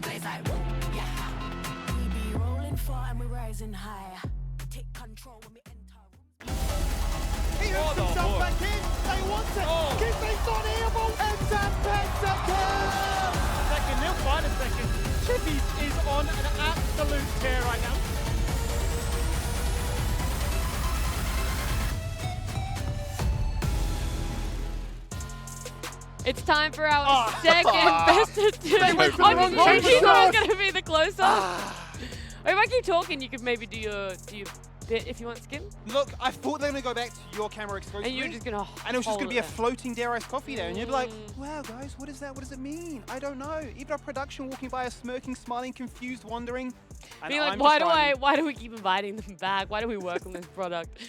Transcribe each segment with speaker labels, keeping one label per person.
Speaker 1: place like woo, yeah. We be rolling far and we're rising high. Take control when we enter.
Speaker 2: He hooks himself back in. They want it. Kiffy's not able. It's a pentakill.
Speaker 3: Second, they'll find a second. Chippy is on an absolute tear right now.
Speaker 4: It's time for our second best of two.
Speaker 2: They went for the wrong
Speaker 4: Obviously,
Speaker 2: close
Speaker 4: was
Speaker 2: shot.
Speaker 4: going to be the closer. If I keep talking, you could maybe do your bit if you want, Skim.
Speaker 2: Look, I thought they were going to go back to your camera exclusively.
Speaker 4: And you're just going to
Speaker 2: And it was just going to be a
Speaker 4: there.
Speaker 2: floating dare ice coffee there. And you'd be like, wow, guys, what is that? What does it mean? I don't know. Even our production walking by us, smirking, smiling, confused, wondering. And
Speaker 4: Being like,
Speaker 2: I'm
Speaker 4: why
Speaker 2: just
Speaker 4: do we keep inviting them back? Why do we work on this product?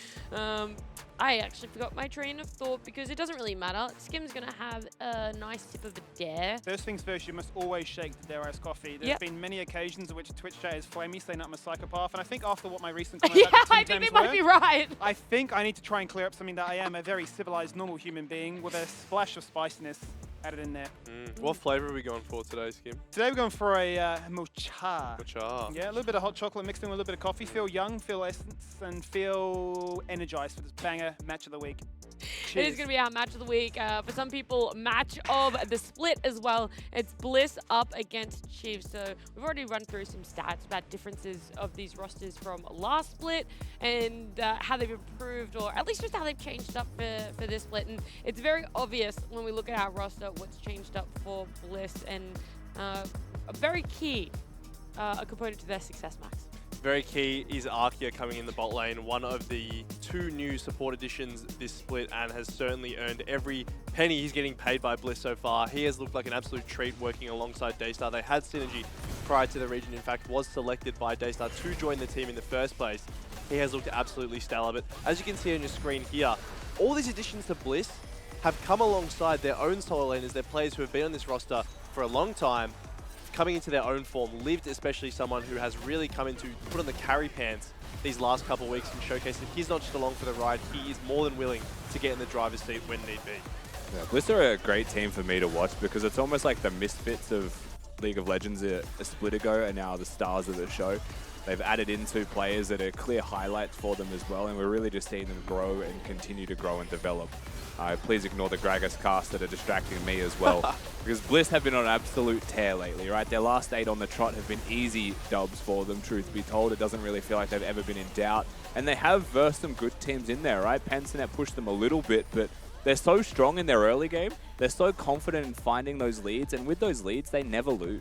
Speaker 4: I actually forgot my train of thought because it doesn't really matter. Skim's going to have a nice sip of a dare.
Speaker 2: First things first, you must always shake the dare ice coffee. There's been many occasions in which Twitch chat is flamey, saying I'm a psychopath. And I think after what my recent comments
Speaker 4: Yeah,
Speaker 2: about the
Speaker 4: I
Speaker 2: Tim
Speaker 4: think they
Speaker 2: Tams
Speaker 4: might be
Speaker 2: were,
Speaker 4: right.
Speaker 2: I think I need to try and clear up something that I am, a very civilized, normal human being with a splash of spiciness added in there.
Speaker 5: What flavour are we going for today, Skim?
Speaker 2: Today we're going for a mocha.
Speaker 5: Mocha.
Speaker 2: Yeah, a little bit of hot chocolate mixed in with a little bit of coffee. Feel young, feel essence, and feel energized for this banger match of the week.
Speaker 4: It is going to be our match of the week. For some people, match of the split as well. It's Bliss up against Chiefs. So we've already run through some stats about differences of these rosters from last split and how they've improved, or at least just how they've changed up for this split. And it's very obvious when we look at our roster what's changed up for Bliss, and a very key a component to their success, Max.
Speaker 5: Very key is Arkia coming in the bot lane, one of the 2 new support additions this split, and has certainly earned every penny he's getting paid by Bliss so far. He has looked like an absolute treat working alongside Daystar. They had synergy prior to the region, in fact was selected by Daystar to join the team in the first place. He has looked absolutely stellar, but as you can see on your screen here, all these additions to Bliss have come alongside their own solo laners, their players who have been on this roster for a long time, coming into their own form. Lived, especially someone who has really come into put on the carry pants these last couple of weeks and showcased that he's not just along for the ride, he is more than willing to get in the driver's seat when need be.
Speaker 6: Yeah, Bliss are a great team for me to watch because it's almost like the misfits of League of Legends a split ago and now the stars of the show. They've added in 2 players that are clear highlights for them as well, and we're really just seeing them grow and continue to grow and develop. Please ignore the Gragas cast that are distracting me as well, because Bliss have been on an absolute tear lately, right? Their last 8 on the trot have been easy dubs for them, truth be told. It doesn't really feel like they've ever been in doubt, and they have versed some good teams in there, right? Pensinet pushed them a little bit, but they're so strong in their early game. They're so confident in finding those leads, and with those leads, they never lose.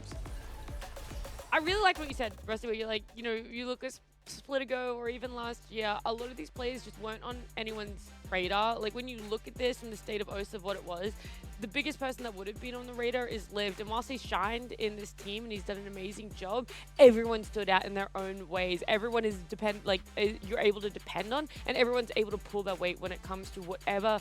Speaker 4: I really like what you said, Rusty, where you're like, you know, you look at split ago or even last year, a lot of these players just weren't on anyone's radar. Like when you look at this and the state of OSA of what it was, the biggest person that would have been on the radar is Lived. And whilst he's shined in this team and he's done an amazing job, everyone stood out in their own ways. Everyone is you're able to depend on, and everyone's able to pull their weight when it comes to whatever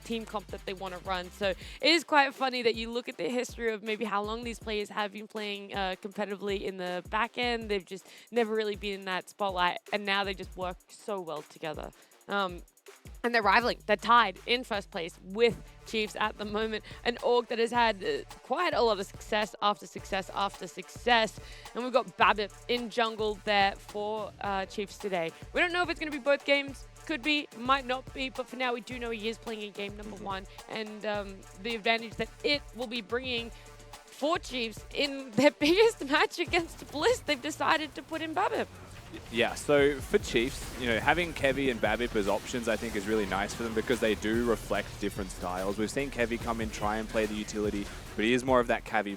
Speaker 4: team comp that they want to run. So it is quite funny that you look at the history of maybe how long these players have been playing competitively in the back end. They've just never really been in that spotlight, and now they just work so well together. And they're rivaling. They're tied in first place with Chiefs at the moment. An org that has had quite a lot of success after success after success. And we've got Babip in jungle there for Chiefs today. We don't know if it's going to be both games. Could be, might not be. But for now, we do know he is playing in game number 1. And the advantage that it will be bringing for Chiefs in their biggest match against Bliss, they've decided to put in Babip.
Speaker 6: Yeah, so for Chiefs, you know, having Kevy and Babip as options I think is really nice for them because they do reflect different styles. We've seen Kevy come in, try and play the utility, but he is more of that carry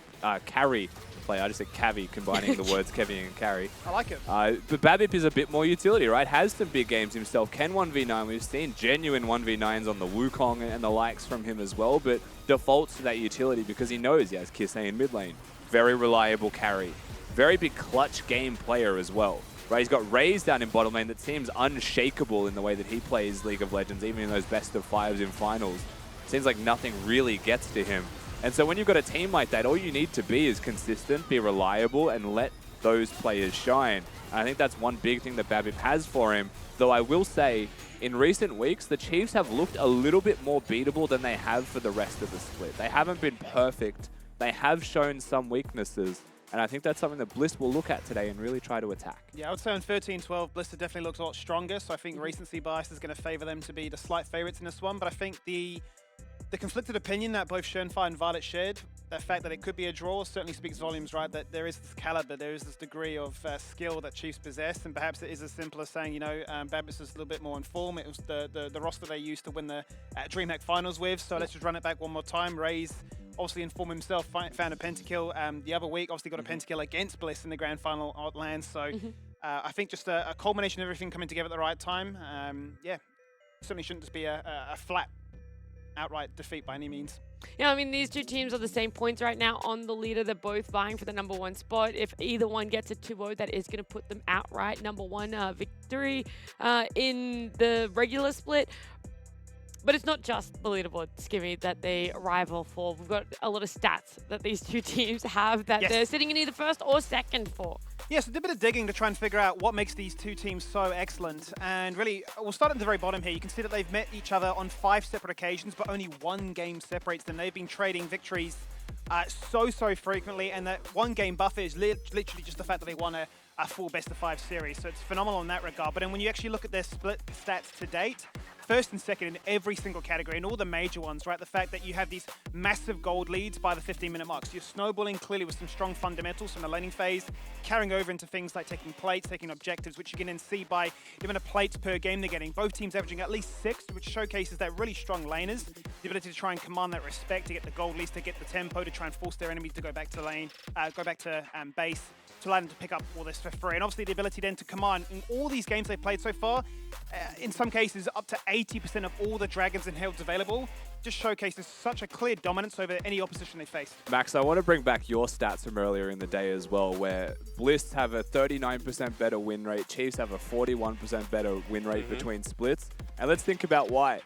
Speaker 6: player. I just said Kevy, combining the words Kevy and carry.
Speaker 2: I like it.
Speaker 6: But Babip is a bit more utility, right? Has some big games himself, can 1v9. We've seen genuine 1v9s on the Wukong and the likes from him as well, but defaults to that utility because he knows he has Kisei in mid lane. Very reliable carry. Very big clutch game player as well. Right, he's got Raze down in bottom lane that seems unshakable in the way that he plays League of Legends, even in those best of 5s in finals. Seems like nothing really gets to him. And so when you've got a team like that, all you need to be is consistent, be reliable, and let those players shine. And I think that's one big thing that Babip has for him. Though I will say, in recent weeks, the Chiefs have looked a little bit more beatable than they have for the rest of the split. They haven't been perfect. They have shown some weaknesses. And I think that's something that Bliss will look at today and really try to attack.
Speaker 2: Yeah, I would say on 13-12, Blister definitely looks a lot stronger, so I think recency bias is going to favor them to be the slight favorites in this one, but I think the conflicted opinion that both Schönfire and Violet shared, the fact that it could be a draw certainly speaks volumes, right? That there is this caliber, there is this degree of skill that Chiefs possess, and perhaps it is as simple as saying, you know, Babbitt is a little bit more in form. It was the roster they used to win the DreamHack finals with, so let's just run it back one more time. Raze obviously informed himself, found a pentakill the other week, obviously got a pentakill against Bliss in the grand final Outlands, so I think just a culmination of everything coming together at the right time. Yeah, certainly shouldn't just be a flat outright defeat by any means.
Speaker 4: Yeah, I mean, these two teams are the same points right now on the leader. They're both vying for the #1 spot. If either one gets a 2-0, that is going to put them outright #1 victory in the regular split. But it's not just the leaderboard, Skimmy, that they rival for. We've got a lot of stats that these two teams have that they're sitting in either first or second for.
Speaker 2: Yes, did a bit of digging to try and figure out what makes these two teams so excellent. And really, we'll start at the very bottom here. You can see that they've met each other on 5 separate occasions, but only 1 game separates them. They've been trading victories so frequently, and that 1 game buffer is literally just the fact that they won a full best-of-5 series. So it's phenomenal in that regard. But then when you actually look at their split stats to date, first and second in every single category, and all the major ones, right? The fact that you have these massive gold leads by the 15-minute mark. So you're snowballing clearly with some strong fundamentals from the laning phase, carrying over into things like taking plates, taking objectives, which you can then see by the amount of plates per game they're getting. Both teams averaging at least 6, which showcases that really strong laners, the ability to try and command that respect, to get the gold leads, to get the tempo, to try and force their enemies to go back to lane, go back to base, to allow them to pick up all this for free. And obviously the ability then to command in all these games they've played so far, in some cases up to 80% of all the dragons and heralds available, just showcases such a clear dominance over any opposition they face.
Speaker 6: Max, I want to bring back your stats from earlier in the day as well, where Bliss have a 39% better win rate, Chiefs have a 41% better win rate between splits. And let's think about why.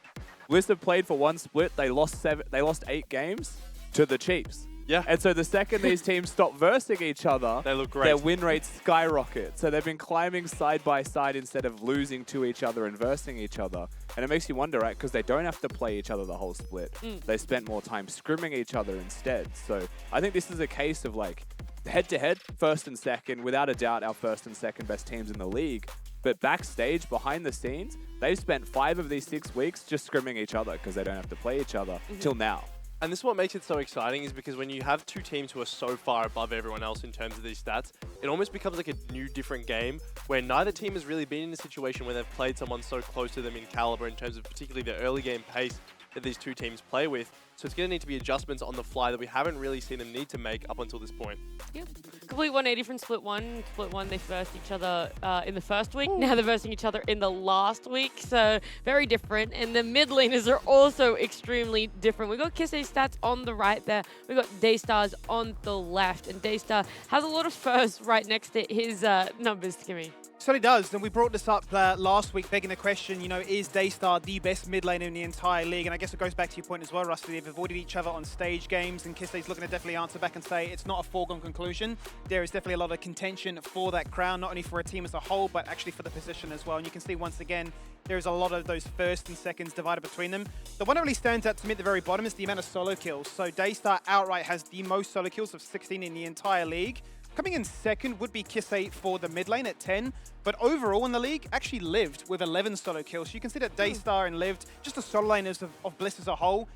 Speaker 6: Bliss have played for 1 split, they lost 8 games to the Chiefs.
Speaker 5: Yeah.
Speaker 6: And so the second these teams stop versing each other,
Speaker 5: They look great.
Speaker 6: their win rates skyrocket. So they've been climbing side by side instead of losing to each other and versing each other. And it makes you wonder, right? Because they don't have to play each other the whole split. They spent more time scrimming each other instead. So I think this is a case of like head-to-head, first and second, without a doubt our first and second best teams in the league. But backstage, behind the scenes, they've spent 5 of these 6 weeks just scrimming each other because they don't have to play each other till now.
Speaker 5: And this is what makes it so exciting, is because when you have 2 teams who are so far above everyone else in terms of these stats, it almost becomes like a new different game where neither team has really been in a situation where they've played someone so close to them in caliber in terms of particularly the early game pace that these 2 teams play with. So it's going to need to be adjustments on the fly that we haven't really seen them need to make up until this point.
Speaker 4: Yep. Complete 180 from Split 1. Split 1, they versed each other in the first week. Now they're versing each other in the last week. So very different. And the mid laners are also extremely different. We've got Kisse's stats on the right there. We've got Daystar's on the left. And Daystar has a lot of firsts right next to his numbers, Kimmy.
Speaker 2: So he does, and we brought this up last week, begging the question, you know, is Daystar the best mid laner in the entire league? And I guess it goes back to your point as well, Rusty. They've avoided each other on stage games, and Kislei's looking to definitely answer back and say it's not a foregone conclusion. There is definitely a lot of contention for that crown, not only for a team as a whole, but actually for the position as well. And you can see once again, there's a lot of those first and seconds divided between them. The one that really stands out to me at the very bottom is the amount of solo kills. So Daystar outright has the most solo kills of 16 in the entire league. Coming in second would be Kissei for the mid lane at 10, but overall in the league, actually Lived with 11 solo kills. So you can see that Daystar and Lived, just the solo laners of Bliss as a whole,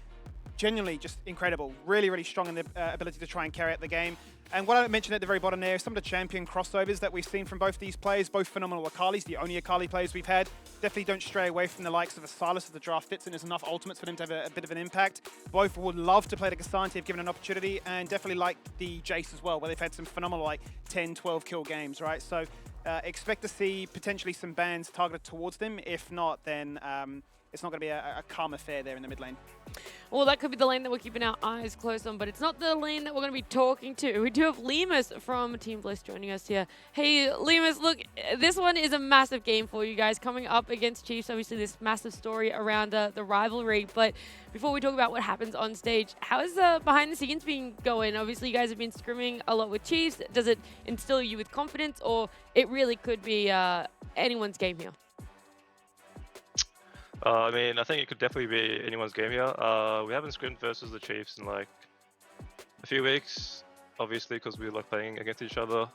Speaker 2: genuinely just incredible. Really, really strong in the ability to try and carry out the game. And what I mentioned at the very bottom there, some of the champion crossovers that we've seen from both these players, both phenomenal Akalis, the only Akali players we've had. Definitely don't stray away from the likes of a Silas as the draft fits in. There's enough ultimates for them to have a bit of an impact. Both would love to play the Cassandra if given an opportunity, and definitely like the Jace as well, where they've had some phenomenal like 10, 12 kill games, right? So expect to see potentially some bans targeted towards them. If not, then it's not going to be a calm affair there in the mid lane.
Speaker 4: Well, that could be the lane that we're keeping our eyes closed on, but it's not the lane that we're going to be talking to. We do have Lemus from Team Bliss joining us here. Hey, Lemus, look, this one is a massive game for you guys coming up against Chiefs. Obviously, this massive story around the rivalry, but before we talk about what happens on stage, how is the behind the scenes been going? Obviously, you guys have been scrimming a lot with Chiefs. Does it instill you with confidence, or it really could be anyone's game here?
Speaker 7: I mean, I think it could definitely be anyone's game here. We haven't scrimmed versus the Chiefs in like a few weeks. obviously, because we like playing against each other.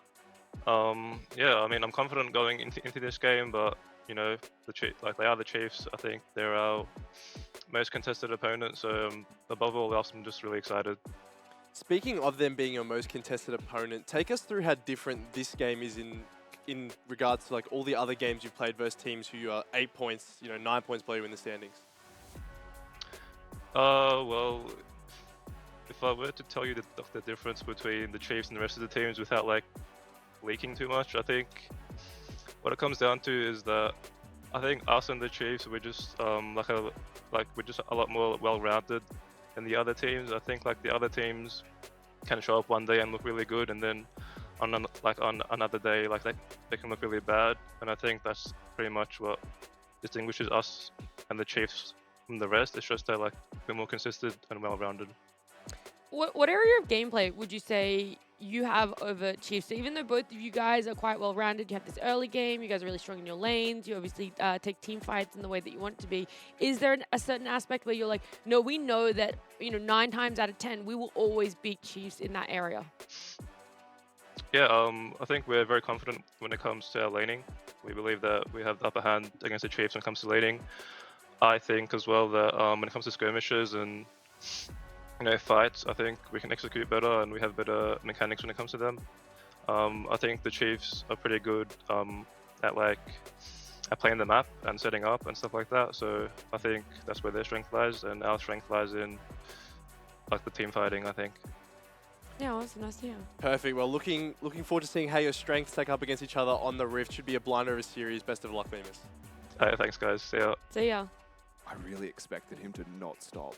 Speaker 7: Yeah, I mean, I'm confident going into this game, but you know, like they are the Chiefs. I think they're our most contested opponent. So above all else, I'm just really excited.
Speaker 5: Speaking of them being your most contested opponent, take us through how different this game is in regards to like all the other games you've played versus teams who are 8 points, 9 points below you in the standings.
Speaker 7: Well, if I were to tell you the difference between the Chiefs and the rest of the teams without like leaking too much, I think what it comes down to is that I think us and the Chiefs, we're just we're just a lot more well-rounded than the other teams. I think like the other teams can show up one day and look really good, and then on another day like they can look really bad. And I think that's pretty much what distinguishes us and the Chiefs from the rest. It's just they're like a bit more consistent and well-rounded.
Speaker 4: What area of gameplay would you say you have over Chiefs? So even though both of you guys are quite well-rounded, you have this early game, you guys are really strong in your lanes, you obviously take team fights in the way that you want it to be. Is there a certain aspect where you're like, no, we know that 9 times out of 10 we will always beat Chiefs in that area?
Speaker 7: Yeah, I think we're very confident when it comes to our laning. We believe that we have the upper hand against the Chiefs when it comes to laning. I think as well that when it comes to skirmishes and fights, I think we can execute better and we have better mechanics when it comes to them. I think the Chiefs are pretty good at playing the map and setting up and stuff like that. So I think that's where their strength lies, and our strength lies in like the team fighting, I think.
Speaker 4: Yeah, that's nice to hear.
Speaker 5: Perfect. Well, looking forward to seeing how your strengths stack up against each other on the Rift. Should be a blinder of a series. Best of luck, Bemis.
Speaker 7: Thanks, guys. See ya.
Speaker 4: See ya.
Speaker 6: I really expected him to not stop.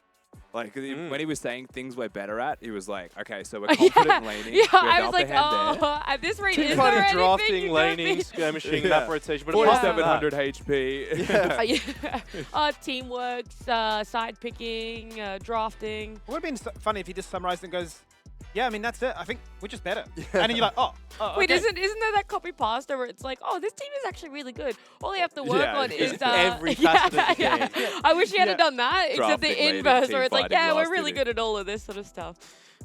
Speaker 6: Like, when he was saying things we're better at, he was like, okay, so we're confident laning.
Speaker 4: Yeah,
Speaker 6: we have
Speaker 4: I
Speaker 6: the
Speaker 4: was like,
Speaker 6: upper hand
Speaker 4: oh, at this rate,
Speaker 5: Team
Speaker 4: is
Speaker 5: fighting,
Speaker 4: there anything
Speaker 5: drafting,
Speaker 4: you
Speaker 5: laning, skirmishing,
Speaker 6: Yeah.
Speaker 5: map rotation. But apart from
Speaker 6: 700
Speaker 5: that,
Speaker 6: HP.
Speaker 4: Teamwork, side picking, drafting.
Speaker 2: It would have been funny if he just summarized and goes, yeah, I mean, that's it. I think we're just better. And then you're like, oh,
Speaker 4: Wait,
Speaker 2: okay.
Speaker 4: isn't there that copy pasta where it's like, oh, this team is actually really good. All they have to work
Speaker 6: Yeah,
Speaker 4: on is
Speaker 5: every facet of the game.
Speaker 4: I wish he hadn't done that, except the
Speaker 6: Drafting, laning,
Speaker 4: inverse, where it's like,
Speaker 6: team
Speaker 4: yeah, we're
Speaker 6: fighting,
Speaker 4: really
Speaker 6: last
Speaker 4: good at all of this sort of stuff.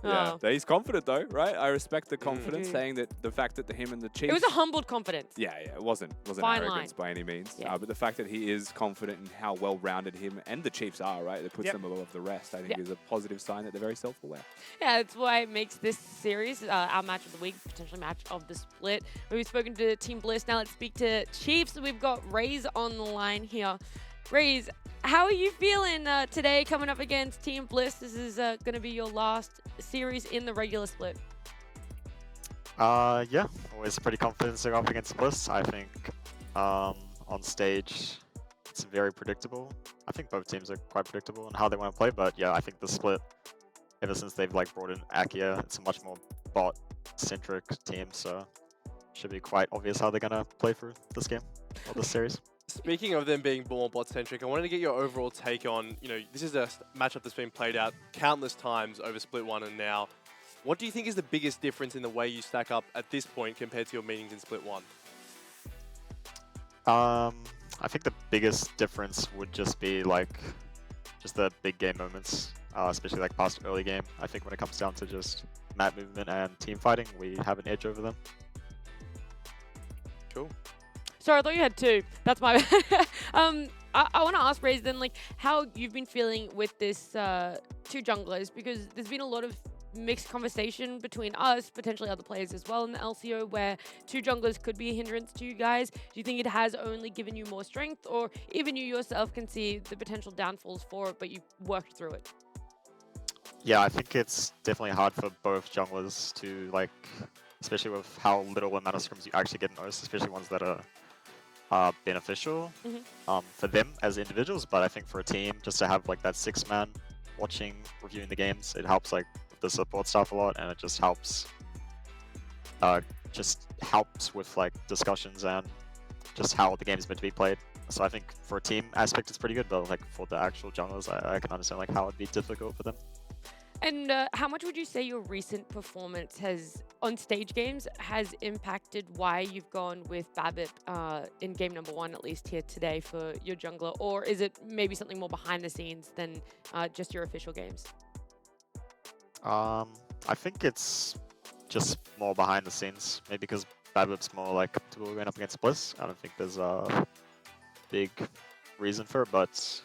Speaker 6: Yeah,
Speaker 4: Oh.
Speaker 6: he's confident though, right? I respect the confidence, saying that the fact that him and the Chiefs.
Speaker 4: It was a humbled confidence.
Speaker 6: Yeah, it wasn't
Speaker 4: Fine
Speaker 6: arrogance
Speaker 4: line.
Speaker 6: by any means.
Speaker 4: Yeah.
Speaker 6: But the fact that he is confident in how well-rounded him and the Chiefs are, right? That puts them above the rest. I think is a positive sign that they're very self-aware.
Speaker 4: Yeah, that's why it makes this series our match of the week, potentially match of the split. We've spoken to Team Bliss. Now let's speak to Chiefs. We've got Raze on the line here. Raze, how are you feeling today coming up against Team Bliss? This is going to be your last series in the regular split.
Speaker 8: Yeah, always pretty confident to go up against Bliss. I think on stage it's very predictable. I think both teams are quite predictable in how they want to play, but yeah, I think the split, ever since they've like brought in Akia, it's a much more bot-centric team, so should be quite obvious how they're gonna play through this game or this series.
Speaker 5: Speaking of them being more bot-centric, I wanted to get your overall take on, this is a matchup that's been played out countless times over Split 1 and now. What do you think is the biggest difference in the way you stack up at this point compared to your meetings in Split 1?
Speaker 8: I think the biggest difference would just be like just the big game moments, especially like past early game. I think when it comes down to just map movement and team fighting, we have an edge over them.
Speaker 5: Cool.
Speaker 4: Sorry, I thought you had 2. That's my bad. I want to ask Raze then, like, how you've been feeling with this 2 junglers, because there's been a lot of mixed conversation between us, potentially other players as well in the LCO, where 2 junglers could be a hindrance to you guys. Do you think it has only given you more strength, or even you yourself can see the potential downfalls for it, but you worked through it?
Speaker 8: Yeah, I think it's definitely hard for both junglers to, like, especially with how little amount of scrims you actually get in those, especially ones that are beneficial for them as individuals, but I think for a team, just to have like that 6-man watching, reviewing the games, it helps like with the support stuff a lot, and it just helps with like discussions and just how the game is meant to be played. So I think for a team aspect, it's pretty good, but like for the actual junglers, I can understand like how it'd be difficult for them.
Speaker 4: And how much would you say your recent performance on stage games has impacted why you've gone with Babbitt in game number 1, at least here today, for your jungler? Or is it maybe something more behind the scenes than just your official games?
Speaker 8: I think it's just more behind the scenes. Maybe because Babip's more like comfortable going up against Bliss. I don't think there's a big reason for it, but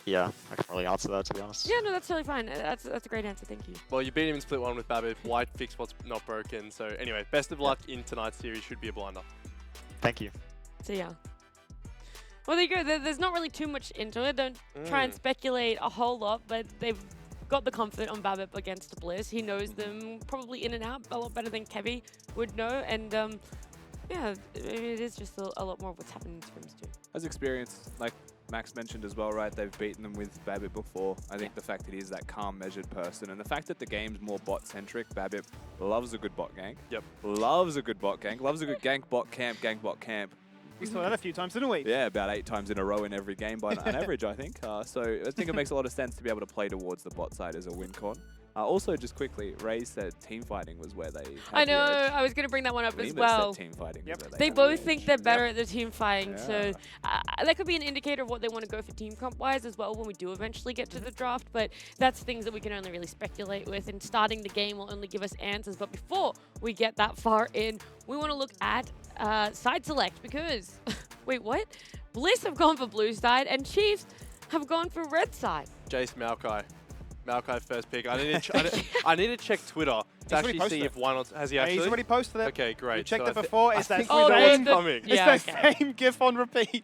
Speaker 8: yeah, I can't really answer that, to be honest.
Speaker 4: Yeah, no, that's totally fine. That's a great answer. Thank you.
Speaker 5: Well, you beat him in split 1 with Babip. White fixed what's not broken. So anyway, best of luck in tonight's series. Should be a blinder.
Speaker 8: Thank you.
Speaker 4: So yeah. Well, there you go. There's not really too much into it. Don't try and speculate a whole lot, but they've got the comfort on Babip against Bliss. He knows them probably in and out a lot better than Kevy would know. And yeah, it is just a lot more of what's happening in scrims too.
Speaker 6: As experience, like Max mentioned as well, right? They've beaten them with Babip before. I think the fact that he is that calm, measured person, and the fact that the game's more bot-centric, Babip loves a good bot gank.
Speaker 5: Yep.
Speaker 6: Loves a good bot gank. Loves a good gank bot camp.
Speaker 2: We saw that a few times, didn't we?
Speaker 6: Yeah, about 8 times in a row in every game by an average, I think. So I think it makes a lot of sense to be able to play towards the bot side as a win con. Also, just quickly, Ray said team fighting was where they
Speaker 4: I know, I was going to bring that one up as well.
Speaker 6: Team fighting was where
Speaker 4: They
Speaker 6: had
Speaker 4: both
Speaker 6: the
Speaker 4: think
Speaker 6: edge.
Speaker 4: they're better at the team fighting, so that could be an indicator of what they want to go for team comp-wise as well when we do eventually get to the draft, but that's things that we can only really speculate with, and starting the game will only give us answers. But before we get that far in, we want to look at side select, because, wait, what? Bliss have gone for blue side, and Chiefs have gone for red side.
Speaker 5: Jace Maokai. Maokai first pick. I need to check Twitter to actually see if one or has he actually.
Speaker 2: He's already posted it.
Speaker 5: Okay, great.
Speaker 2: We checked
Speaker 5: So
Speaker 2: it before. It's that
Speaker 5: think we know
Speaker 2: same,
Speaker 5: what's coming.
Speaker 4: Yeah,
Speaker 2: it's that same GIF on repeat.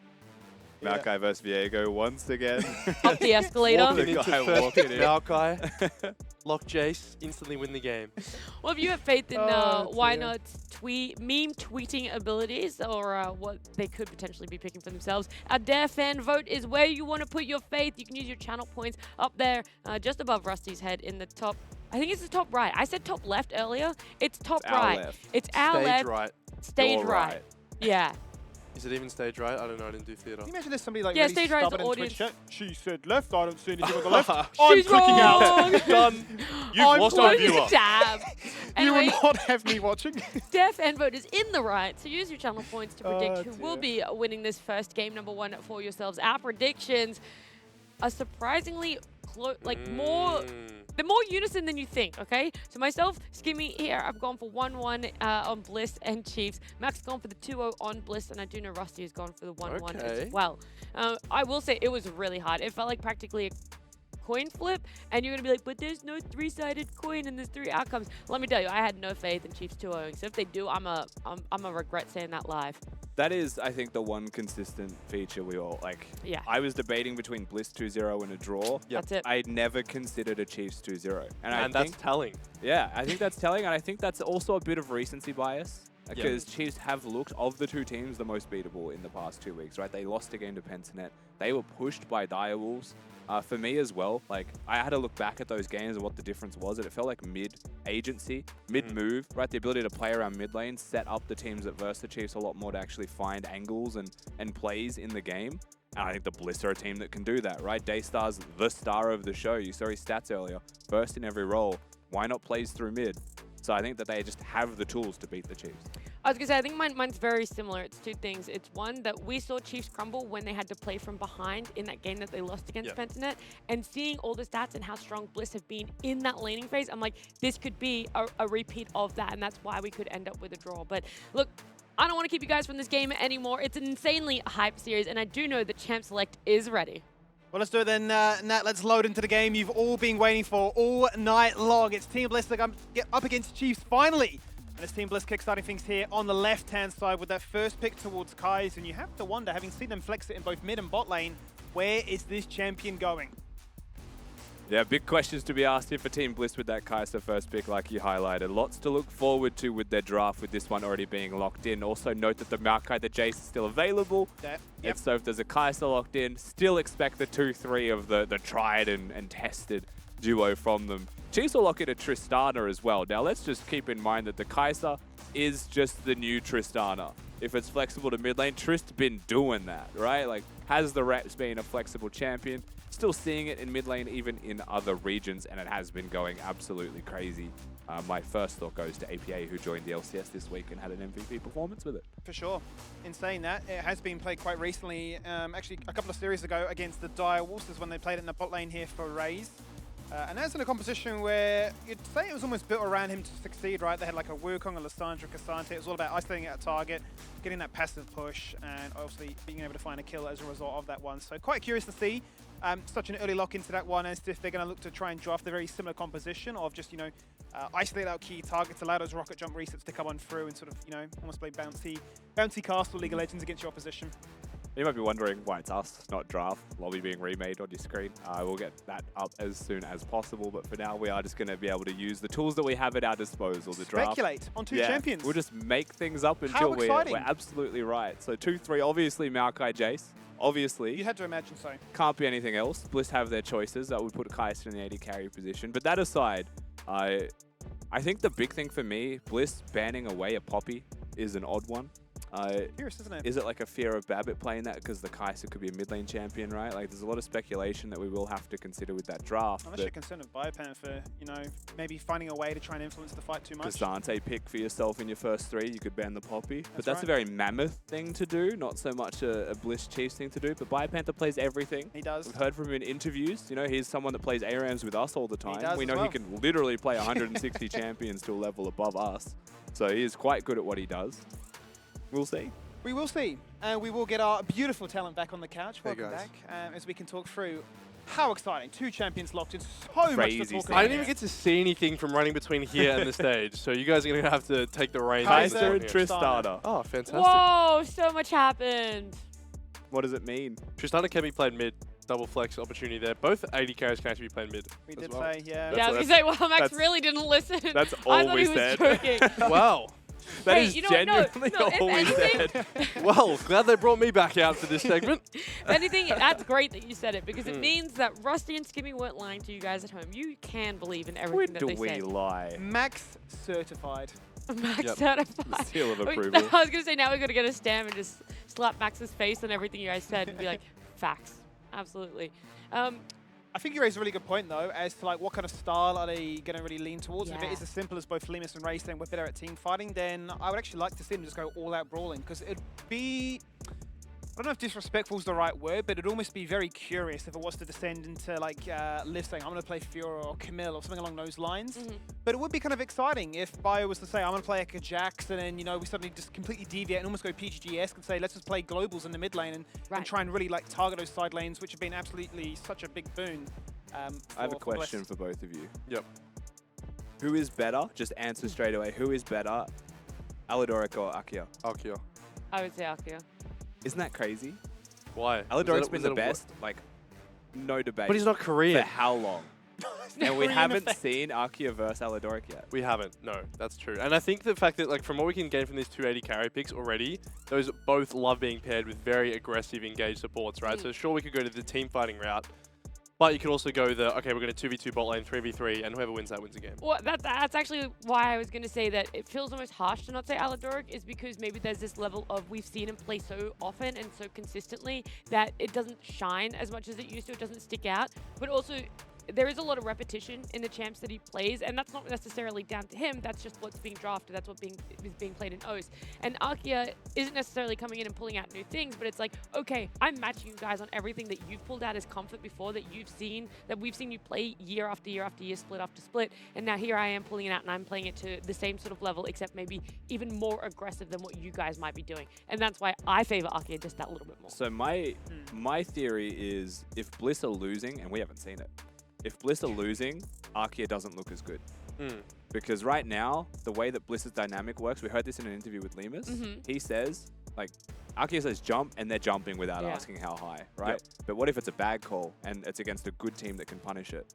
Speaker 6: Maokai versus Viego once again.
Speaker 4: Up the escalator.
Speaker 5: Walking
Speaker 6: The
Speaker 5: into
Speaker 6: guy
Speaker 5: first
Speaker 6: walking
Speaker 5: pick
Speaker 6: in.
Speaker 5: Maokai. Lock Jace. Instantly win the game.
Speaker 4: Well, if you have faith in
Speaker 2: Oh,
Speaker 4: why
Speaker 2: dear.
Speaker 4: not meme tweeting abilities, or what they could potentially be picking for themselves, our Dare fan vote is where you want to put your faith. You can use your channel points up there, just above Rusty's head in the top. I think it's the top right. I said top left earlier. It's top
Speaker 6: Our
Speaker 4: right.
Speaker 6: left.
Speaker 4: It's our
Speaker 5: Stage
Speaker 4: left.
Speaker 5: right.
Speaker 4: Stage
Speaker 6: Your
Speaker 4: right. Yeah.
Speaker 5: Is it even stage right? I don't know. I didn't do theater.
Speaker 2: Can you imagine there's somebody like
Speaker 4: Yeah,
Speaker 2: really
Speaker 4: stage right is
Speaker 2: stubborn
Speaker 4: the
Speaker 2: in Twitch
Speaker 4: audience.
Speaker 2: chat? She said left. I don't see anything on the left. I'm
Speaker 4: She's
Speaker 2: clicking
Speaker 4: wrong.
Speaker 2: out.
Speaker 5: Done. You've
Speaker 2: I'm
Speaker 5: lost a
Speaker 4: Close
Speaker 5: viewer.
Speaker 4: the tab.
Speaker 2: You will
Speaker 4: Anyway,
Speaker 2: not have me watching.
Speaker 4: Dare fan vote is in the right, so use your channel points to predict
Speaker 2: Oh,
Speaker 4: who will
Speaker 2: dear.
Speaker 4: be winning this first game number 1 for yourselves. Our predictions are surprisingly more. They're more unison than you think, okay? So myself, Skimmy here, I've gone for 1-1 on Bliss and Chiefs. Max has gone for the 2-0 on Bliss, and I do know Rusty has gone for the 1-1
Speaker 5: Okay.
Speaker 4: as well. I will say it was really hard. It felt like practically a coin flip, and you're going to be like, but there's no 3-sided coin and there's 3 outcomes. Let me tell you, I had no faith in Chiefs 2-0ing, so if they do, I'm a regret saying that live.
Speaker 6: That is, I think, the one consistent feature we all like.
Speaker 4: Yeah.
Speaker 6: I was debating between Bliss 2-0 and a draw.
Speaker 4: That's it.
Speaker 6: I never considered a Chiefs 2-0. And I
Speaker 5: And that's
Speaker 6: think,
Speaker 5: telling.
Speaker 6: yeah, I think that's telling, and I think that's also a bit of recency bias. Because Chiefs have looked, of the two teams, the most beatable in the past 2 weeks, right? They lost a game to Pentanet. They were pushed by Direwolves. For me as well, like, I had to look back at those games and what the difference was, and it felt like mid-agency, mid-move, right? The ability to play around mid lane, set up the teams that verse the Chiefs a lot more to actually find angles and plays in the game. And I think the Bliss are a team that can do that, right? Daystar's the star of the show. You saw his stats earlier. First in every role. Why not plays through mid? So I think that they just have the tools to beat the Chiefs.
Speaker 4: I was going to say, I think mine's very similar. It's 2 things. It's one, that we saw Chiefs crumble when they had to play from behind in that game that they lost against Pentanet. And seeing all the stats and how strong Bliss have been in that laning phase, I'm like, this could be a repeat of that. And that's why we could end up with a draw. But look, I don't want to keep you guys from this game anymore. It's an insanely hyped series. And I do know that Champ Select is ready.
Speaker 2: Well, let's do it then, Nat. Let's load into the game you've all been waiting for all night long. It's Team Bliss that get up against Chiefs finally. And it's Team Bliss kickstarting things here on the left-hand side with that first pick towards Kai's. And you have to wonder, having seen them flex it in both mid and bot lane, where is this champion going?
Speaker 6: Yeah, big questions to be asked here for Team Bliss with that Kai'Sa first pick like you highlighted. Lots to look forward to with their draft, with this one already being locked in. Also note that the Maokai, the Jace is still available. And so if there's a Kai'Sa locked in, still expect the 2-3 of the tried and tested duo from them. Chiefs will lock in a Tristana as well. Now let's just keep in mind that the Kai'Sa is just the new Tristana. If it's flexible to mid lane, Trist been doing that, right? Like, has the reps being a flexible champion. Still seeing it in mid lane, even in other regions, and it has been going absolutely crazy. My first thought goes to APA, who joined the LCS this week and had an MVP performance with it.
Speaker 2: For sure. In saying that, it has been played quite recently. Actually, a couple of series ago against the Dire Wolves is when they played it in the bot lane here for Raze. And that's in a composition where you'd say it was almost built around him to succeed, right? They had like a Wukong, a Lissandra, Cassante. It was all about isolating at a target, getting that passive push, and obviously being able to find a kill as a result of that one. So quite curious to see such an early lock into that one, as if they're going to look to try and draft a very similar composition of just, isolate out key targets, allow those rocket jump resets to come on through and sort of, almost play bouncy castle League of Legends against your opposition.
Speaker 6: You might be wondering why it's us, not Draft, lobby being remade on your screen. We'll get that up as soon as possible, but for now we are just going to be able to use the tools that we have at our disposal. The Draft.
Speaker 2: Speculate on two champions.
Speaker 6: We'll just make things up until we're absolutely right. So 2-3, obviously Maokai Jace. Obviously.
Speaker 2: You had to imagine so.
Speaker 6: Can't be anything else. Bliss have their choices. That would put Kai'Sa in the AD carry position. But that aside, I think the big thing for me, Bliss banning away a Poppy is an odd one.
Speaker 2: Curious, isn't it?
Speaker 6: Is it like a fear of Babbitt playing that because the Kai'Sa could be a mid lane champion, right? Like, there's a lot of speculation that we will have to consider with that draft.
Speaker 2: Unless you're concerned with Biopan for, maybe finding a way to try and influence the fight too much.
Speaker 6: Cassante pick for yourself in your first 3, you could ban the Poppy. But that's a very Mammoth thing to do, not so much a Bliss Chiefs thing to do. But Biopanther plays everything.
Speaker 2: He does.
Speaker 6: We've heard from him in interviews. He's someone that plays ARAMs with us all the time.
Speaker 2: He does
Speaker 6: we know he can literally play 160 champions to a level above us. So he is quite good at what he does. We'll see.
Speaker 2: We will see. And we will get our beautiful talent back on the couch.
Speaker 5: Hey
Speaker 2: Welcome
Speaker 5: guys.
Speaker 2: back as we can talk through how exciting. 2 champions locked in. So much to talk about.
Speaker 5: I didn't even get to see anything from running between here and the stage, so you guys are going to have to take the reins.
Speaker 6: Kai'Sa and
Speaker 5: here.
Speaker 6: Tristana.
Speaker 5: Oh, fantastic.
Speaker 4: Whoa, so much happened.
Speaker 6: What does it mean?
Speaker 5: Tristana can be played mid. Double flex opportunity there. Both AD carries can actually be played mid.
Speaker 2: We
Speaker 5: as
Speaker 2: did
Speaker 5: well.
Speaker 2: say, yeah.
Speaker 4: Yeah, I was going to say, well, Max really didn't listen.
Speaker 6: That's
Speaker 4: I
Speaker 6: all
Speaker 4: thought
Speaker 6: we
Speaker 4: he was
Speaker 6: said.
Speaker 4: joking.
Speaker 5: Wow.
Speaker 6: That
Speaker 4: Hey,
Speaker 6: is
Speaker 4: you know what? No,
Speaker 6: genuinely
Speaker 4: no, if
Speaker 6: all we
Speaker 4: anything-
Speaker 6: said.
Speaker 5: Well, glad they brought me back out for this segment.
Speaker 4: If anything, that's great that you said it because it means that Rusty and Skimmy weren't lying to you guys at home. You can believe in
Speaker 6: When
Speaker 4: everything that
Speaker 6: do
Speaker 4: they
Speaker 6: we
Speaker 4: say.
Speaker 6: lie?
Speaker 2: Max certified.
Speaker 4: Max
Speaker 5: Yep.
Speaker 4: certified.
Speaker 6: Seal of
Speaker 4: Wait,
Speaker 6: approval.
Speaker 4: I was going to say, now we're going to get a stamp and just slap Max's face on everything you guys said and be like, facts. Absolutely.
Speaker 2: I think you raised a really good point, though, as to what kind of style are they going to really lean towards. If it is as simple as both Lemus and Ray saying we're better at team fighting, then I would actually like to see them just go all out brawling, because it'd be, I don't know if disrespectful is the right word, but it'd almost be very curious if it was to descend into Liv saying I'm going to play Fiora or Camille or something along those lines. But it would be kind of exciting if Bio was to say I'm going to play like a Jax, and then we suddenly just completely deviate and almost go PGG-esque and say let's just play globals in the mid lane and try and really target those side lanes, which have been absolutely such a big boon.
Speaker 6: I have a question for both of you.
Speaker 5: Yep.
Speaker 6: Who is better? Just answer straight away. Who is better, Aladoric or Akia?
Speaker 5: Arkia.
Speaker 4: I would say Akio.
Speaker 6: Isn't that crazy?
Speaker 5: Why?
Speaker 6: Aladoric's been the best. No debate.
Speaker 5: But he's not Korean.
Speaker 6: For how long? And we haven't seen Akia versus Aladoric yet.
Speaker 5: We haven't. No, that's true. And I think the fact that, from what we can gain from these 280 carry picks already, those both love being paired with very aggressive, engaged supports, right? So sure, we could go to the team fighting route, but you could also go okay, we're going to 2v2 bot lane, 3v3, and whoever wins that wins the game.
Speaker 4: Well, that's actually why I was going to say that it feels almost harsh to not say Aladoric, is because maybe there's this level of we've seen him play so often and so consistently that it doesn't shine as much as it used to. It doesn't stick out. But also, there is a lot of repetition in the champs that he plays, and that's not necessarily down to him. That's just what's being drafted. That's what is being played in O's. And Arkia isn't necessarily coming in and pulling out new things, but it's like, okay, I'm matching you guys on everything that you've pulled out as comfort before, that we've seen you play year after year after year, split after split, and now here I am pulling it out and I'm playing it to the same sort of level, except maybe even more aggressive than what you guys might be doing. And that's why I favor Arkia just that little bit more.
Speaker 6: So my theory is if Bliss are losing, and we haven't seen it, if Bliss are losing, Arkia doesn't look as good. Because right now, the way that Bliss's dynamic works, we heard this in an interview with Lemus, he says, Arkia says jump, and they're jumping without asking how high, right?
Speaker 5: Yep.
Speaker 6: But what if it's a bad call, and it's against a good team that can punish it?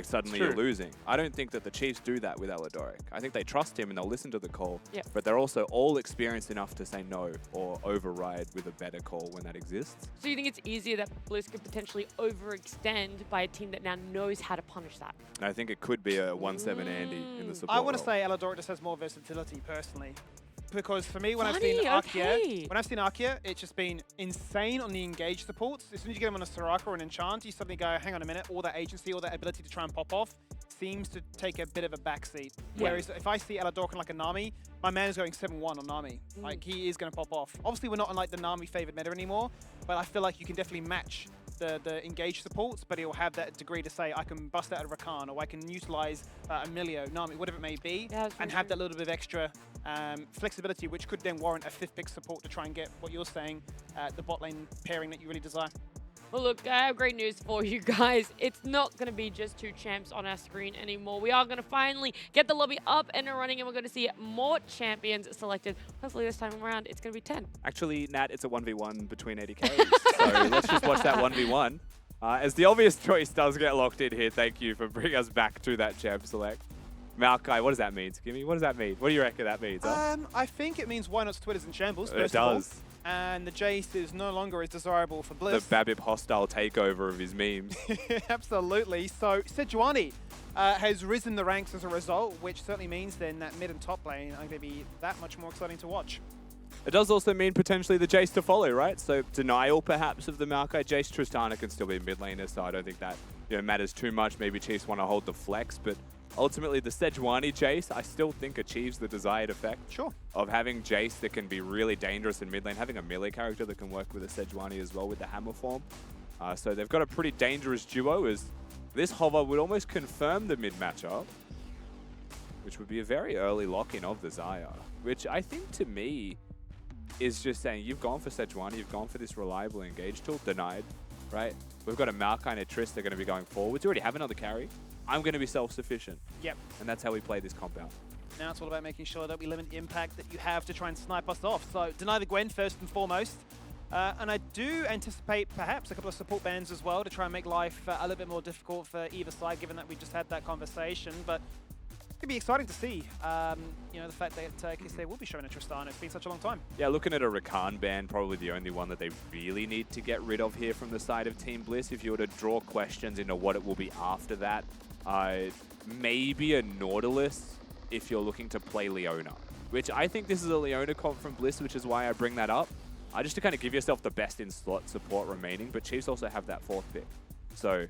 Speaker 6: Suddenly you're losing. I don't think that the Chiefs do that with Aladoric. I think they trust him and they'll listen to the call, but they're also all experienced enough to say no or override with a better call when that exists.
Speaker 4: So you think it's easier that Bliss could potentially overextend by a team that now knows how to punish that?
Speaker 6: And I think it could be a 1-7 Andy in the support
Speaker 2: I want to
Speaker 6: role.
Speaker 2: say Aladoric just has more versatility personally. Because for me, when I've
Speaker 4: Funny,
Speaker 2: seen Arkia, it's just been insane on the engaged supports. As soon as you get him on a Soraka or an Enchant, you suddenly go, hang on a minute, all that agency, all that ability to try and pop off seems to take a bit of a backseat. Whereas if I see Aladoric on a Nami, my man is going 7-1 on Nami. He is going to pop off. Obviously, we're not on the Nami favored meta anymore, but I feel like you can definitely match the engaged supports, but he'll have that degree to say, I can bust out a Rakan, or I can utilize Emilio, Nami, whatever it may be,
Speaker 4: Yeah,
Speaker 2: and have that little bit of extra flexibility, which could then warrant a 5th pick support to try and get what you're saying, the bot lane pairing that you really desire.
Speaker 4: Well, look, I have great news for you guys. It's not going to be just 2 champs on our screen anymore. We are going to finally get the lobby up and running, and we're going to see more champions selected. Hopefully this time around, it's going to be 10.
Speaker 6: Actually, Nat, it's a 1v1 between ADKs, so let's just watch that 1v1. As the obvious choice does get locked in here, thank you for bringing us back to that champ select. Maokai, what does that mean, Skimmy? What does that mean? What do you reckon that means? Huh?
Speaker 2: I think it means why not Twitter's in shambles,
Speaker 6: It
Speaker 2: first of all.
Speaker 6: does.
Speaker 2: And the Jace is no longer as desirable for Bliss.
Speaker 6: The Babip hostile takeover of his memes.
Speaker 2: Absolutely. So Sejuani has risen the ranks as a result, which certainly means then that mid and top lane are going to be that much more exciting to watch.
Speaker 6: It does also mean potentially the Jace to follow, right? So denial perhaps of the Maokai Jace. Tristana can still be a mid laner, so I don't think that matters too much. Maybe Chiefs want to hold the flex, but ultimately the Sejuani Jace I still think achieves the desired effect.
Speaker 2: Sure.
Speaker 6: Of having Jace that can be really dangerous in mid lane, having a melee character that can work with a Sejuani as well with the hammer form. So they've got a pretty dangerous duo, as this hover would almost confirm the mid matchup, which would be a very early lock-in of the Xayah, which I think to me is just saying you've gone for Sejuani, you've gone for this reliable engage tool, denied, right? We've got a Maokai and a Triss that are going to be going forwards. You already have another carry. I'm going to be self-sufficient.
Speaker 2: Yep.
Speaker 6: And that's how we play this comp out.
Speaker 2: Now it's all about making sure that we limit the impact that you have to try and snipe us off. So deny the Gwen first and foremost. And I do anticipate perhaps a couple of support bans as well to try and make life a little bit more difficult for either side, given that we just had that conversation. But it's going to be exciting to see, the fact that they will be showing a Tristana. It's been such a long time.
Speaker 6: Yeah, looking at a Rakan ban, probably the only one that they really need to get rid of here from the side of Team Bliss. If you were to draw questions into what it will be after that, maybe a Nautilus if you're looking to play Leona, which I think this is a Leona comp from Bliss, which is why I bring that up. Just to kind of give yourself the best in slot support remaining, but Chiefs also have that 4th pick. So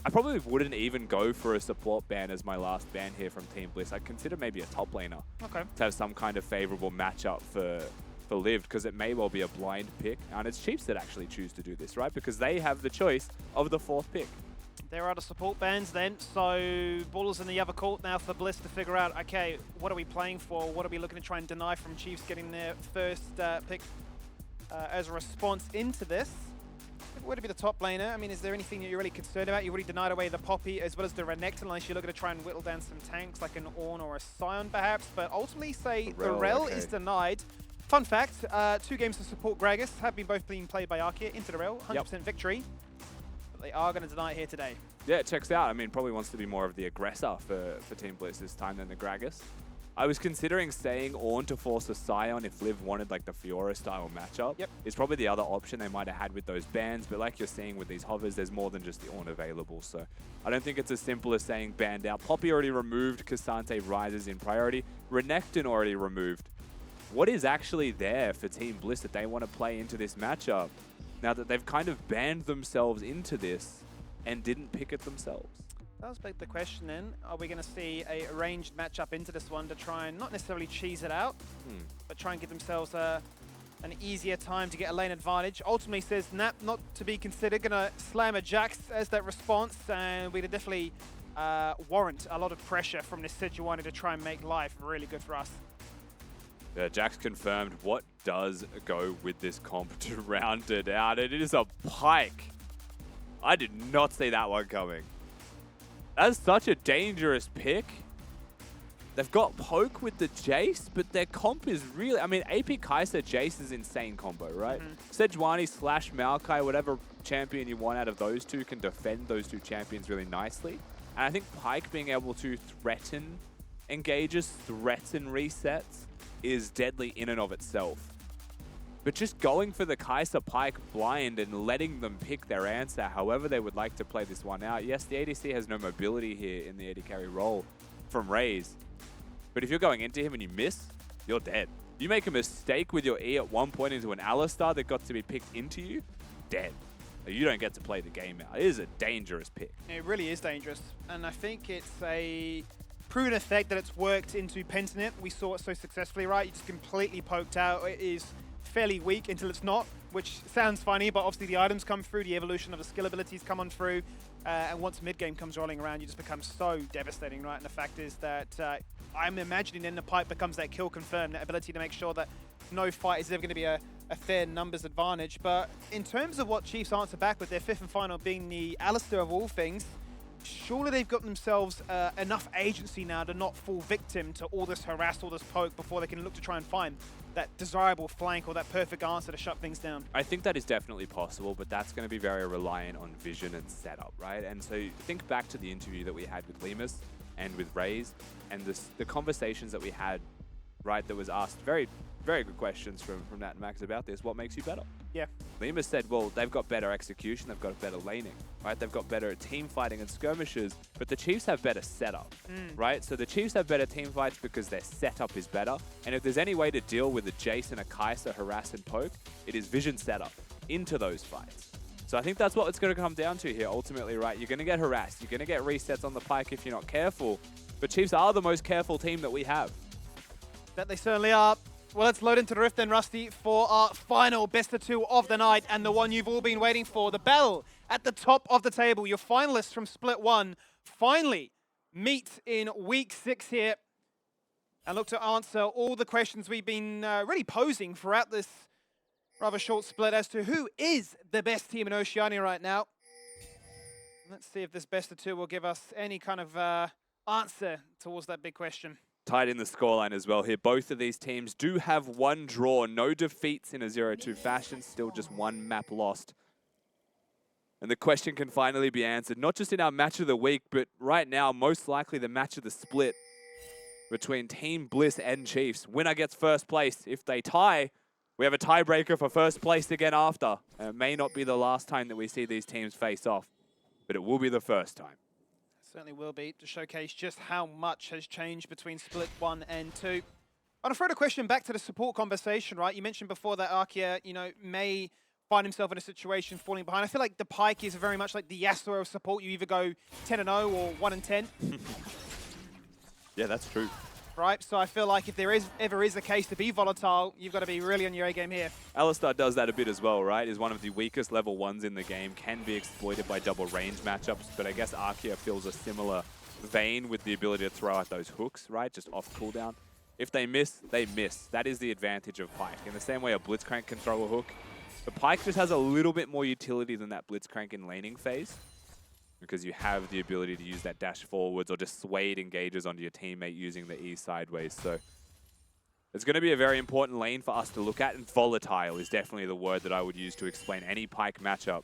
Speaker 6: I probably wouldn't even go for a support ban as my last ban here from Team Bliss. I'd consider maybe a top laner to have some kind of favorable matchup for Liv, because it may well be a blind pick. And it's Chiefs that actually choose to do this, right? Because they have the choice of the 4th pick.
Speaker 2: There are the support bans then, so ball's in the other court now for Bliss to figure out, okay, what are we playing for? What are we looking to try and deny from Chiefs getting their first pick as a response into this? If it were to be the top laner, I mean, is there anything that you're really concerned about? You already denied away the Poppy as well as the Renekton, unless you're looking to try and whittle down some tanks like an Ornn or a Sion perhaps, but ultimately say the Rel is denied. Fun fact, 2 games to support Gragas have both been played by Arkia into the Rel, 100% victory. But they are going to deny it here today.
Speaker 6: Yeah, it checks out. I mean, probably wants to be more of the aggressor for Team Bliss this time than the Gragas. I was considering saying Ornn to force a Sion if Liv wanted like the Fiora style matchup.
Speaker 2: Yep.
Speaker 6: It's probably the other option they might have had with those bans, but like you're seeing with these hovers, there's more than just the Ornn available. So I don't think it's as simple as saying banned out. Poppy already removed, Cassante rises in priority. Renekton already removed. What is actually there for Team Bliss that they want to play into this matchup now that they've kind of banned themselves into this and didn't pick it themselves?
Speaker 2: That was beg the question then. Are we going to see a arranged matchup into this one to try and not necessarily cheese it out, but try and give themselves an easier time to get a lane advantage? Ultimately says Nap not to be considered, going to slam a Jax as that response, and we're going to definitely warrant a lot of pressure from this Sejuani to try and make life really good for us.
Speaker 6: Yeah, Jax confirmed what does go with this comp to round it out. It is a Pike. I did not see that one coming. That's such a dangerous pick. They've got Poke with the Jace, but their comp is really... I mean, AP Kai'Sa Jace is insane combo, right? Sejuani / Maokai, whatever champion you want out of those two can defend those 2 champions really nicely. And I think Pike being able to threaten engages, threaten resets, is deadly in and of itself. But just going for the Kai'Sa Pike blind and letting them pick their answer however they would like to play this one out. Yes, the ADC has no mobility here in the AD carry role from Raze. But if you're going into him and you miss, you're dead. You make a mistake with your E at one point into an Alistar that got to be picked into you, dead. You don't get to play the game out. It is a dangerous pick.
Speaker 2: It really is dangerous. And I think it's a proven effect that it's worked into Pentanet. We saw it so successfully, right? You just completely poked out. It is fairly weak until it's not, which sounds funny, but obviously the items come through, the evolution of the skill abilities come on through, and once mid-game comes rolling around, you just become so devastating, right? And the fact is that I'm imagining then the pipe becomes that kill confirm, that ability to make sure that no fight is ever going to be a fair numbers advantage. But in terms of what Chiefs answer back with their fifth and final being the Alistair of all things, surely they've got themselves enough agency now to not fall victim to all this harass, all this poke before they can look to try and find that desirable flank or that perfect answer to shut things down.
Speaker 6: I think that is definitely possible, but that's going to be very reliant on vision and setup, right? And so think back to the interview that we had with Lemus and with Raze, and the conversations that we had, right, that was asked very good questions from Nat and Max about this. What makes you better?
Speaker 2: Yeah.
Speaker 6: Lemus said, well, they've got better execution, they've got better laning, right? They've got better team fighting and skirmishes, but the Chiefs have better setup, right? So the Chiefs have better team fights because their setup is better. And if there's any way to deal with a Jason, a Kai'Sa, harass and poke, it is vision setup into those fights. So I think that's what it's going to come down to here ultimately, right? You're going to get harassed, you're going to get resets on the pike if you're not careful, but Chiefs are the most careful team that we have.
Speaker 2: That they certainly are. Well, let's load into the Rift then, Rusty, for our final best of two of the night, and the one you've all been waiting for. The bell at the top of the table. Your finalists from Split 1 finally meet in Week 6 here and look to answer all the questions we've been really posing throughout this rather short split as to who is the best team in Oceania right now. Let's see if this best of two will give us any kind of answer towards that big question.
Speaker 6: Tied in the scoreline as well here. Both of these teams do have one draw, no defeats in a 0-2 fashion, still just one map lost. And the question can finally be answered, not just in our match of the week, but right now, most likely the match of the split between Team Bliss and Chiefs. Winner gets first place. If they tie, we have a tiebreaker for first place again after. And it may not be the last time that we see these teams face off, but it will be the first time.
Speaker 2: Certainly will be, to showcase just how much has changed between Split 1 and 2. I'll throw the question back to the support conversation, right? You mentioned before that Arkia, may find himself in a situation falling behind. I feel like the Pike is very much like the Yasuo of support. You either go 10-0 or 1-10.
Speaker 6: Yeah, that's true.
Speaker 2: Right, so I feel like if there ever is a case to be volatile, you've got to be really on your A-game here.
Speaker 6: Alistair does that a bit as well, right? Is one of the weakest level 1s in the game, can be exploited by double range matchups, but I guess Arkia feels a similar vein with the ability to throw out those hooks, right? Just off cooldown. If they miss, they miss. That is the advantage of Pyke. In the same way a Blitzcrank can throw a hook, but Pyke just has a little bit more utility than that Blitzcrank in laning phase, because you have the ability to use that dash forwards or just swayed engages onto your teammate using the E sideways. So it's going to be a very important lane for us to look at, and volatile is definitely the word that I would use to explain any Pyke matchup.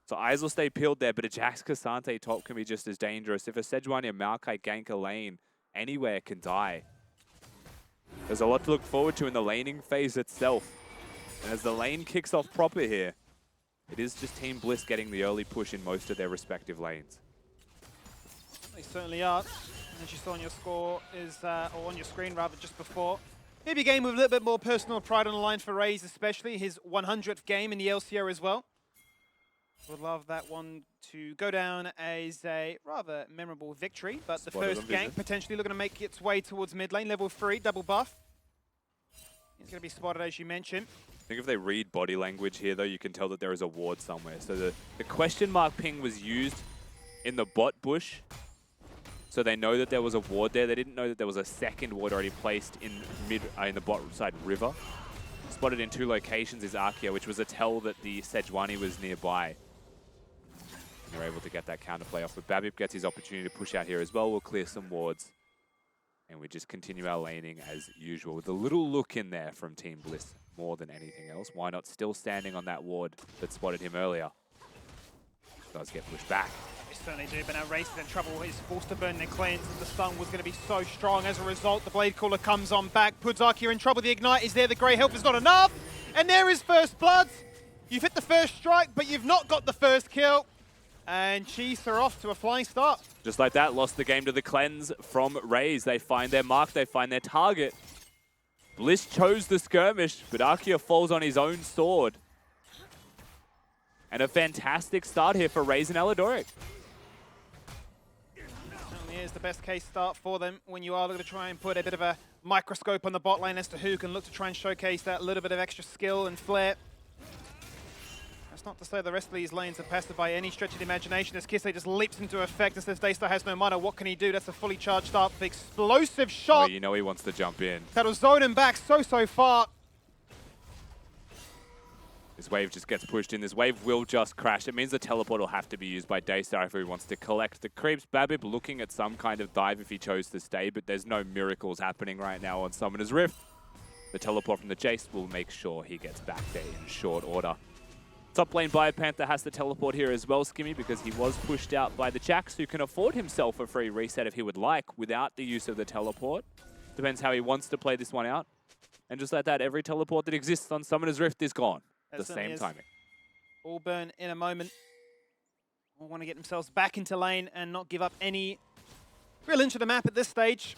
Speaker 6: So eyes will stay peeled there, but a Jax Cassante top can be just as dangerous. If a Sejuani or Maokai gank a lane, anywhere can die. There's a lot to look forward to in the laning phase itself. And as the lane kicks off proper here, it is just Team Bliss getting the early push in most of their respective lanes.
Speaker 2: They certainly are. As you saw on your score or on your screen rather just before. Maybe a game with a little bit more personal pride on the line for Raze, especially his 100th game in the LCO as well. Would love that one to go down as a rather memorable victory, but the first gank potentially looking to make its way towards mid lane, level 3, double buff. He's going to be spotted as you mentioned.
Speaker 6: I think if they read body language here, though, you can tell that there is a ward somewhere. So the question mark ping was used in the bot bush, so they know that there was a ward there. They didn't know that there was a second ward already placed in the bot side river. Spotted in 2 locations is Arkia, which was a tell that the Sejuani was nearby. And they're able to get that counterplay off. But Babip gets his opportunity to push out here as well. We'll clear some wards. And we just continue our laning as usual with a little look in there from Team Bliss more than anything else. Why not still standing on that ward that spotted him earlier? Does get pushed back.
Speaker 2: They certainly do, but now Race is in trouble. He's forced to burn the cleanse, and the stun was going to be so strong. As a result, the Blade Caller comes on back, puts Arkia in trouble. The Ignite is there, the Grey Health is not enough. And there is first blood. You've hit the first strike, but you've not got the first kill. And Chiefs are off to a flying start.
Speaker 6: Just like that, lost the game to the cleanse from Raze. They find their mark, they find their target. Bliss chose the skirmish, but Arkia falls on his own sword. And a fantastic start here for Raze and Aladoric.
Speaker 2: Certainly is the best case start for them when you are looking to try and put a bit of a microscope on the bot lane as to who can look to try and showcase that little bit of extra skill and flair. That's not to say the rest of these lanes are passive by any stretch of the imagination as Kisei just leaps into effect and says Daystar has no mana. What can he do? That's a fully charged up, explosive shot.
Speaker 6: Oh, you know he wants to jump in.
Speaker 2: That'll zone him back so far.
Speaker 6: This wave just gets pushed in. This wave will just crash. It means the teleport will have to be used by Daystar if he wants to collect the creeps. Babib looking at some kind of dive if he chose to stay, but there's no miracles happening right now on Summoner's Rift. The teleport from the Jace will make sure he gets back there in short order. Top lane BioPanther has to teleport here as well, Skimmy, because he was pushed out by the Jax, who can afford himself a free reset if he would like without the use of the teleport. Depends how he wants to play this one out. And just like that, every teleport that exists on Summoner's Rift is gone. The same timing.
Speaker 2: All burn in a moment. All want to get themselves back into lane and not give up any real inch of the map at this stage.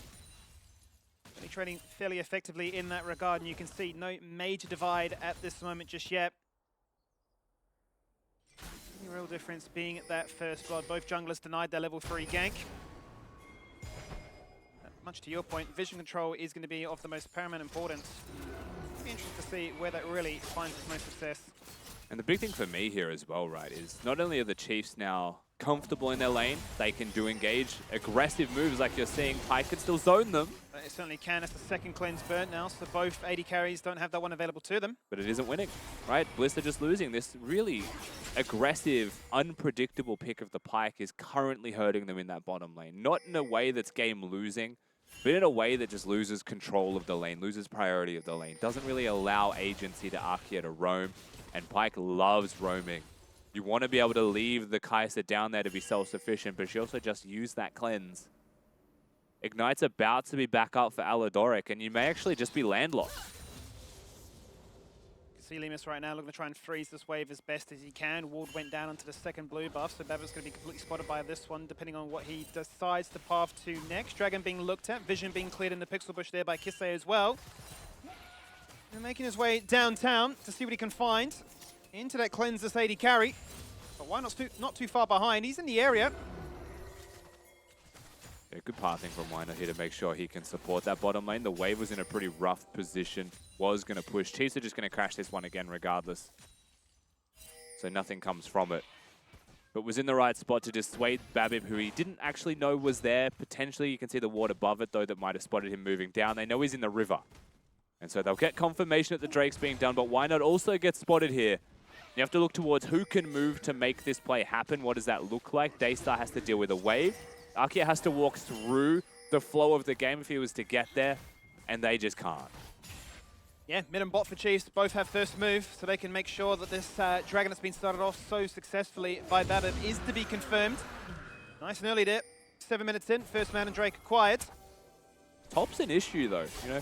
Speaker 2: Really trading fairly effectively in that regard, and you can see no major divide at this moment just yet. The real difference being at that first blood. Both junglers denied their level 3 gank. Much to your point, vision control is going to be of the most paramount importance. It'll be interesting to see where that really finds its most success.
Speaker 6: And the big thing for me here as well, right, is not only are the Chiefs now comfortable in their lane, they can do engage aggressive moves like you're seeing. Pyke can still zone them.
Speaker 2: It certainly can. It's the second cleanse burnt now, so both AD carries don't have that one available to them.
Speaker 6: But it isn't winning, right? Bliss are just losing. This really aggressive, unpredictable pick of the Pyke is currently hurting them in that bottom lane. Not in a way that's game losing, but in a way that just loses control of the lane, loses priority of the lane. Doesn't really allow agency to Arkia to roam, and Pyke loves roaming. You want to be able to leave the Kai'Sa down there to be self-sufficient, but she also just used that cleanse. Ignite's about to be back up for Alidoric, and you may actually just be landlocked.
Speaker 2: You can see Lemus right now looking to try and freeze this wave as best as he can. Ward went down onto the second blue buff, so Babib's going to be completely spotted by this one, depending on what he decides to path to next. Dragon being looked at, vision being cleared in the pixel bush there by Kisei as well. And making his way downtown to see what he can find. Into that cleanse this AD carry. But why not too far behind? He's in the area.
Speaker 6: Yeah, good pathing from Weiner here to make sure he can support that bottom lane. The wave was in a pretty rough position. Was going to push. Chiefs are just going to crash this one again regardless. So nothing comes from it. But was in the right spot to dissuade Babib, who he didn't actually know was there. Potentially you can see the ward above it though that might have spotted him moving down. They know he's in the river. And so they'll get confirmation that the Drake's being done, but why not also get spotted here? You have to look towards who can move to make this play happen. What does that look like? Daystar has to deal with a wave. Arkia has to walk through the flow of the game if he was to get there, and they just can't.
Speaker 2: Yeah, mid and bot for Chiefs both have first move, so they can make sure that this Dragon that's been started off so successfully by Babib is to be confirmed. Nice and early there. 7 minutes in, first man and Drake acquired.
Speaker 6: Top's an issue though, you know.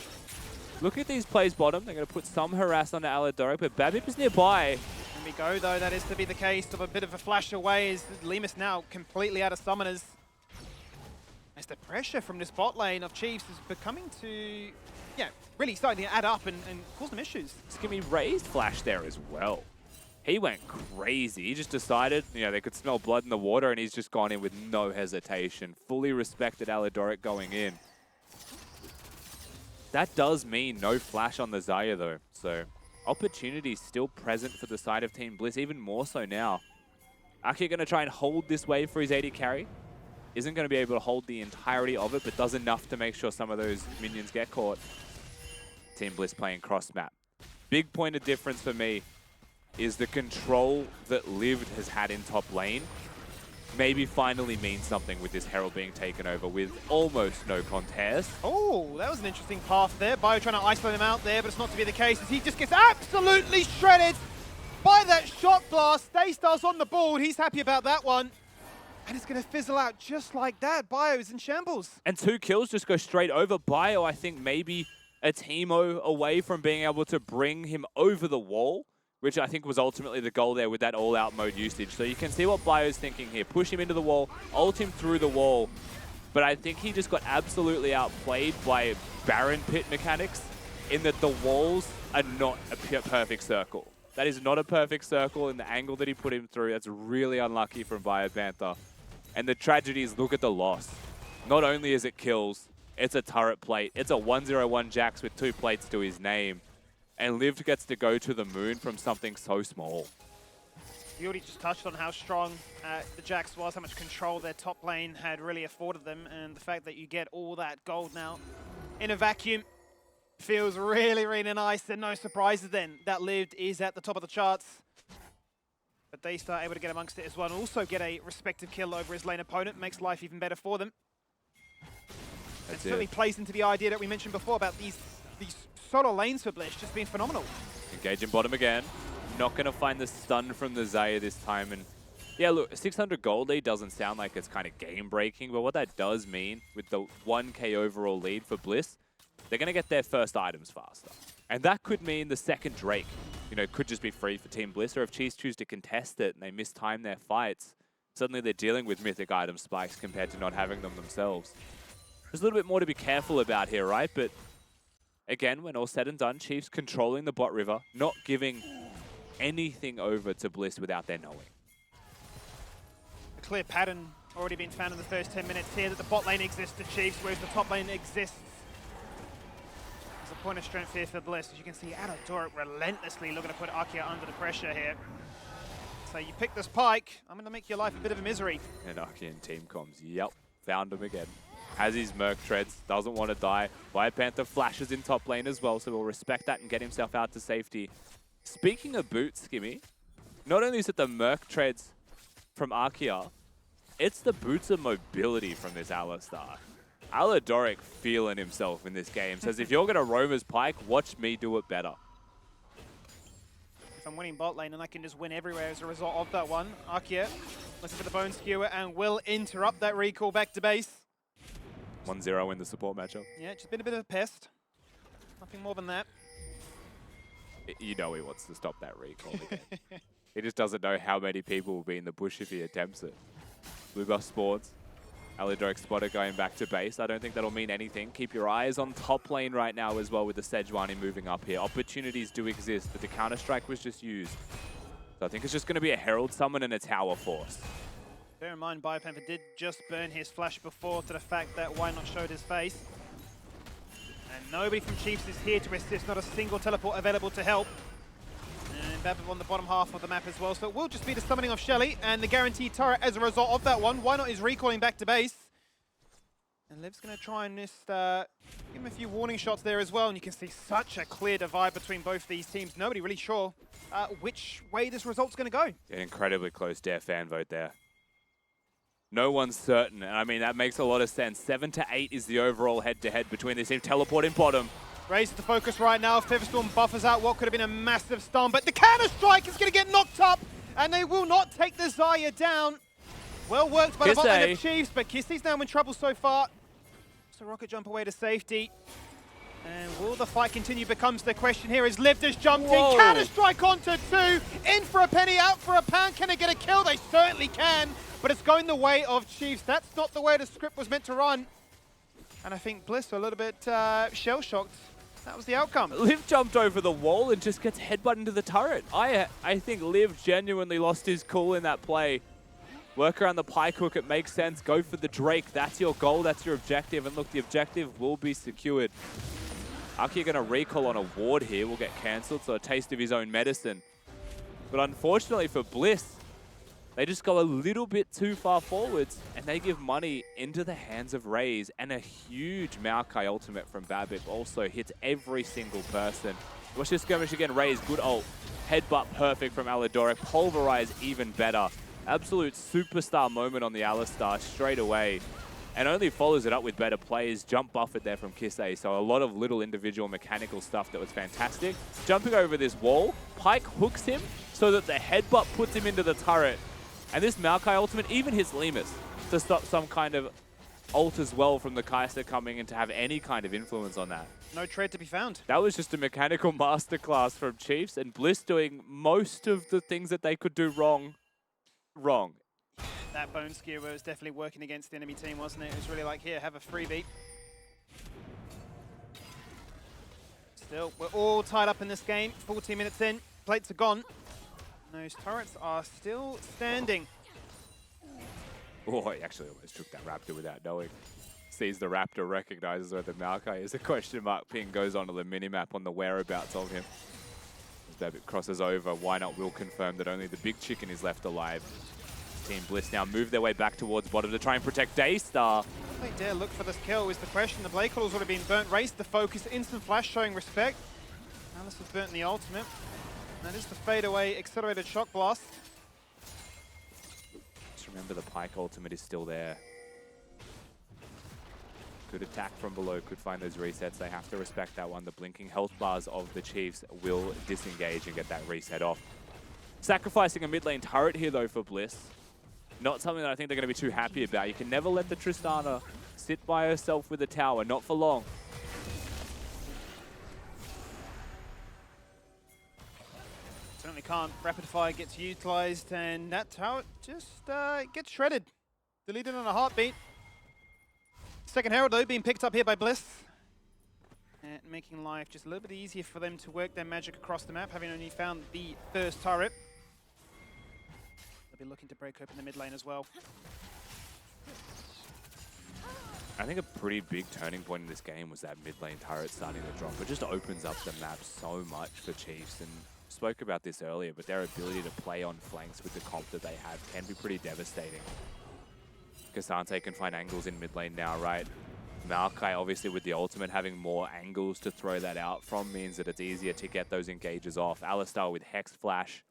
Speaker 6: Look at these plays bottom. They're going to put some harass onto Alidoric, but Babib is nearby.
Speaker 2: We go though, that is to be the case of a bit of a flash away as Lemus now completely out of summoners. As the pressure from this bot lane of Chiefs is becoming to, yeah, really starting to add up and cause them issues.
Speaker 6: Skimmy raised flash there as well. He went crazy. He just decided, you know, they could smell blood in the water and he's just gone in with no hesitation. Fully respected Alidoric going in. That does mean no flash on the Xayah though, so opportunity still present for the side of Team Bliss, even more so now. Arkia going to try and hold this wave for his AD carry. Isn't going to be able to hold the entirety of it, but does enough to make sure some of those minions get caught. Team Bliss playing cross map. Big point of difference for me is the control that Lived has had in top lane maybe finally means something with this Herald being taken over with almost no contest.
Speaker 2: Oh, that was an interesting path there. Bio trying to isolate him out there, but it's not to be the case as he just gets absolutely shredded by that shot blast. Daystar's on the board. He's happy about that one. And it's going to fizzle out just like that. Bio is in shambles.
Speaker 6: And 2 kills just go straight over. Bio, I think, maybe a Teemo away from being able to bring him over the wall, which I think was ultimately the goal there with that all-out mode usage. So you can see what Bio's thinking here. Push him into the wall, ult him through the wall. But I think he just got absolutely outplayed by Baron Pit mechanics in that the walls are not a perfect circle. That is not a perfect circle in the angle that he put him through. That's really unlucky from BioPanther. And the tragedy is, look at the loss. Not only is it kills, It's a turret plate. It's a 101 Jax with 2 plates to his name. And Liv gets to go to the moon from something so small.
Speaker 2: You already just touched on how strong the Jax was, how much control their top lane had really afforded them, and the fact that you get all that gold now in a vacuum feels really, really nice, and no surprises then that Lived is at the top of the charts. But Daystar able to get amongst it as well, and also get a respective kill over his lane opponent, makes life even better for them. It certainly plays into the idea that we mentioned before about these solo lanes for Bliss just being phenomenal.
Speaker 6: Engaging bottom again. Not going to find the stun from the Xayah this time. And yeah, look, 600 gold lead doesn't sound like it's kind of game-breaking, but what that does mean with the 1k overall lead for Bliss, they're going to get their first items faster. And that could mean the second Drake, you know, could just be free for Team Bliss, or if Chiefs choose to contest it and they mistime their fights, suddenly they're dealing with mythic item spikes compared to not having them themselves. There's a little bit more to be careful about here, right? But again, when all said and done, Chiefs controlling the bot river, not giving anything over to Bliss without their knowing.
Speaker 2: A clear pattern already been found in the first 10 minutes here that the bot lane exists to Chiefs, whereas the top lane exists. There's a point of strength here for Bliss. As you can see, Adadoric relentlessly looking to put Arkia under the pressure here. So you pick this Pike, I'm going to make your life a bit of a misery.
Speaker 6: And Arkia and team comms, yep, found him again. Has his Merc treads, doesn't want to die. White Panther flashes in top lane as well, so we'll respect that and get himself out to safety. Speaking of boots, Skimmy, not only is it the Merc treads from Arkia, it's the boots of mobility from this Alistar. Aladoric feeling himself in this game. Says, if you're going to roam as Pike, watch me do it better.
Speaker 2: If I'm winning bot lane, and I can just win everywhere as a result of that one. Arkia looking for the Bone Skewer and will interrupt that recall back to base.
Speaker 6: 1-0 in the support matchup.
Speaker 2: Yeah, just been a bit of a pest. Nothing more than that.
Speaker 6: You know he wants to stop that recall again. He just doesn't know how many people will be in the bush if he attempts it. Blue buff Sports. Alidoric spotter going back to base. I don't think that'll mean anything. Keep your eyes on top lane right now as well with the Sejuani moving up here. Opportunities do exist, but the Counter-Strike was just used. So I think it's just going to be a Herald Summon and a Tower Force.
Speaker 2: Bear in mind, Biopanther did just burn his flash before to the fact that Why Not showed his face. And nobody from Chiefs is here to assist, not a single teleport available to help. And Babib on the bottom half of the map as well, so it will just be the summoning of Shelly and the guaranteed turret as a result of that one. Why Not is recalling back to base. And Liv's going to try and just give him a few warning shots there as well, and you can see such a clear divide between both these teams. Nobody really sure which way this result's going to go.
Speaker 6: An incredibly close Dare fan vote there. No one's certain, and I mean, that makes a lot of sense. 7-8 is the overall head-to-head between these teams. Teleport in bottom.
Speaker 2: Raise the focus right now. Featherstorm buffers out what could have been a massive stun, but the Counter-Strike is going to get knocked up, and they will not take the Xayah down. Well worked by the bot lane of Chiefs, but Kisly's now in trouble so far. So rocket jump away to safety. And will the fight continue becomes the question here as Liv just jumped in. Counter-Strike onto 2. In for a penny, out for a pound. Can they get a kill? They certainly can. But it's going the way of Chiefs. That's not the way the script was meant to run. And I think Bliss are a little bit shell-shocked. That was the outcome.
Speaker 6: Liv jumped over the wall and just gets headbutt into the turret. I think Liv genuinely lost his cool in that play. Work around the Pike hook, it makes sense. Go for the Drake. That's your goal, that's your objective. And look, the objective will be secured. Aki going to recall on a ward here, will get cancelled, so a taste of his own medicine. But unfortunately for Bliss, they just go a little bit too far forwards, and they give money into the hands of Raze, and a huge Maokai ultimate from Babip also hits every single person. Watch this skirmish again, Raze, good ult. Headbutt perfect from Aladoric, pulverize even better. Absolute superstar moment on the Alistar straight away. And only follows it up with better plays. Jump buffered there from Kisei, so a lot of little individual mechanical stuff that was fantastic. Jumping over this wall, Pike hooks him so that the headbutt puts him into the turret. And this Maokai ultimate even hits Lemus to stop some kind of ult as well from the Kai'Sa coming in to have any kind of influence on that.
Speaker 2: No trade to be found.
Speaker 6: That was just a mechanical masterclass from Chiefs, and Bliss doing most of the things that they could do wrong.
Speaker 2: That Bone Skewer was definitely working against the enemy team, wasn't it? It was really like, here, have a freebie. Still, we're all tied up in this game. 14 minutes in, plates are gone. Those turrets are still standing.
Speaker 6: Oh, he actually almost took that Raptor without knowing. sees the Raptor, recognizes where the Maokai is. A question mark ping goes onto the minimap on the whereabouts of him. As Bebit crosses over, Why Not will confirm that only the big chicken is left alive. Team Bliss now move their way back towards bottom to try and protect Daystar.
Speaker 2: They dare look for this kill is the question. The Blade Coddle's already been burnt. Raised the focus, instant flash showing respect. Alice has burnt the ultimate. And that is the fadeaway accelerated shock blast.
Speaker 6: Just remember the Pike ultimate is still there. Good attack from below, could find those resets. They have to respect that one. The blinking health bars of the Chiefs will disengage and get that reset off. Sacrificing a mid lane turret here though for Bliss. Not something that I think they're going to be too happy about. You can never let the Tristana sit by herself with a tower, not for long.
Speaker 2: Certainly can't. Rapid fire gets utilized and that tower just gets shredded. Deleted on a heartbeat. Second Herald though being picked up here by Bliss. And making life just a little bit easier for them to work their magic across the map, having only found the first turret. They'll be looking to break open the mid lane as well.
Speaker 6: I think a pretty big turning point in this game was that mid lane turret starting to drop. It just opens up the map so much for Chiefs, and spoke about this earlier, but their ability to play on flanks with the comp that they have can be pretty devastating. Cassante can find angles in mid lane now, right? Maokai, obviously, with the ultimate, having more angles to throw that out from means that it's easier to get those engages off. Alistar with Hex Flash,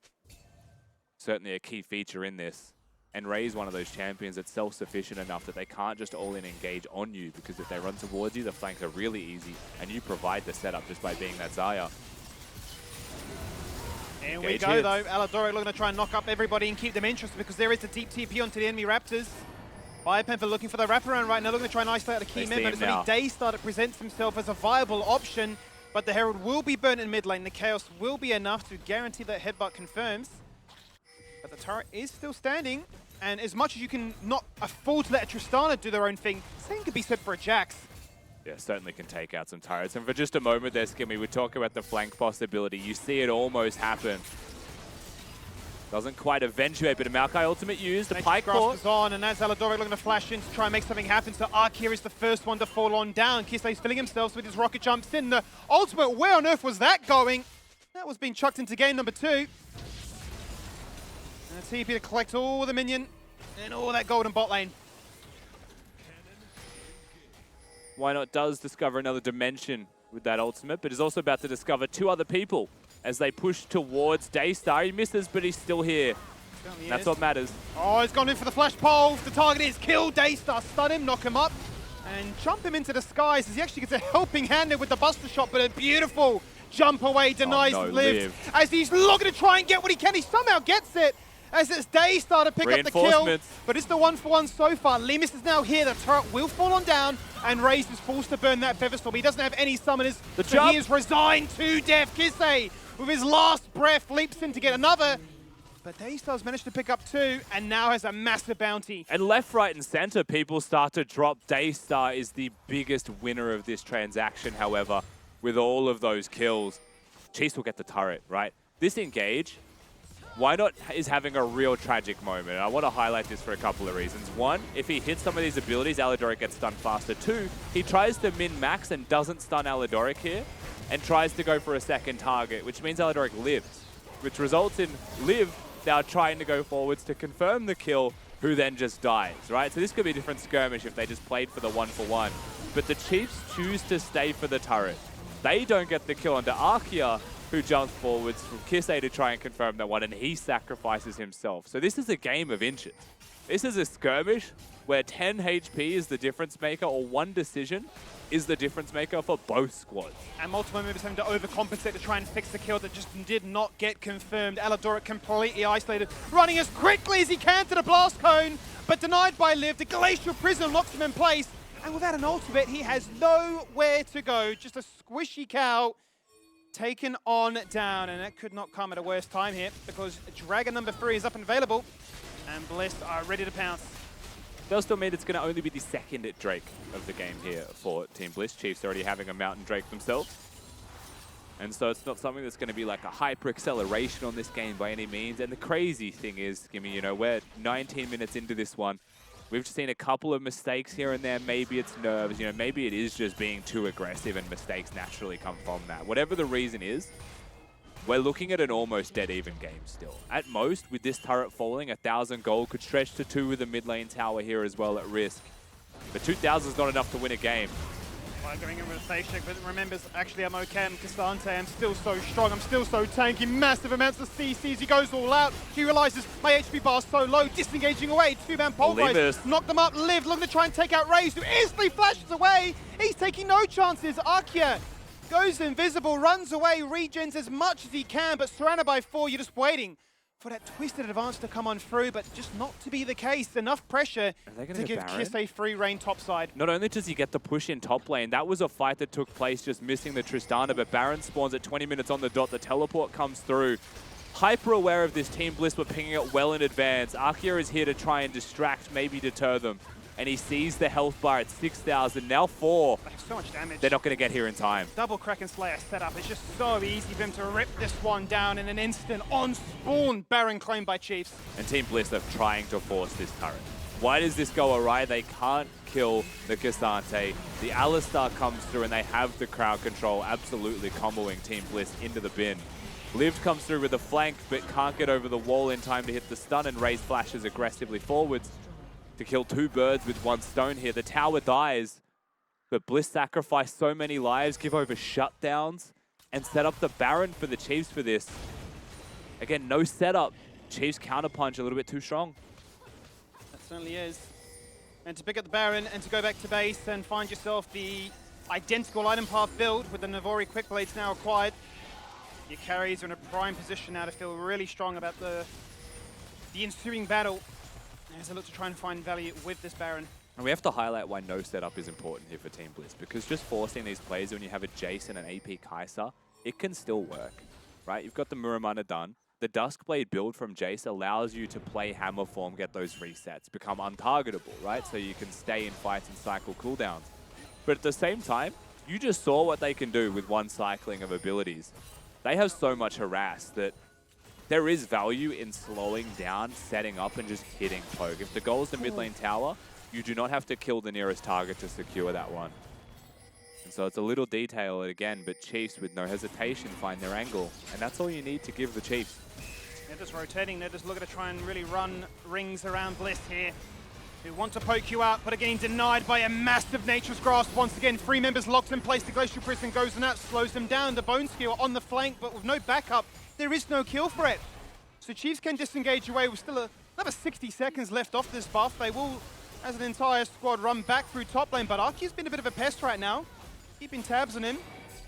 Speaker 6: certainly a key feature in this. And Ray's one of those champions that's self-sufficient enough that they can't just all-in engage on you, because if they run towards you, the flanks are really easy, and you provide the setup just by being that Xayah.
Speaker 2: Here we go though, Aladoric looking to try and knock up everybody and keep them interested, because there is a deep TP onto the enemy Raptors. Biopanther looking for the wraparound right now, looking to try and isolate a key member. It's only Daystar that presents himself as a viable option, but the Herald will be burnt in mid lane. The Chaos will be enough to guarantee that headbutt confirms. But the turret is still standing, and as much as you can not afford to let a Tristana do their own thing, same could be said for a Jax.
Speaker 6: Yeah, certainly can take out some turrets. And for just a moment there, Skimmy, we talk about the flank possibility. You see it almost happen. Doesn't quite eventuate, but a Maokai ultimate used. The Pike
Speaker 2: Grasp is on, and that's Aladoric looking to flash in to try and make something happen. So Ark here is the first one to fall on down. Kislei's filling himself with his rocket jumps in. The ultimate, where on earth was that going? That was being chucked into game number 2. And a TP to collect all the minion and all that golden bot lane.
Speaker 6: Why Not does discover another dimension with that ultimate, but is also about to discover 2 other people as they push towards Daystar. He misses, but he's still here. That's what matters.
Speaker 2: Oh, he's gone in for the flash pole. The target is killed. Daystar, stun him, knock him up, and jump him into the skies as he actually gets a helping hand there with the Buster Shot, but a beautiful jump away denies Liv. As he's looking to try and get what he can. He somehow gets it. As it's Daystar to pick up the kill, but it's the 1-for-1 so far. Lemus is now here, the turret will fall on down, and Raze is forced to burn that Featherstorm. He doesn't have any summoners, so he is resigned to death. Kisei, with his last breath, leaps in to get another, but Daystar's managed to pick up 2, and now has a massive bounty.
Speaker 6: And left, right, and center, people start to drop. Daystar is the biggest winner of this transaction, however, with all of those kills. Chiefs will get the turret, right? This engage, Why Not is having a real tragic moment, and I want to highlight this for a couple of reasons. 1, if he hits some of these abilities, Aladoric gets stunned faster. 2, he tries to min-max and doesn't stun Aladoric here, and tries to go for a second target, which means Aladoric lives, which results in Liv now trying to go forwards to confirm the kill, who then just dies, right? So this could be a different skirmish if they just played for the 1-for-1. But the Chiefs choose to stay for the turret. They don't get the kill onto Arkia, who jumps forwards from Kisei to try and confirm that one, and he sacrifices himself. So this is a game of inches. This is a skirmish where 10 HP is the difference maker, or one decision is the difference maker for both squads.
Speaker 2: And multiple members having to overcompensate to try and fix the kill that just did not get confirmed. Aladoric completely isolated, running as quickly as he can to the blast cone, but denied by Liv. The Glacial Prism locks him in place, and without an ultimate, he has nowhere to go. Just a squishy cow taken on down, and that could not come at a worse time here, because Dragon number 3 is up and available, and Bliss are ready to pounce.
Speaker 6: Does still mean it's going to only be the second Drake of the game here for Team Bliss. Chiefs already having a Mountain Drake themselves. And so it's not something that's going to be like a hyper acceleration on this game by any means. And the crazy thing is, Skimmy, you know, we're 19 minutes into this one. We've seen a couple of mistakes here and there. Maybe it's nerves, you know, maybe it is just being too aggressive and mistakes naturally come from that. Whatever the reason is, we're looking at an almost dead even game still. At most, with this turret falling, 1,000 gold could stretch to 2 with the mid lane tower here as well at risk. But 2,000 is not enough to win a game.
Speaker 2: Well, going in with a face check, but remembers, actually I'm okay, I'm Cassante, I'm still so strong, I'm still so tanky, massive amounts of CCs, he goes all out, he realizes my HP bar is so low, disengaging away, 2-man pulverize, knock them up, Liv looking to try and take out Raze, who instantly flashes away, he's taking no chances, Arkia goes invisible, runs away, regens as much as he can, but surrounded by 4, you're just waiting for that twisted advance to come on through, but just not to be the case. Enough pressure to give Kiss a free reign topside.
Speaker 6: Not only does he get the push in top lane, that was a fight that took place just missing the Tristana, but Baron spawns at 20 minutes on the dot, the teleport comes through. Hyper aware of this, Team Bliss were pinging it well in advance. Arkia is here to try and distract, maybe deter them. And he sees the health bar at 6,000, now 4.
Speaker 2: They have so much damage.
Speaker 6: They're not going to get here in time.
Speaker 2: Double Kraken Slayer setup. It's just so easy for him to rip this one down in an instant. On spawn, Baron claimed by Chiefs.
Speaker 6: And Team Bliss are trying to force this turret. Why does this go awry? They can't kill the Cassante. The Alistar comes through and they have the crowd control, absolutely comboing Team Bliss into the bin. Liv comes through with a flank, but can't get over the wall in time to hit the stun, and Raze flashes aggressively forwards to kill 2 birds with 1 stone here. The tower dies, but Bliss sacrificed so many lives, give over shutdowns, and set up the Baron for the Chiefs for this. Again, no setup. Chiefs counterpunch a little bit too strong.
Speaker 2: That certainly is. And to pick up the Baron and to go back to base and find yourself the identical item path build with the Navori Quick Blades now acquired. Your carries are in a prime position now to feel really strong about the ensuing battle as I look to try and find value with this Baron.
Speaker 6: And we have to highlight why no setup is important here for Team Bliss, because just forcing these plays when you have a Jace and an AP Kai'Sa, it can still work, right? You've got the Muramana done. The Duskblade build from Jace allows you to play hammer form, get those resets, become untargetable, right? So you can stay in fights and cycle cooldowns. But at the same time, you just saw what they can do with 1 cycling of abilities. They have so much harass that there is value in slowing down, setting up, and just hitting poke. If the goal is the mid lane tower, you do not have to kill the nearest target to secure that one. And so it's a little detail again, but Chiefs with no hesitation find their angle. And that's all you need to give the Chiefs.
Speaker 2: They're just rotating, they're just looking to try and really run rings around Bliss here. Who want to poke you out, but are getting denied by a massive Nature's Grasp. Once again, 3 members locked in place. The Glacial Prison goes and that slows them down. The Bone Skill on the flank, but with no backup, there is no kill threat. So Chiefs can disengage away with still another 60 seconds left off this buff. They will, as an entire squad, run back through top lane, but Arki's been a bit of a pest right now. Keeping tabs on him.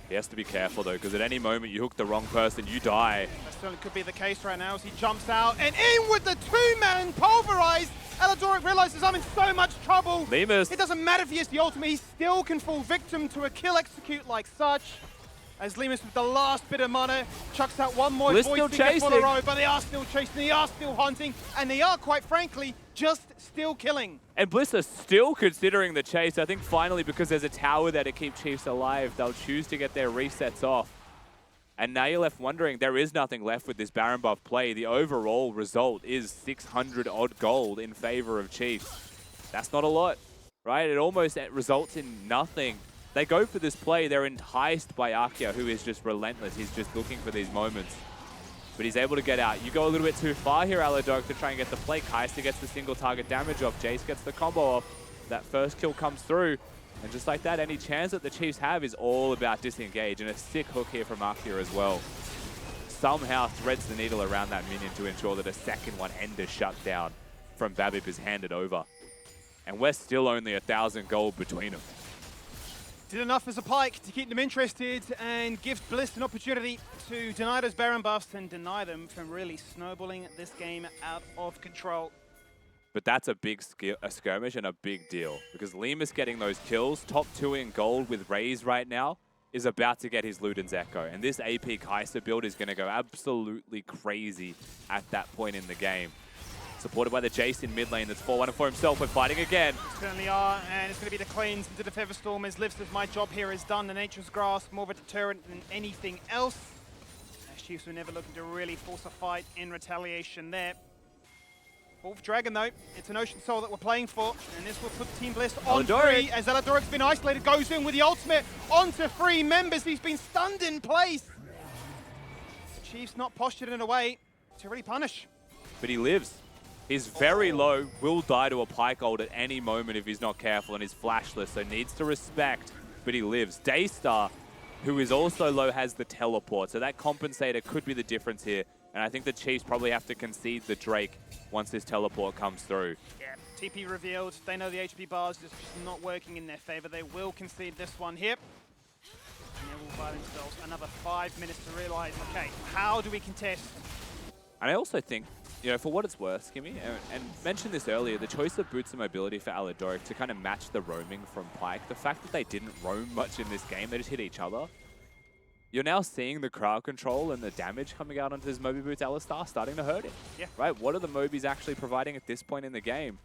Speaker 6: He has to be careful though, because at any moment you hook the wrong person, you die.
Speaker 2: That certainly could be the case right now as he jumps out and in with the 2-man pulverize. Aladoric realizes I'm in so much trouble.
Speaker 6: Lemus.
Speaker 2: It doesn't matter if he has the ultimate, he still can fall victim to a kill execute like such. As Lemus with the last bit of mana chucks out one more
Speaker 6: Bliss
Speaker 2: voice
Speaker 6: still
Speaker 2: to get full of
Speaker 6: chasing.
Speaker 2: row, but they are still chasing, they are still hunting, and they are, quite frankly, just still killing.
Speaker 6: And Bliss are still considering the chase. I think finally, because there's a tower there to keep Chiefs alive, they'll choose to get their resets off. And now you're left wondering, there is nothing left with this Baron buff play. The overall result is 600 odd gold in favor of Chiefs. That's not a lot, right? It almost results in nothing. They go for this play, they're enticed by Arkia, who is just relentless. He's just looking for these moments. But he's able to get out. You go a little bit too far here, Aladoric, to try and get the play. Kai'Sa gets the single target damage off. Jace gets the combo off. That first kill comes through. And just like that, any chance that the Chiefs have is all about disengage. And a sick hook here from Arkia as well. Somehow threads the needle around that minion to ensure that a second one ender shutdown from Babip is handed over. And we're still only 1,000 gold between them.
Speaker 2: Did enough as a Pyke to keep them interested and give Bliss an opportunity to deny those Baron buffs and deny them from really snowballing this game out of control.
Speaker 6: But that's a big skirmish and a big deal, because Lemus getting those kills, top 2 in gold with Raze right now, is about to get his Luden's Echo. And this AP Kai'Sa build is going to go absolutely crazy at that point in the game. Supported by the Jace in mid lane that's 4-1 for himself. We're fighting again.
Speaker 2: Certainly are, and it's going to be the cleanse into the Featherstorm as Liv says my job here is done. The Nature's Grasp, more of a deterrent than anything else. As Chiefs were never looking to really force a fight in retaliation there. Fourth Dragon, though. It's an Ocean Soul that we're playing for, and this will put Team Bliss on
Speaker 6: Alidoric.
Speaker 2: 3 as Alidoric's been isolated, goes in with the ultimate onto 3 members. He's been stunned in place. The Chiefs not postured in a way to really punish.
Speaker 6: But he lives. He's very low, will die to a Pike ult at any moment if he's not careful, and he's flashless, so needs to respect, but he lives. Daystar, who is also low, has the teleport, so that compensator could be the difference here. And I think the Chiefs probably have to concede the Drake once this teleport comes through.
Speaker 2: Yeah, TP revealed. They know the HP bars is just not working in their favor. They will concede this one here. And they will buy themselves another 5 minutes to realize, okay, how do we contest?
Speaker 6: And I also think, you know, for what it's worth, Skimmy, and mentioned this earlier, the choice of boots and mobility for Alidoric to kind of match the roaming from Pyke, the fact that they didn't roam much in this game, they just hit each other. You're now seeing the crowd control and the damage coming out onto this Moby Boots Alistar starting to hurt him.
Speaker 2: Yeah.
Speaker 6: Right? What are the Mobies actually providing at this point in the game?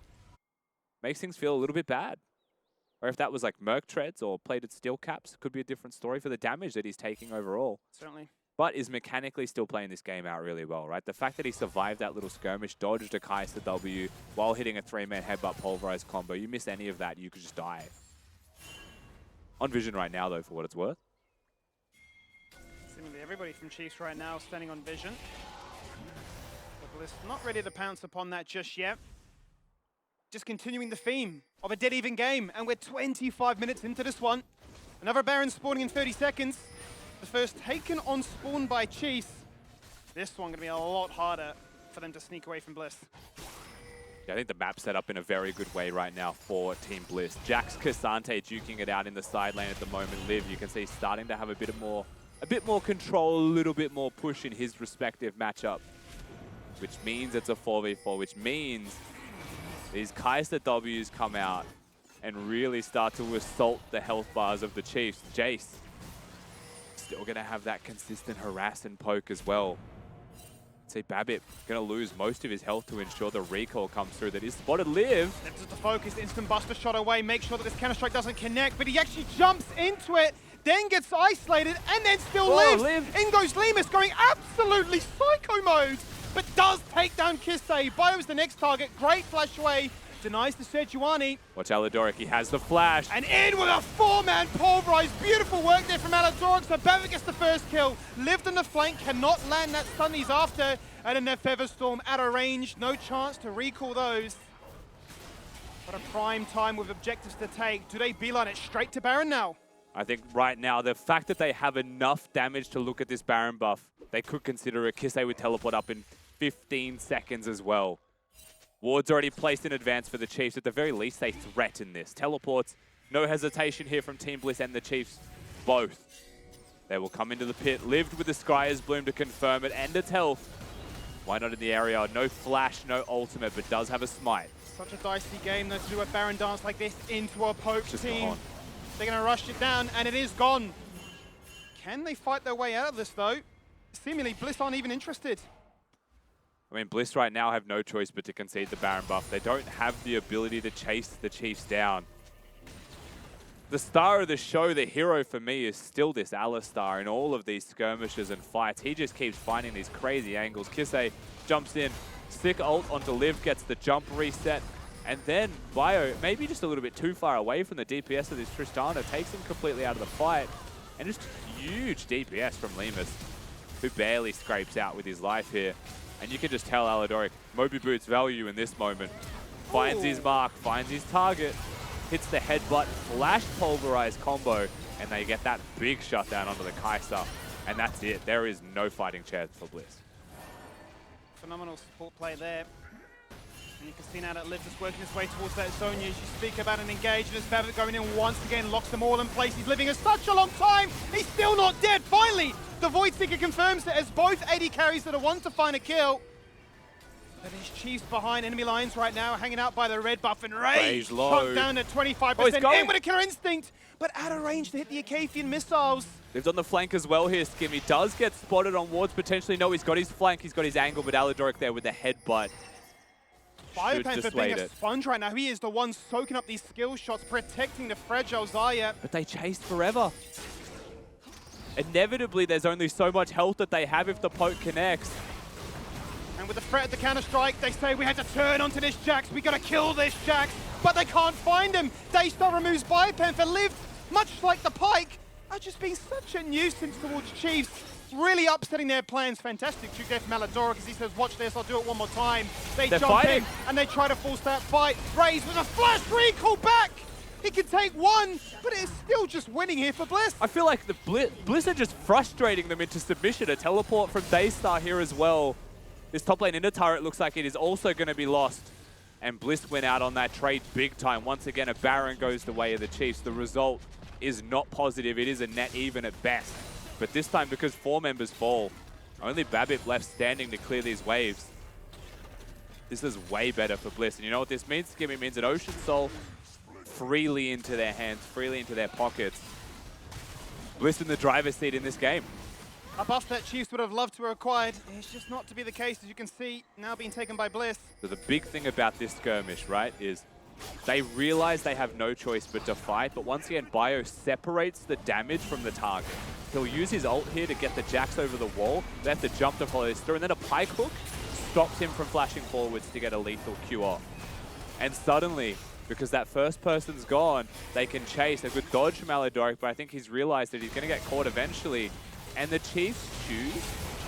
Speaker 6: Makes things feel a little bit bad. Or if that was like Merc Treads or plated steel caps, could be a different story for the damage that he's taking overall.
Speaker 2: Certainly.
Speaker 6: But is mechanically still playing this game out really well, right? The fact that he survived that little skirmish, dodged a Kai'Sa W while hitting a 3-man headbutt pulverized combo. You miss any of that, you could just die. On Vision right now, though, for what it's worth.
Speaker 2: Seemingly everybody from Chiefs right now standing on Vision. But Bliss not ready to pounce upon that just yet. Just continuing the theme of a dead even game, and we're 25 minutes into this one. Another Baron spawning in 30 seconds. The first taken on spawn by Chiefs. This one gonna be a lot harder for them to sneak away from Bliss.
Speaker 6: Yeah, I think the map's set up in a very good way right now for Team Bliss. Jax Cassante duking it out in the side lane at the moment. Liv, you can see, starting to have a bit more control, a little bit more push in his respective matchup. Which means it's a 4v4, which means these Kai'Sa Ws come out and really start to assault the health bars of the Chiefs. Jace still going to have that consistent harass and poke as well. See, Babbitt going to lose most of his health to ensure the recall comes through. That is spotted. Liv.
Speaker 2: That's just the focus, instant buster shot away, make sure that this counter-strike doesn't connect, but he actually jumps into it, then gets isolated, and then still lives. In goes Lemus, going absolutely psycho mode, but does take down Kisei. Bio's the next target, great flash away, denies the Sejuani.
Speaker 6: Watch Alidoric, he has the flash.
Speaker 2: And in with a 4-man pulverize. Beautiful work there from Alidoric, so Babbitt gets the first kill. Lived on the flank, cannot land that stun he's after. And in their Feather Storm out of range, no chance to recall those. What a prime time with objectives to take. Do they beeline it straight to Baron now?
Speaker 6: I think right now, the fact that they have enough damage to look at this Baron buff, they could consider a Kisei with teleport up in 15 seconds as well. Ward's already placed in advance for the Chiefs. At the very least, they threaten this. Teleports, no hesitation here from Team Bliss and the Chiefs, both. They will come into the pit. Lived with the Scryer's Bloom to confirm it, and its health. Why not in the area? No flash, no ultimate, but does have a smite.
Speaker 2: Such a dicey game, though, to do a Baron dance like this into a poke
Speaker 6: Just
Speaker 2: team.
Speaker 6: gone.
Speaker 2: They're going to rush it down, and it is gone. Can they fight their way out of this, though? Seemingly, Bliss aren't even interested.
Speaker 6: I mean, Bliss right now have no choice but to concede the Baron buff. They don't have the ability to chase the Chiefs down. The star of the show, the hero for me, is still this Alistar in all of these skirmishes and fights. He just keeps finding these crazy angles. Kisei jumps in, sick ult onto Liv, gets the jump reset, and then Bio, maybe just a little bit too far away from the DPS of this Tristana, takes him completely out of the fight. And just huge DPS from Lemus, who barely scrapes out with his life here. And you can just tell Alidoric, Moby Boots value in this moment. Finds his mark, finds his target, hits the headbutt, flash pulverized combo, and they get that big shutdown onto the Kai'Sa. And that's it. There is no fighting chance for Bliss.
Speaker 2: Phenomenal support play there. And you can see now that Liv is working his way towards that zone. As you speak about an engage, and as Babbitt going in once again, locks them all in place. He's living such a long time. He's still not dead. Finally, the Void Seeker confirms it as both AD carries that are one to find a kill. But these Chiefs behind enemy lines right now, hanging out by the red buff, and Rage shot down to 25%. In with a killer instinct, but out of range to hit the Acafian missiles.
Speaker 6: Lived on the flank as well here, Skimmy. Does get spotted on wards potentially. No, he's got his flank, he's got his angle, but Alidoric there with the headbutt.
Speaker 2: Biopan for being a sponge right now. He is the one soaking up these skill shots, protecting the fragile Zarya.
Speaker 6: But they chased forever. Inevitably, there's only so much health that they have if the poke connects.
Speaker 2: And with the threat of the counter-strike, they say we had to turn onto this Jax. We gotta kill this Jax. But they can't find him. Daystar removes Biopanther. Liv, much like the Pike, are just being such a nuisance towards Chiefs. Really upsetting their plans. Fantastic shoot there from Aladoric as he says, watch this, I'll do it one more time. They're jump
Speaker 6: fighting.
Speaker 2: in and they try to force that fight. Raze with a flash recall back. He can take one, but it's still just winning here for Bliss.
Speaker 6: I feel like the Bliss are just frustrating them into submission. A teleport from Daystar here as well. This top lane inner turret looks like it is also going to be lost. And Bliss went out on that trade big time. Once again, a Baron goes the way of the Chiefs. The result is not positive. It is a net even at best. But this time, because 4 members fall, only Babip left standing to clear these waves. This is way better for Bliss. And you know what this means? It means an Ocean Soul freely into their hands, freely into their pockets. Bliss in the driver's seat in this game.
Speaker 2: A buff that Chiefs would have loved to have acquired. It's just not to be the case, as you can see, now being taken by Bliss.
Speaker 6: So the big thing about this skirmish, right, is they realize they have no choice but to fight, but once again, Bio separates the damage from the target. He'll use his ult here to get the Jax over the wall. They have to jump to follow this through, and then a Pike hook stops him from flashing forwards to get a lethal Q off. And suddenly, because that first person's gone, they can chase. A good dodge from Aladoric, but I think he's realized that he's going to get caught eventually. And the Chiefs choose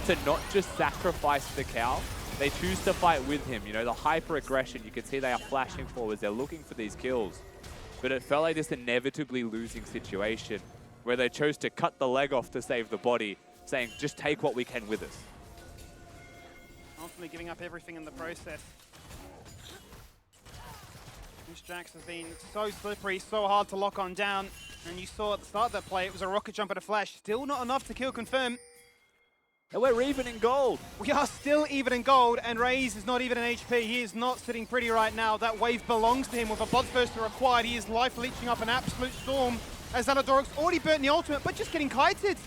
Speaker 6: to not just sacrifice the cow, they choose to fight with him. You know, the hyper-aggression, you can see they are flashing forwards, they're looking for these kills. But it felt like this inevitably losing situation where they chose to cut the leg off to save the body, saying, just take what we can with us.
Speaker 2: Ultimately giving up everything in the process. This Jax has been so slippery, so hard to lock on down. And you saw at the start of that play, it was a rocket jump and a flash. Still not enough to kill confirm.
Speaker 6: And we're even in gold.
Speaker 2: We are still even in gold, and Raze is not even in HP. He is not sitting pretty right now. That wave belongs to him with a Bloodthirster required. He is life leeching up an absolute storm as Aladoric's already burnt the ultimate, but just getting kited.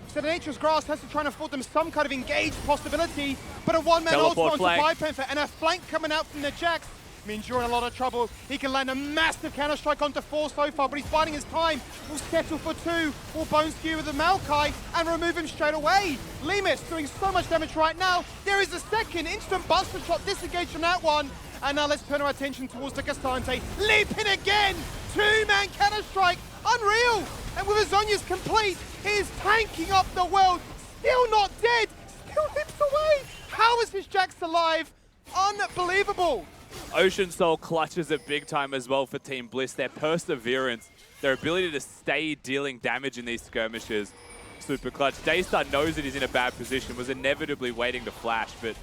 Speaker 2: So the Nature's Grass has to try and afford them some kind of engaged possibility, but a one-man ultimate onto Bipanther and a flank coming out from the Jax means you're in a lot of trouble. He can land a massive counter-strike onto 4 so far, but he's biding his time. Will settle for 2. Will bone skew with the Maokai and remove him straight away. Lemus doing so much damage right now. There is a second instant buster shot disengaged from that one. And now let's turn our attention towards the Cassante. Leaping again! 2-man counter-strike. Unreal! And with his Zhonya's complete, he is tanking up the world. Still not dead. Still lips away. How is his Jax alive? Unbelievable.
Speaker 6: Ocean Soul clutches it big time as well for Team Bliss. Their perseverance, their ability to stay dealing damage in these skirmishes, super clutch. Daystar knows that he's in a bad position, was inevitably waiting to flash, but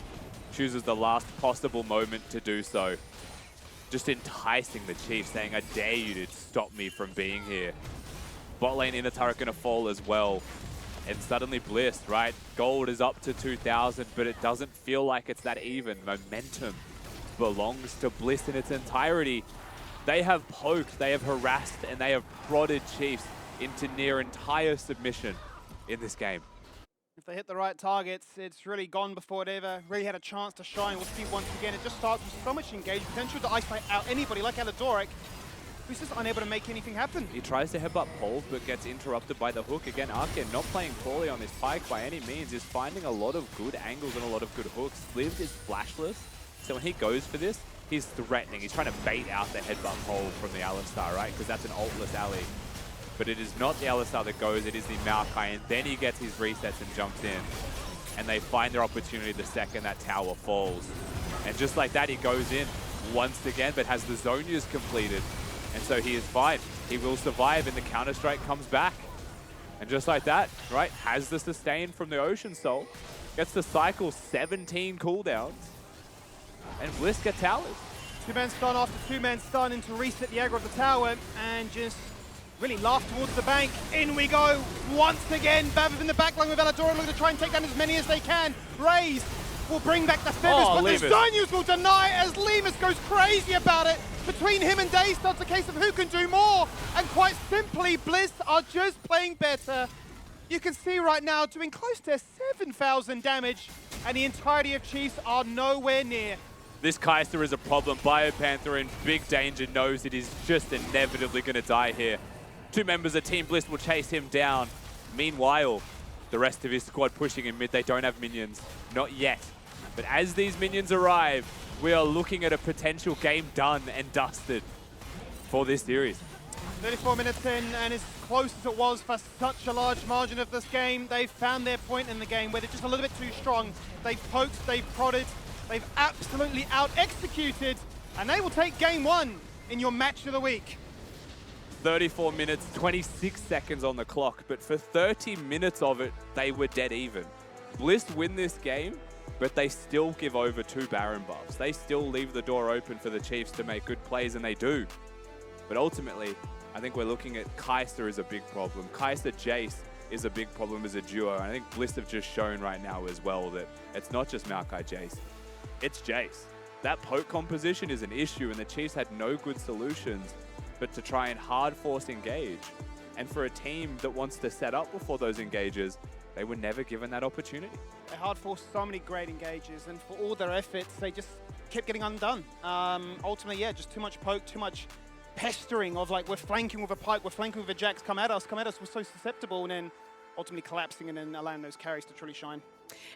Speaker 6: chooses the last possible moment to do so. Just enticing the Chiefs, saying, I dare you to stop me from being here. Bot lane inner turret gonna fall as well. And suddenly Bliss, right? Gold is up to 2,000, but it doesn't feel like it's that even. Momentum belongs to Bliss in its entirety. They have poked, they have harassed, and they have prodded Chiefs into near entire submission in this game.
Speaker 2: If they hit the right targets, it's really gone before it ever really had a chance to shine. We'll see once again, it just starts with so much engaged potential to isolate out anybody like Aladoric, who's just unable to make anything happen.
Speaker 6: He tries to headbutt Pole, but gets interrupted by the hook. Again, Arcane not playing poorly on this Pike by any means, is finding a lot of good angles and a lot of good hooks. Liv is flashless, so when he goes for this, he's threatening. He's trying to bait out the headbutt Pole from the Alistar, right? Because that's an ultless alley. But it is not the Alistar that goes, it is the Maokai, and then he gets his resets and jumps in. And they find their opportunity the second that tower falls. And just like that, he goes in once again, but has the Zhonya's completed. And so he is fine. He will survive, and the Counter-Strike comes back. And just like that, right, has the sustain from the Ocean Soul. Gets to cycle 17 cooldowns. And Bliss gets towers.
Speaker 2: 2-man stun after 2-man stun in to reset the aggro of the tower, and just really laugh towards the bank. In we go once again. Babip in the backline with Aladora looking to try and take down as many as they can. Raze will bring back the feathers, but the Zhonyas will deny as Lemus goes crazy about it. Between him and Daystar, it's a case of who can do more. And quite simply, Bliss are just playing better. You can see right now doing close to 7,000 damage, and the entirety of Chiefs are nowhere near.
Speaker 6: This Kai'Sa is a problem. Biopanther in big danger, knows that he's just inevitably going to die here. 2 members of Team Bliss will chase him down. Meanwhile, the rest of his squad pushing in mid. They don't have minions. Not yet. But as these minions arrive, we are looking at a potential game done and dusted for this series.
Speaker 2: 34 minutes in, and as close as it was for such a large margin of this game, they've found their point in the game where they're just a little bit too strong. They've poked, they've prodded, they've absolutely out-executed, and they will take game one in your match of the week.
Speaker 6: 34 minutes, 26 seconds on the clock, but for 30 minutes of it, they were dead even. Bliss win this game, but they still give over 2 Baron buffs. They still leave the door open for the Chiefs to make good plays, and they do. But ultimately, I think we're looking at Kai'Sa is a big problem. Kai'Sa Jace is a big problem as a duo. And I think Bliss have just shown right now as well that it's not just Maokai Jace, it's Jace. That poke composition is an issue, and the Chiefs had no good solutions but to try and hard force engage. And for a team that wants to set up before those engages, they were never given that opportunity.
Speaker 2: They hard forced so many great engages, and for all their efforts, they just kept getting undone. Ultimately, yeah, just too much poke, too much pestering of like, we're flanking with a Pyke, we're flanking with a Jax, come at us, we're so susceptible, and then ultimately collapsing and then allowing those carries to truly shine.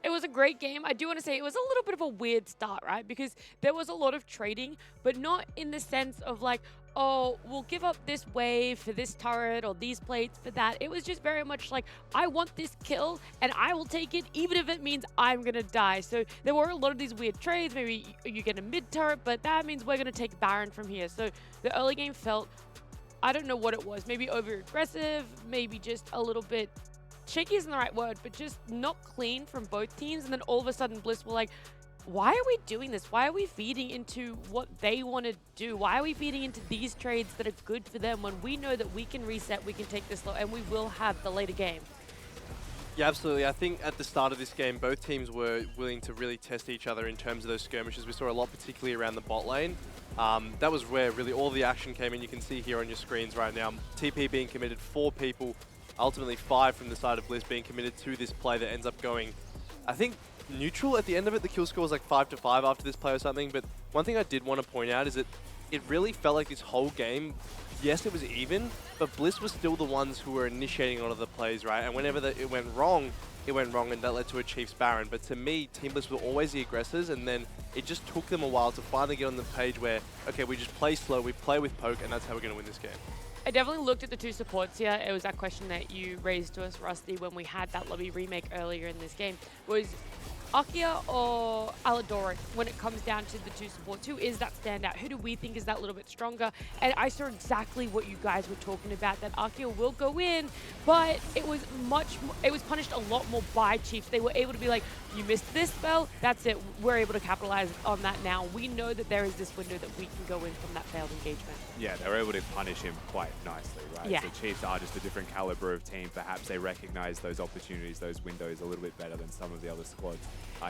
Speaker 4: It was a great game. I do want to say it was a little bit of a weird start, right? Because there was a lot of trading, but not in the sense of like, oh, we'll give up this wave for this turret or these plates for that. It was just very much like, I want this kill and I will take it even if it means I'm going to die. So there were a lot of these weird trades. Maybe you get a mid turret, but that means we're going to take Baron from here. So the early game felt, I don't know what it was, maybe over aggressive, maybe just a little bit shaky isn't the right word, but just not clean from both teams. And then all of a sudden Bliss were like, why are we doing this? Why are we feeding into what they want to do? Why are we feeding into these trades that are good for them when we know that we can reset, we can take this low, and we will have the later game?
Speaker 5: Yeah, absolutely. I think at the start of this game, both teams were willing to really test each other in terms of those skirmishes. We saw a lot, particularly around the bot lane. That was where really all the action came in. You can see here on your screens right now, TP being committed, 4 people, ultimately 5 from the side of Bliss being committed to this play that ends up going, I think, neutral at the end of it. The kill score was like 5-5 after this play or something. But one thing I did want to point out is that it really felt like this whole game, yes, it was even, but Bliss was still the ones who were initiating a lot of the plays, right? And whenever it went wrong, and that led to a Chiefs Baron. But to me, Team Bliss were always the aggressors, and then it just took them a while to finally get on the page where, okay, we just play slow, we play with poke, and that's how we're going to win this game.
Speaker 4: I definitely looked at the 2 supports here. It was that question that you raised to us, Rusty, when we had that lobby remake earlier in this game. Was Arkia or Aladoric, when it comes down to the 2 supports, who is that standout? Who do we think is that little bit stronger? And I saw exactly what you guys were talking about, that Arkia will go in, but it was punished a lot more by Chiefs. They were able to be like, you missed this spell, that's it. We're able to capitalize on that now. We know that there is this window that we can go in from that failed engagement.
Speaker 6: Yeah, they were able to punish him quite nicely, right?
Speaker 4: Yeah.
Speaker 6: So Chiefs are just a different caliber of team. Perhaps they recognize those opportunities, those windows a little bit better than some of the other squads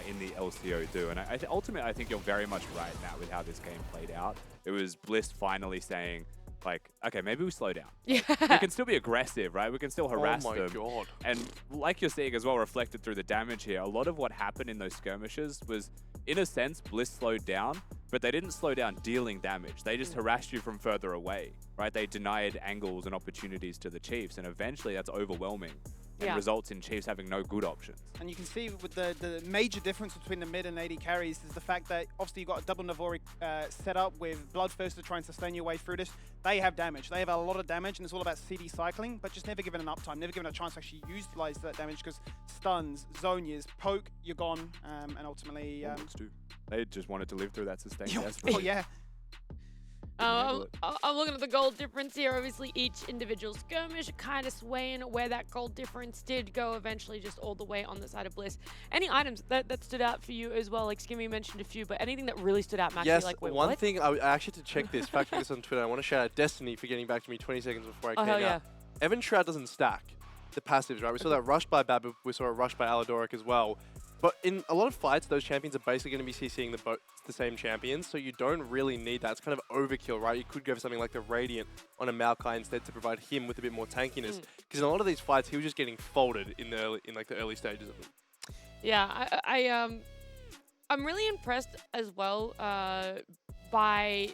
Speaker 6: in the LCO do. And ultimately, I think you're very much right, Matt, with how this game played out. It was Bliss finally saying, like, okay, maybe we slow down.
Speaker 4: Yeah.
Speaker 6: We can still be aggressive, right? We can still harass them.
Speaker 5: Oh my god.
Speaker 6: And like you're seeing as well reflected through the damage here, a lot of what happened in those skirmishes was, in a sense, Bliss slowed down, but they didn't slow down dealing damage. They just harassed you from further away, right? They denied angles and opportunities to the Chiefs, and eventually that's overwhelming and results in Chiefs having no good options.
Speaker 2: And you can see with the major difference between the mid and AD carries is the fact that obviously you've got a double Navori set up with Bloodthirst to try and sustain your way through this. They have damage. They have a lot of damage, and it's all about CD cycling, but just never given an uptime, never given a chance to actually utilize that damage, because stuns, zonias, poke, you're gone, and ultimately...
Speaker 6: They just wanted to live through that sustained death.
Speaker 2: Oh, yeah.
Speaker 4: I'm looking at the gold difference here. Obviously, each individual skirmish kind of swaying where that gold difference did go eventually just all the way on the side of Bliss. Any items that stood out for you as well? Like Skimmy mentioned a few, but anything that really stood out, Matt?
Speaker 5: Yes,
Speaker 4: like, wait,
Speaker 5: one
Speaker 4: what?
Speaker 5: thing, I actually had to check this, fact check this on Twitter. I want to shout out Destiny for getting back to me 20 seconds before I came
Speaker 4: hell
Speaker 5: out.
Speaker 4: yeah.
Speaker 5: Evan Shroud doesn't stack the passives, right? We saw that rush by Babu, we saw a rush by Aladoric as well. But in a lot of fights, those champions are basically going to be CCing the same champions, so you don't really need that. It's kind of overkill, right? You could go for something like the Radiant on a Maokai instead to provide him with a bit more tankiness. Because in a lot of these fights, he was just getting folded in the early stages of them.
Speaker 4: Yeah, I'm really impressed as well by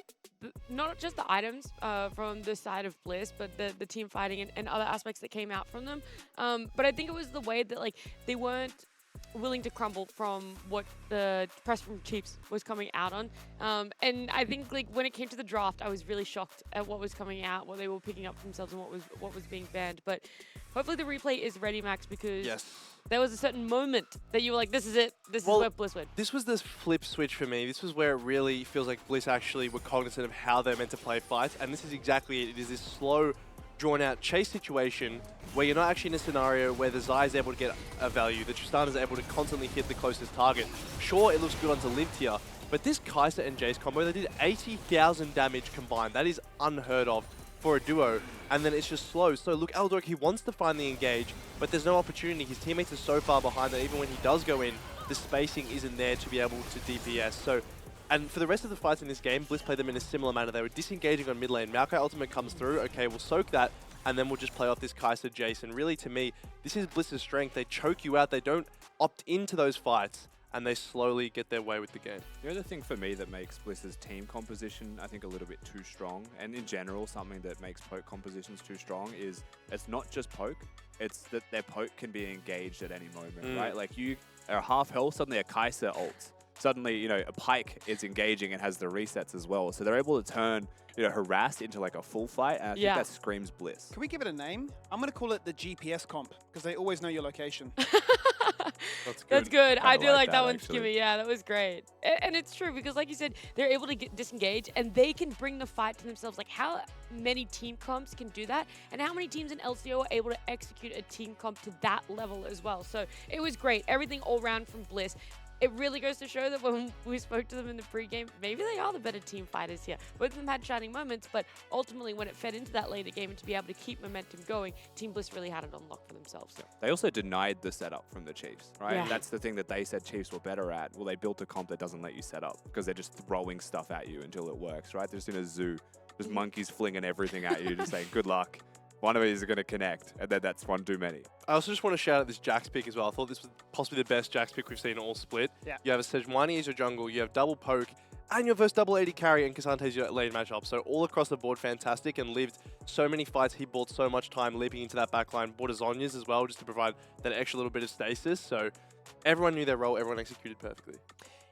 Speaker 4: not just the items from the side of Bliss, but the team fighting and other aspects that came out from them. But I think it was the way that like they weren't willing to crumble from what the press from Chiefs was coming out on. And I think like when it came to the draft, I was really shocked at what was coming out, what they were picking up for themselves, and what was being banned. But hopefully the replay is ready, Max, because there was a certain moment that you were like, this is it. This is where Bliss went.
Speaker 5: This was the flip switch for me. This was where it really feels like Bliss actually were cognizant of how they're meant to play fights. And this is exactly it. It is this slow, drawn-out chase situation where you're not actually in a scenario where the Zai is able to get a value, the Tristan is able to constantly hit the closest target. Sure, it looks good onto Lived here, but this Kai'Sa and Jace combo, they did 80,000 damage combined. That is unheard of for a duo, and then it's just slow. So look, Eldork, he wants to find the engage, but there's no opportunity. His teammates are so far behind that even when he does go in, the spacing isn't there to be able to DPS. So, and for the rest of the fights in this game, Bliss played them in a similar manner. They were disengaging on mid lane. Maokai ultimate comes through. Okay, we'll soak that, and then we'll just play off this Kai'Sa Jace. And really, to me, this is Bliss's strength. They choke you out. They don't opt into those fights, and they slowly get their way with the game.
Speaker 6: The other thing for me that makes Bliss's team composition, I think, a little bit too strong, and in general, something that makes poke compositions too strong is it's not just poke, it's that their poke can be engaged at any moment, right? Like you are half health, suddenly a Kai'Sa ults. Suddenly, you know, a Pyke is engaging and has the resets as well. So they're able to turn, you know, harassed into like a full fight. And I think that screams Bliss.
Speaker 2: Can we give it a name? I'm going to call it the GPS comp because they always know your location.
Speaker 4: That's good. I do like that one,
Speaker 6: actually.
Speaker 4: Skimmy. Yeah, that was great. And it's true because, like you said, they're able to disengage and they can bring the fight to themselves. Like, how many team comps can do that? And how many teams in LCO are able to execute a team comp to that level as well? So it was great. Everything all round from Bliss. It really goes to show that when we spoke to them in the pregame, maybe they are the better team fighters here. Both of them had shining moments, but ultimately when it fed into that later game and to be able to keep momentum going, Team Bliss really had it unlocked for themselves.
Speaker 6: Yeah. They also denied the setup from the Chiefs, right?
Speaker 4: Yeah.
Speaker 6: And that's the thing that they said Chiefs were better at. Well, they built a comp that doesn't let you set up because they're just throwing stuff at you until it works, right? They're just in a zoo. There's monkeys flinging everything at you, just saying, good luck. One of these is going to connect, and then that's one too many.
Speaker 5: I also just want to shout out this Jax pick as well. I thought this was possibly the best Jax pick we've seen all split.
Speaker 2: Yeah.
Speaker 5: You have a Sejuani as your jungle, you have double poke, and your first double AD carry, and Kasante's your lane matchup. So all across the board, fantastic, and lived so many fights. He bought so much time leaping into that backline. Bought his Zhonya's as well, just to provide that extra little bit of stasis. So everyone knew their role, everyone executed perfectly.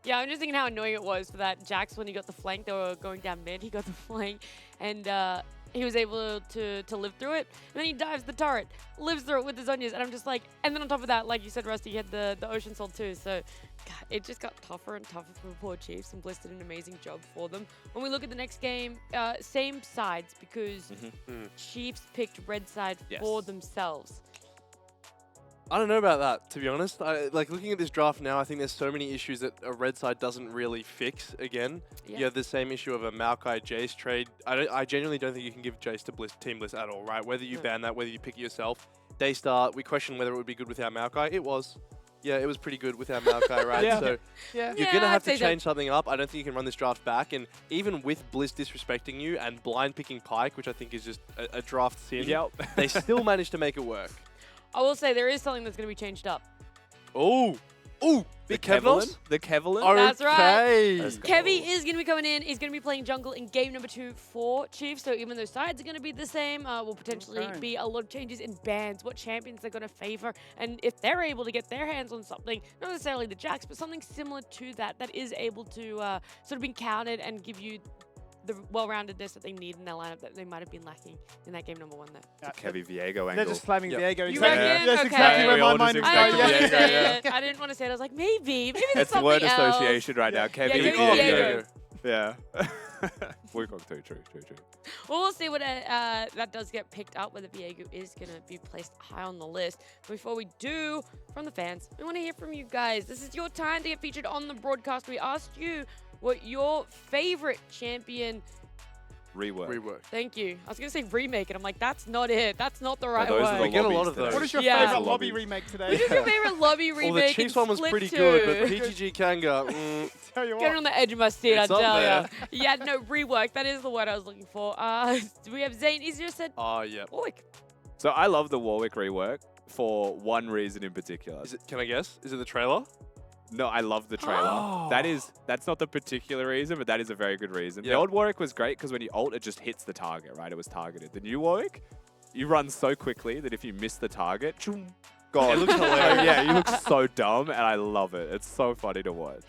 Speaker 4: Yeah, I'm just thinking how annoying it was for that Jax when he got the flank. They were going down mid, he got the flank, and he was able to live through it. And then he dives the turret, lives through it with his Zhonya's, and I'm just like, and then on top of that, like you said, Rusty, he had the Ocean Soul too. So God, it just got tougher and tougher for the poor Chiefs, and Bliss did an amazing job for them. When we look at the next game, same sides because Chiefs picked red side for themselves.
Speaker 5: I don't know about that, to be honest. Like looking at this draft now, I think there's so many issues that a red side doesn't really fix again.
Speaker 4: Yeah.
Speaker 5: You have the same issue of a Maokai Jace trade. I genuinely don't think you can give Jace to Bliss, Team Bliss at all, right? Whether you ban that, whether you pick it yourself. Daystar, we questioned whether it would be good without Maokai. It was. Yeah, it was pretty good without Maokai, right? So you're going to have to change something up. I don't think you can run this draft back. And even with Bliss disrespecting you and blind picking Pyke, which I think is just a draft sin, they still managed to make it work.
Speaker 4: I will say there is something that's going to be changed up.
Speaker 5: Oh,
Speaker 6: The
Speaker 5: Kevlin?
Speaker 6: The Kevlin?
Speaker 5: Okay.
Speaker 4: That's right.
Speaker 6: Let's go.
Speaker 4: Kevy is going to be coming in. He's going to be playing jungle in game number 2 for Chiefs. So even though sides are going to be the same, will potentially be a lot of changes in bans, what champions they're going to favor, and if they're able to get their hands on something, not necessarily the Jax, but something similar to that is able to sort of be counted and give you the well-roundedness that they need in their lineup that they might have been lacking in that game number 1 there.
Speaker 6: Kevy Viego angle.
Speaker 2: They're just slamming Viego.
Speaker 4: You
Speaker 2: Exactly.
Speaker 4: reckon?
Speaker 2: That's
Speaker 4: Okay.
Speaker 2: exactly
Speaker 6: Yeah,
Speaker 2: where
Speaker 6: we
Speaker 2: my
Speaker 6: all
Speaker 2: mind
Speaker 6: just
Speaker 2: was
Speaker 4: I
Speaker 2: going.
Speaker 4: didn't want to
Speaker 2: Yeah.
Speaker 4: say it. I didn't want to say it. I was like, maybe that's
Speaker 6: It's
Speaker 4: something
Speaker 6: word
Speaker 4: else.
Speaker 6: association right now. Kevy
Speaker 4: Kevy
Speaker 6: Viego.
Speaker 4: Viego.
Speaker 6: Yeah. Wukong too, true.
Speaker 4: Well, we'll see what that does get picked up, whether Viego is going to be placed high on the list. But before we do, from the fans, we want to hear from you guys. This is your time to get featured on the broadcast. We asked you what your favorite champion...
Speaker 6: Rework.
Speaker 4: Thank you. I was going to say remake, and I'm like, that's not it. That's not the right
Speaker 6: those are
Speaker 4: word.
Speaker 6: the
Speaker 5: We get a lot
Speaker 6: lobbies
Speaker 5: of those.
Speaker 6: today.
Speaker 2: What is your
Speaker 4: Yeah.
Speaker 2: favorite
Speaker 6: Lobby.
Speaker 2: lobby remake today?
Speaker 4: Which is your favorite lobby remake?
Speaker 5: Well, the Chiefs one was
Speaker 4: Split
Speaker 5: pretty
Speaker 4: 2?
Speaker 5: good, but PGG Kanga,
Speaker 2: Tell you
Speaker 4: Getting
Speaker 2: what.
Speaker 4: on the edge of my seat, I
Speaker 5: It's up
Speaker 4: tell
Speaker 5: there.
Speaker 4: ya. Yeah, no, rework. That is the word I was looking for. We have Zane. He's just said
Speaker 5: oh, yeah.
Speaker 4: Warwick.
Speaker 6: So I love the Warwick rework for one reason in particular.
Speaker 5: Can I guess? Is it the trailer?
Speaker 6: No, I love the trailer. That's not the particular reason, but that is a very good reason. The
Speaker 5: Yeah.
Speaker 6: old Warwick was great because when you ult, it just hits the target, right? It was targeted. The new Warwick, you run so quickly that if you miss the target, choom, God.
Speaker 5: It looks hilarious.
Speaker 6: Yeah, he looks so dumb, and I love it. It's so funny to watch.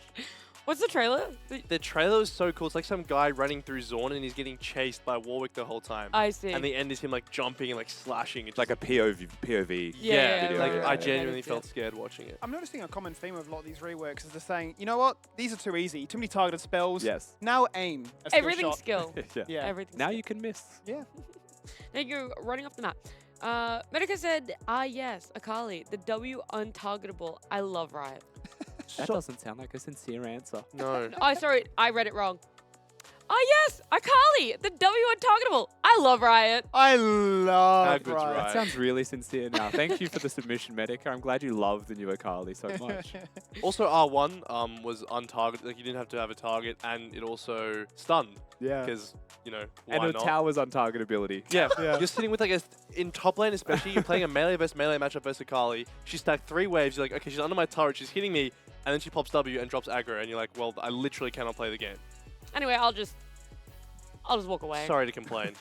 Speaker 4: What's the trailer?
Speaker 5: The trailer is so cool. It's like some guy running through Zorn and he's getting chased by Warwick the whole time.
Speaker 4: I see.
Speaker 5: And the end is him like jumping and like slashing. It's
Speaker 6: Like a POV.
Speaker 4: Yeah,
Speaker 6: video.
Speaker 5: like
Speaker 6: right,
Speaker 5: I
Speaker 6: right.
Speaker 5: genuinely
Speaker 4: Yeah.
Speaker 5: felt scared watching it.
Speaker 2: I'm noticing a common theme with a lot of these reworks is they're saying, you know what? These are too easy. Too many targeted spells.
Speaker 6: Yes.
Speaker 2: Now aim. A skill
Speaker 4: Everything's
Speaker 2: shot.
Speaker 4: skill.
Speaker 6: Yeah.
Speaker 2: Yeah.
Speaker 4: Everything's
Speaker 6: Now
Speaker 4: skill.
Speaker 6: you can miss.
Speaker 2: Yeah.
Speaker 4: Now you're running off the map. Medica said, yes, Akali, the W untargetable. I love Riot.
Speaker 6: That doesn't sound like a sincere answer.
Speaker 5: No.
Speaker 4: Oh, sorry, I read it wrong. Yes, Akali, the W untargetable. I love Riot.
Speaker 2: I love
Speaker 5: How good's
Speaker 2: Riot.
Speaker 6: That
Speaker 5: Right.
Speaker 6: sounds really sincere now. Thank you for the submission, Medica. I'm glad you love the new Akali so much.
Speaker 5: Also, R1 was untargeted. Like you didn't have to have a target, and it also stunned
Speaker 6: Yeah.
Speaker 5: because you know why
Speaker 6: And the
Speaker 5: not?
Speaker 6: tower's untargetability.
Speaker 5: Yeah,
Speaker 2: Yeah.
Speaker 5: you're sitting with like in top lane especially, you're playing a melee versus melee matchup versus Akali. She stacked 3 waves, you're like, okay, she's under my turret, she's hitting me, and then she pops W and drops aggro, and you're like, well, I literally cannot play the game.
Speaker 4: Anyway, I'll just walk away.
Speaker 5: Sorry to complain.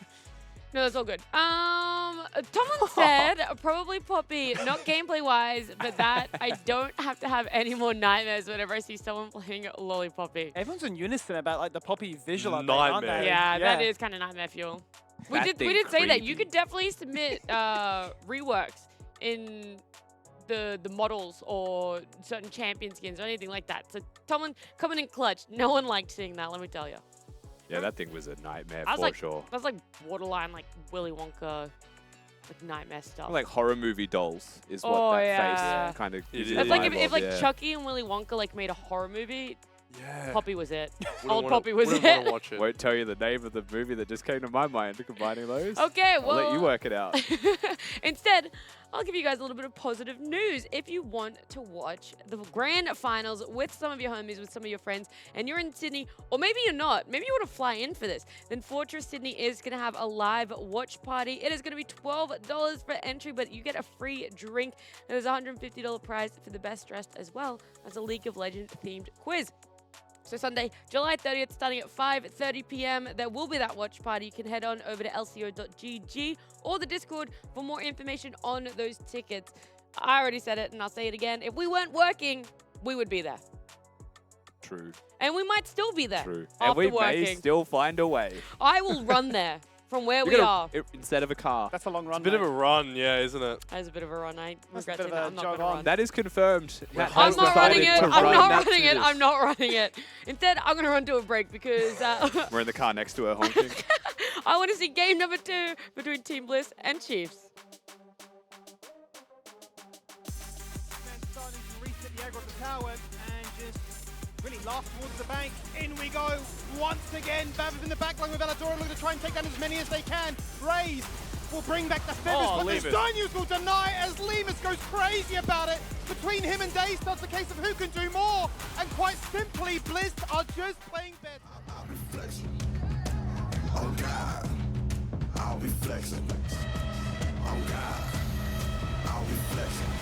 Speaker 4: No, that's all good. Tomlin said probably Poppy, not gameplay wise, but that I don't have to have any more nightmares whenever I see someone playing Lollipoppy.
Speaker 2: Everyone's in unison about like the Poppy visual update, aren't
Speaker 5: Nightmare.
Speaker 2: they?
Speaker 4: Yeah, that is kind of nightmare fuel. We
Speaker 6: That
Speaker 4: did
Speaker 6: thing
Speaker 4: say that. You
Speaker 6: creepy.
Speaker 4: could definitely submit reworks in the models or certain champion skins or anything like that. So Tomlin coming in clutch. No one liked seeing that, let me tell you.
Speaker 6: Yeah, that thing was a nightmare
Speaker 4: I was
Speaker 6: for
Speaker 4: like,
Speaker 6: sure.
Speaker 4: That's like borderline like Willy Wonka, like nightmare stuff.
Speaker 6: Like horror movie dolls is what
Speaker 4: Oh,
Speaker 6: that
Speaker 4: yeah.
Speaker 6: face kind of
Speaker 5: It
Speaker 6: gives
Speaker 5: is.
Speaker 6: you
Speaker 4: That's
Speaker 6: the
Speaker 4: like
Speaker 6: vibe
Speaker 4: if
Speaker 6: of,
Speaker 4: like
Speaker 6: yeah.
Speaker 4: Chucky and Willy Wonka like made a horror movie,
Speaker 5: Yeah.
Speaker 4: Poppy was it.
Speaker 5: Wouldn't
Speaker 4: Old
Speaker 5: wanna-
Speaker 4: Poppy was
Speaker 5: wouldn't
Speaker 4: it.
Speaker 5: wanna watch it.
Speaker 6: Won't tell you the name of the movie that just came to my mind combining those.
Speaker 4: Okay,
Speaker 6: I'll
Speaker 4: well.
Speaker 6: let you work it out.
Speaker 4: Instead, I'll give you guys a little bit of positive news. If you want to watch the grand finals with some of your homies, with some of your friends, and you're in Sydney, or maybe you're not, maybe you want to fly in for this, then Fortress Sydney is going to have a live watch party. It is going to be $12 for entry, but you get a free drink. There's a $150 prize for the best dressed, as well as a League of Legends themed quiz. So Sunday, July 30th, starting at 5:30 p.m. There will be that watch party. You can head on over to lco.gg or the Discord for more information on those tickets. I already said it, and I'll say it again. If we weren't working, we would be there.
Speaker 6: True.
Speaker 4: And we might still be there
Speaker 6: True.
Speaker 4: after
Speaker 6: And we
Speaker 4: working.
Speaker 6: may still find a way.
Speaker 4: I will run there from where
Speaker 6: You're
Speaker 4: we
Speaker 6: gonna-
Speaker 4: are.
Speaker 6: Instead of a car.
Speaker 2: That's a long run.
Speaker 5: It's a bit of
Speaker 2: mate.
Speaker 5: a run, yeah, isn't it?
Speaker 4: That is a bit of a run. I
Speaker 2: That's a
Speaker 4: regret
Speaker 2: bit
Speaker 4: saying
Speaker 2: of
Speaker 4: that.
Speaker 2: a
Speaker 4: I'm not
Speaker 2: jog
Speaker 4: going to
Speaker 2: on.
Speaker 4: run.
Speaker 6: That is confirmed. Matt
Speaker 4: I'm
Speaker 6: has
Speaker 4: not running
Speaker 6: decided
Speaker 4: it.
Speaker 6: to
Speaker 4: I'm
Speaker 6: run
Speaker 4: not
Speaker 6: that
Speaker 4: running
Speaker 6: to
Speaker 4: it.
Speaker 6: this.
Speaker 4: I'm not running it. Instead, I'm going to run to a break because
Speaker 6: We're in the car next to her honking.
Speaker 4: I want to see game number 2 between Team Bliss and Chiefs.
Speaker 2: Then starting to reset the aggro of the tower and just really laugh towards the bank. In we go once again. Bav in the back line with Aladora looking to try and take down as many as they can. Raze will bring back the feathers,
Speaker 6: Oh,
Speaker 2: but the
Speaker 6: Lemus.
Speaker 2: Stone will deny as Lemus goes crazy about it. Between him and Daystar, it's a case of who can do more. And quite simply, Bliss are just playing better.
Speaker 9: I'll be flexing. Oh God, I'll be flexing. Oh God, I'll be flexing.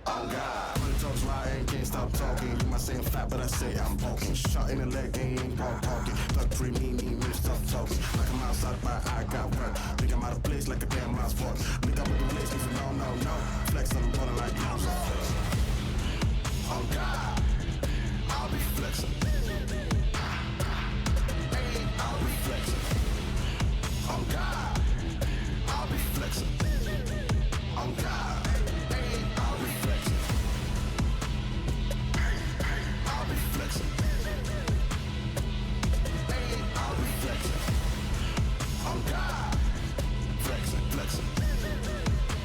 Speaker 9: Oh God, when it talks right, I can't stop talking. You might say I'm fat, but I say I'm bulking. Shot in the leg, they ain't talking. But free me, stop talking. Like I'm outside, but I got work. Think I'm out of place like a damn mouse walk. Meet up with the place, if no, flex, I'm running like house. Oh God, I'll be flexing. I'll be flexing. Oh God, I'll be flexing. Oh God, I'll be flexing. I'll be flexing. I'll be flexing. Oh God, flexing.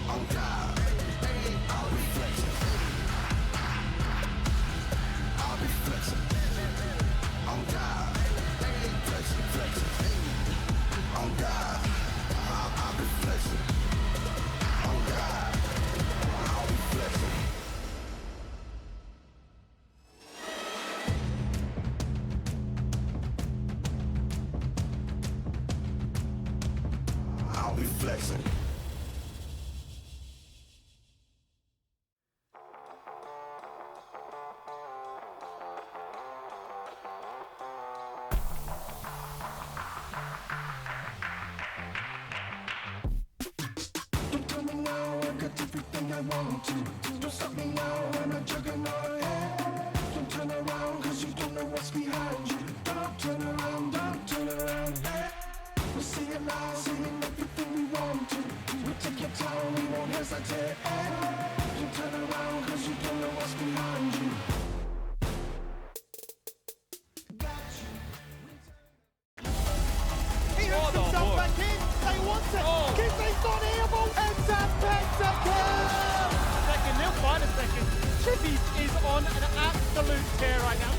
Speaker 9: Oh God, I'll be flexing. I'll be flexing. Oh God, flexing. Oh God, I'll be flexing. Oh God, I'll be flexing. I'll be flexing. Don't tell me now, I got everything I want.
Speaker 3: Chippy is on an absolute tear right now.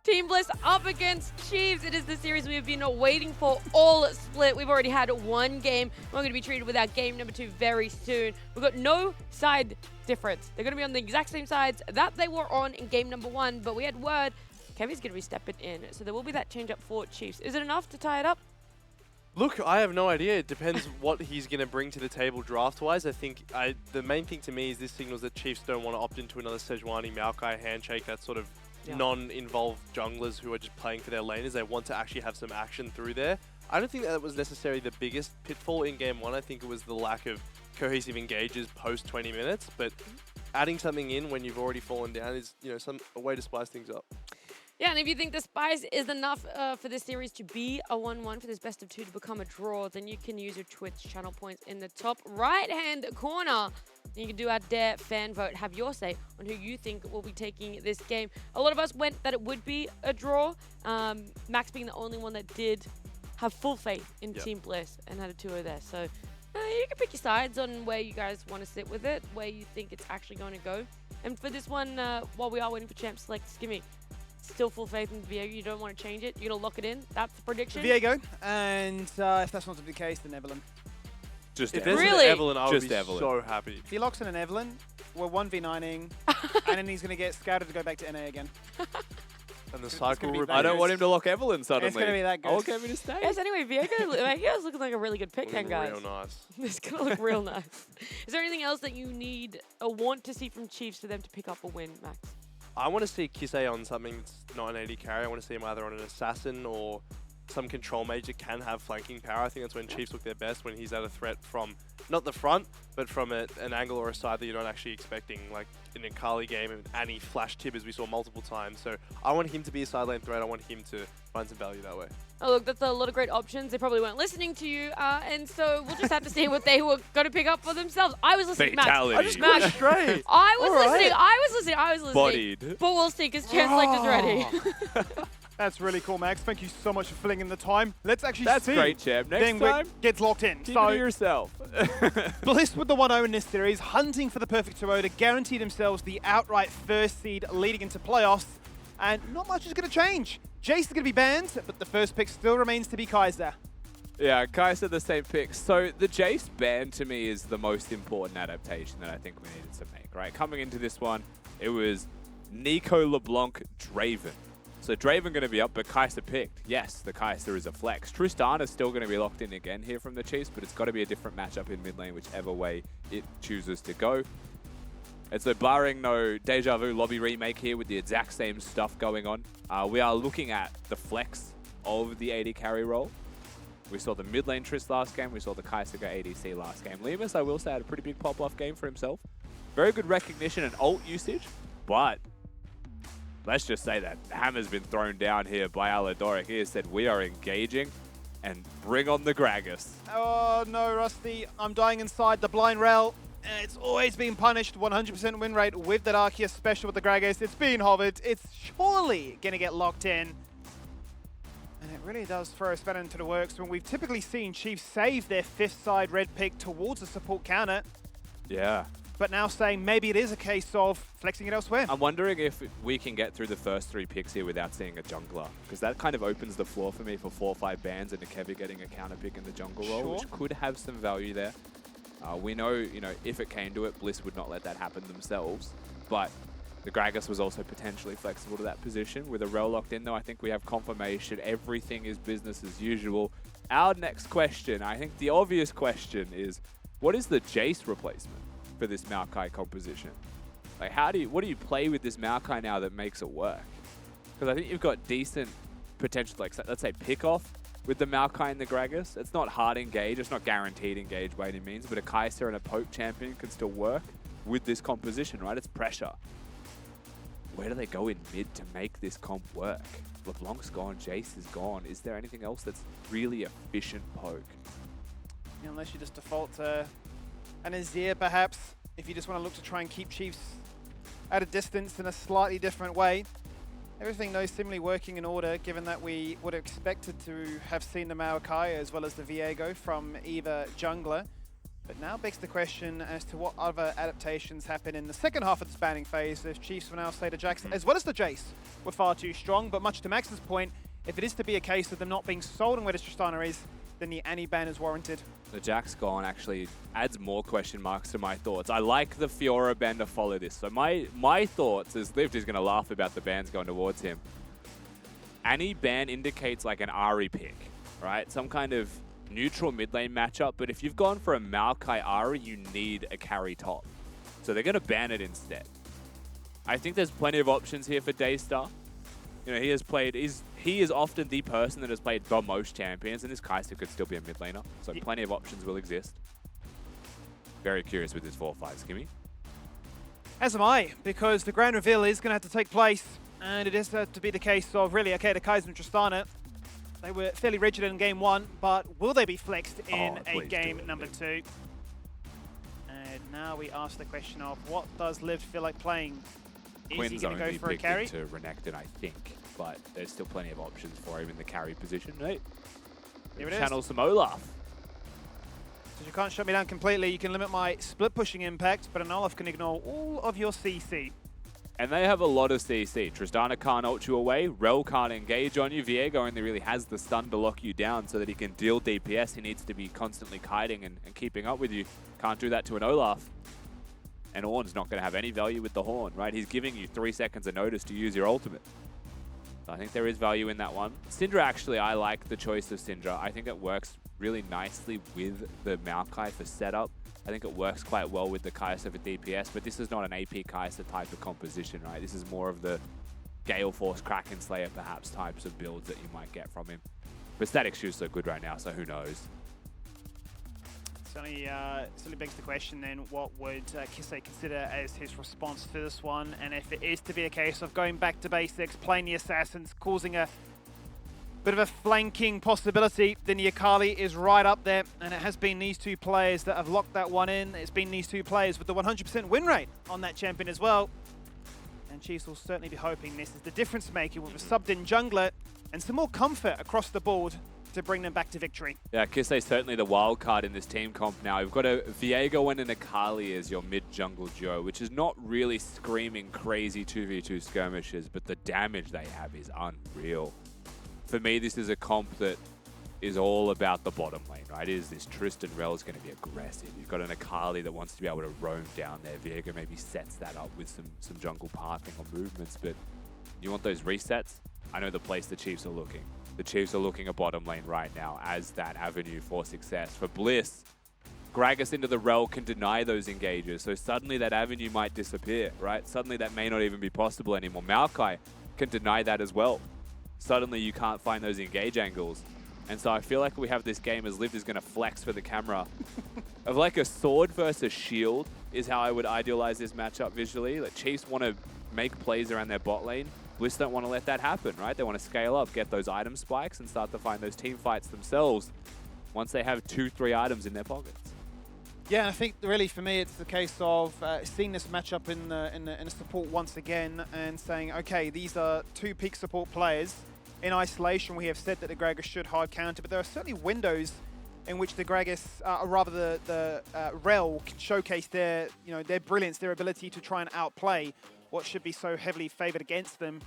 Speaker 4: Team Bliss up against Chiefs. It is the series we have been waiting for all split. We've already had one game. We're going to be treated with our game number 2 very soon. We've got no side difference. They're going to be on the exact same sides that they were on in game number 1, but we had word Kevy's going to be stepping in. So there will be that change up for Chiefs. Is it enough to tie it up?
Speaker 5: Look, I have no idea. It depends what he's going to bring to the table draft-wise. I think the main thing to me is this signals that Chiefs don't want to opt into another Sejuani Maokai handshake, that sort of non-involved junglers who are just playing for their laners. They want to actually have some action through there. I don't think that was necessarily the biggest pitfall in game 1. I think it was the lack of cohesive engages post 20 minutes, but adding something in when you've already fallen down is, you know, a way to spice things up.
Speaker 4: Yeah, and if you think the spice is enough for this series to be a 1-1, for this best of 2 to become a draw, then you can use your Twitch channel points in the top right-hand corner. You can do our Dare fan vote, have your say on who you think will be taking this game. A lot of us went that it would be a draw, Max being the only one that did have full faith in Team Bliss and had a 2-0 there. So you can pick your sides on where you guys want to sit with it, where you think it's actually going to go. And for this one, while we are waiting for Champ Select, Skimmy, still full faith in Viego. You don't want to change it. You're going to lock it in. That's the prediction.
Speaker 2: Viego, and if that's not to be the case, then Evelyn.
Speaker 6: Just
Speaker 5: If
Speaker 6: Evelyn.
Speaker 5: there's
Speaker 4: Really?
Speaker 5: an Evelyn, I would
Speaker 6: Just
Speaker 5: be
Speaker 6: Evelyn.
Speaker 5: so happy.
Speaker 2: If he locks in an Evelyn, we're 1v9ing, and then he's going to get scouted to go back to NA again.
Speaker 5: And the
Speaker 2: It's
Speaker 5: cycle
Speaker 2: gonna be
Speaker 5: repeats.
Speaker 2: that
Speaker 6: I don't want him to lock Evelyn suddenly.
Speaker 2: It's going to be that good.
Speaker 6: I want Kevin to stay.
Speaker 4: Yes, anyway, Viego's looking like a really good pick then,
Speaker 5: Looking
Speaker 4: guys.
Speaker 5: real nice.
Speaker 4: It's going to look real nice. Is there anything else that you need or want to see from Chiefs for them to pick up a win, Max?
Speaker 5: I want to see Kisei on something that's not an AD carry. I want to see him either on an assassin or some control mage that can have flanking power. I think that's when Chiefs look their best, when he's at a threat from not the front, but from an angle or a side that you're not actually expecting, like in a Kali game and Annie flash tib as we saw multiple times. So I want him to be a side lane threat. I want him to find some value that way.
Speaker 4: Oh, look, that's a lot of great options. They probably weren't listening to you, and so we'll just have to see what they were going to pick up for themselves. I was listening, Max.
Speaker 6: Fatality.
Speaker 5: I just
Speaker 4: Max.
Speaker 5: got straight.
Speaker 4: I was
Speaker 5: All right.
Speaker 4: listening. I was listening.
Speaker 6: Bodied.
Speaker 4: But we'll see, because Chance Select is ready.
Speaker 2: That's really cool, Max. Thank you so much for filling in the time. Let's actually
Speaker 6: That's
Speaker 2: see.
Speaker 6: great, champ. Next
Speaker 2: Then
Speaker 6: time,
Speaker 2: gets locked in.
Speaker 6: keep it
Speaker 2: So
Speaker 6: to yourself.
Speaker 2: Bliss with the 1-0 in this series, hunting for the perfect 2-0 to guarantee themselves the outright first seed leading into playoffs. And not much is going to change. Jace is going to be banned, but the first pick still remains to be Kaiser.
Speaker 6: Yeah, Kai said the same pick. So the Jace ban to me is the most important adaptation that I think we needed to make, right? Coming into this one, it was Nico LeBlanc Draven. So Draven going to be up, but Kaiser picked. Yes, the Kaiser is a flex. Tristan is still going to be locked in again here from the Chiefs, but it's got to be a different matchup in mid lane, whichever way it chooses to go. And so barring no Deja Vu lobby remake here with the exact same stuff going on, we are looking at the flex of the AD carry role. We saw the mid lane Triss last game. We saw the Kaiser go ADC last game. Lemus, I will say, had a pretty big pop-off game for himself. Very good recognition and ult usage, but let's just say that hammer's been thrown down here by Aladoric. He has said, we are engaging and bring on the Gragas.
Speaker 2: Oh no, Rusty. I'm dying inside the blind rail. It's always been punished. 100% win rate with that Arceus special with the Gragas. It's being hovered. It's surely going to get locked in. And it really does throw a spanner into the works when we've typically seen Chiefs save their 5th side red pick towards a support counter.
Speaker 6: Yeah.
Speaker 2: But now saying maybe it is a case of flexing it elsewhere.
Speaker 6: I'm wondering if we can get through the first 3 picks here without seeing a jungler, because that kind of opens the floor for me for 4 or 5 bans and Kevi getting a counter pick in the jungle role, which could have some value there. We know, if it came to it, Bliss would not let that happen themselves, but the Gragas was also potentially flexible to that position. With a rel locked in, though, I think we have confirmation. Everything is business as usual. Our next question, I think the obvious question is, what is the Jace replacement for this Maokai composition? Like, what do you play with this Maokai now that makes it work? Because I think you've got decent potential, like, let's say, pick-off with the Maokai and the Gragas. It's not hard engage, it's not guaranteed engage by any means, but a Kaiser and a Poke champion can still work with this composition, right? It's pressure. Where do they go in mid to make this comp work? LeBlanc's gone, Jace is gone. Is there anything else that's really efficient Poke?
Speaker 2: Unless you just default to an Azir, perhaps, if you just want to look to try and keep Chiefs at a distance in a slightly different way. Everything, though, seemingly working in order, given that we would have expected to have seen the Maokai as well as the Viego from either jungler. But now begs the question as to what other adaptations happen in the second half of the spanning phase. If Chiefs will now say the Jax, as well as the Jace, were far too strong. But much to Max's point, if it is to be a case of them not being sold on where the Tristana is, then the Annie ban is warranted.
Speaker 6: The Jax gone actually adds more question marks to my thoughts. I like the Fiora ban to follow this. So my thoughts is Lived is going to laugh about the bans going towards him. Annie ban indicates like an Ahri pick, right? Some kind of neutral mid lane matchup. But if you've gone for a Maokai Ahri, you need a carry top. So they're going to ban it instead. I think there's plenty of options here for Daystar. You know, he is often the person that has played the most champions, and this Kai'Sa could still be a mid laner. So plenty of options will exist. Very curious with this 4-5 Skimmy.
Speaker 2: As am I, because the grand reveal is going to have to take place, and it is to be the case of really, okay, the Kai'Sa and Tristana, they were fairly rigid in game 1, but will they be flexed in a game number 2? And now we ask the question of what does Liv feel like playing? Is he going to go for a carry?
Speaker 6: To Renekton, I think, but there's still plenty of options for him in the carry position, right?
Speaker 2: Here it is.
Speaker 6: Channel some Olaf.
Speaker 2: So you can't shut me down completely. You can limit my split pushing impact, but an Olaf can ignore all of your CC.
Speaker 6: And they have a lot of CC. Tristana can't ult you away. Rel can't engage on you. Viego only really has the stun to lock you down so that he can deal DPS. He needs to be constantly kiting and keeping up with you. Can't do that to an Olaf. And Ornn's not going to have any value with the Horn, right? He's giving you 3 seconds of notice to use your ultimate. So I think there is value in that one. Syndra, actually, I like the choice of Syndra. I think it works really nicely with the Maokai for setup. I think it works quite well with the Kai'Sa for DPS, but this is not an AP Kai'Sa type of composition, right? This is more of the Gale Force, Kraken Slayer, perhaps, types of builds that you might get from him. But Static Shoe's so good right now, so who knows?
Speaker 2: Certainly begs the question then, what would Kisei consider as his response to this one? And if it is to be a case of going back to basics, playing the Assassins, causing a bit of a flanking possibility, then the Akali is right up there. And it has been these two players that have locked that one in. It's been these two players with the 100% win rate on that champion as well. And Chiefs will certainly be hoping this is the difference maker with a subbed in jungler and some more comfort across the board to bring them back to victory.
Speaker 6: Yeah, Kisei's certainly the wild card in this team comp now. You've got a Viego and an Akali as your mid-jungle duo, which is not really screaming crazy 2v2 skirmishes, but the damage they have is unreal. For me, this is a comp that is all about the bottom lane, right? It is this Tristan Rel is going to be aggressive. You've got an Akali that wants to be able to roam down there. Viego maybe sets that up with some jungle parking or movements, but you want those resets? I know the place the Chiefs are looking. The Chiefs are looking at bottom lane right now as that avenue for success. For Bliss, Gragas into the Rel can deny those engages, so suddenly that avenue might disappear, right? Suddenly that may not even be possible anymore. Maokai can deny that as well. Suddenly you can't find those engage angles. And so I feel like we have this game as Liv is going to flex for the camera. Of like a sword versus shield is how I would idealize this matchup visually. Like Chiefs want to make plays around their bot lane. Bliss don't want to let that happen, right? They want to scale up, get those item spikes, and start to find those team fights themselves once they have 2-3 items in their pockets.
Speaker 2: Yeah, I think really for me it's the case of seeing this matchup in the support once again and saying, okay, these are two peak support players. In isolation, we have said that the Gragas should hard counter, but there are certainly windows in which the Gragas, or rather the Rel, can showcase their brilliance, their ability to try and outplay what should be so heavily favored against them,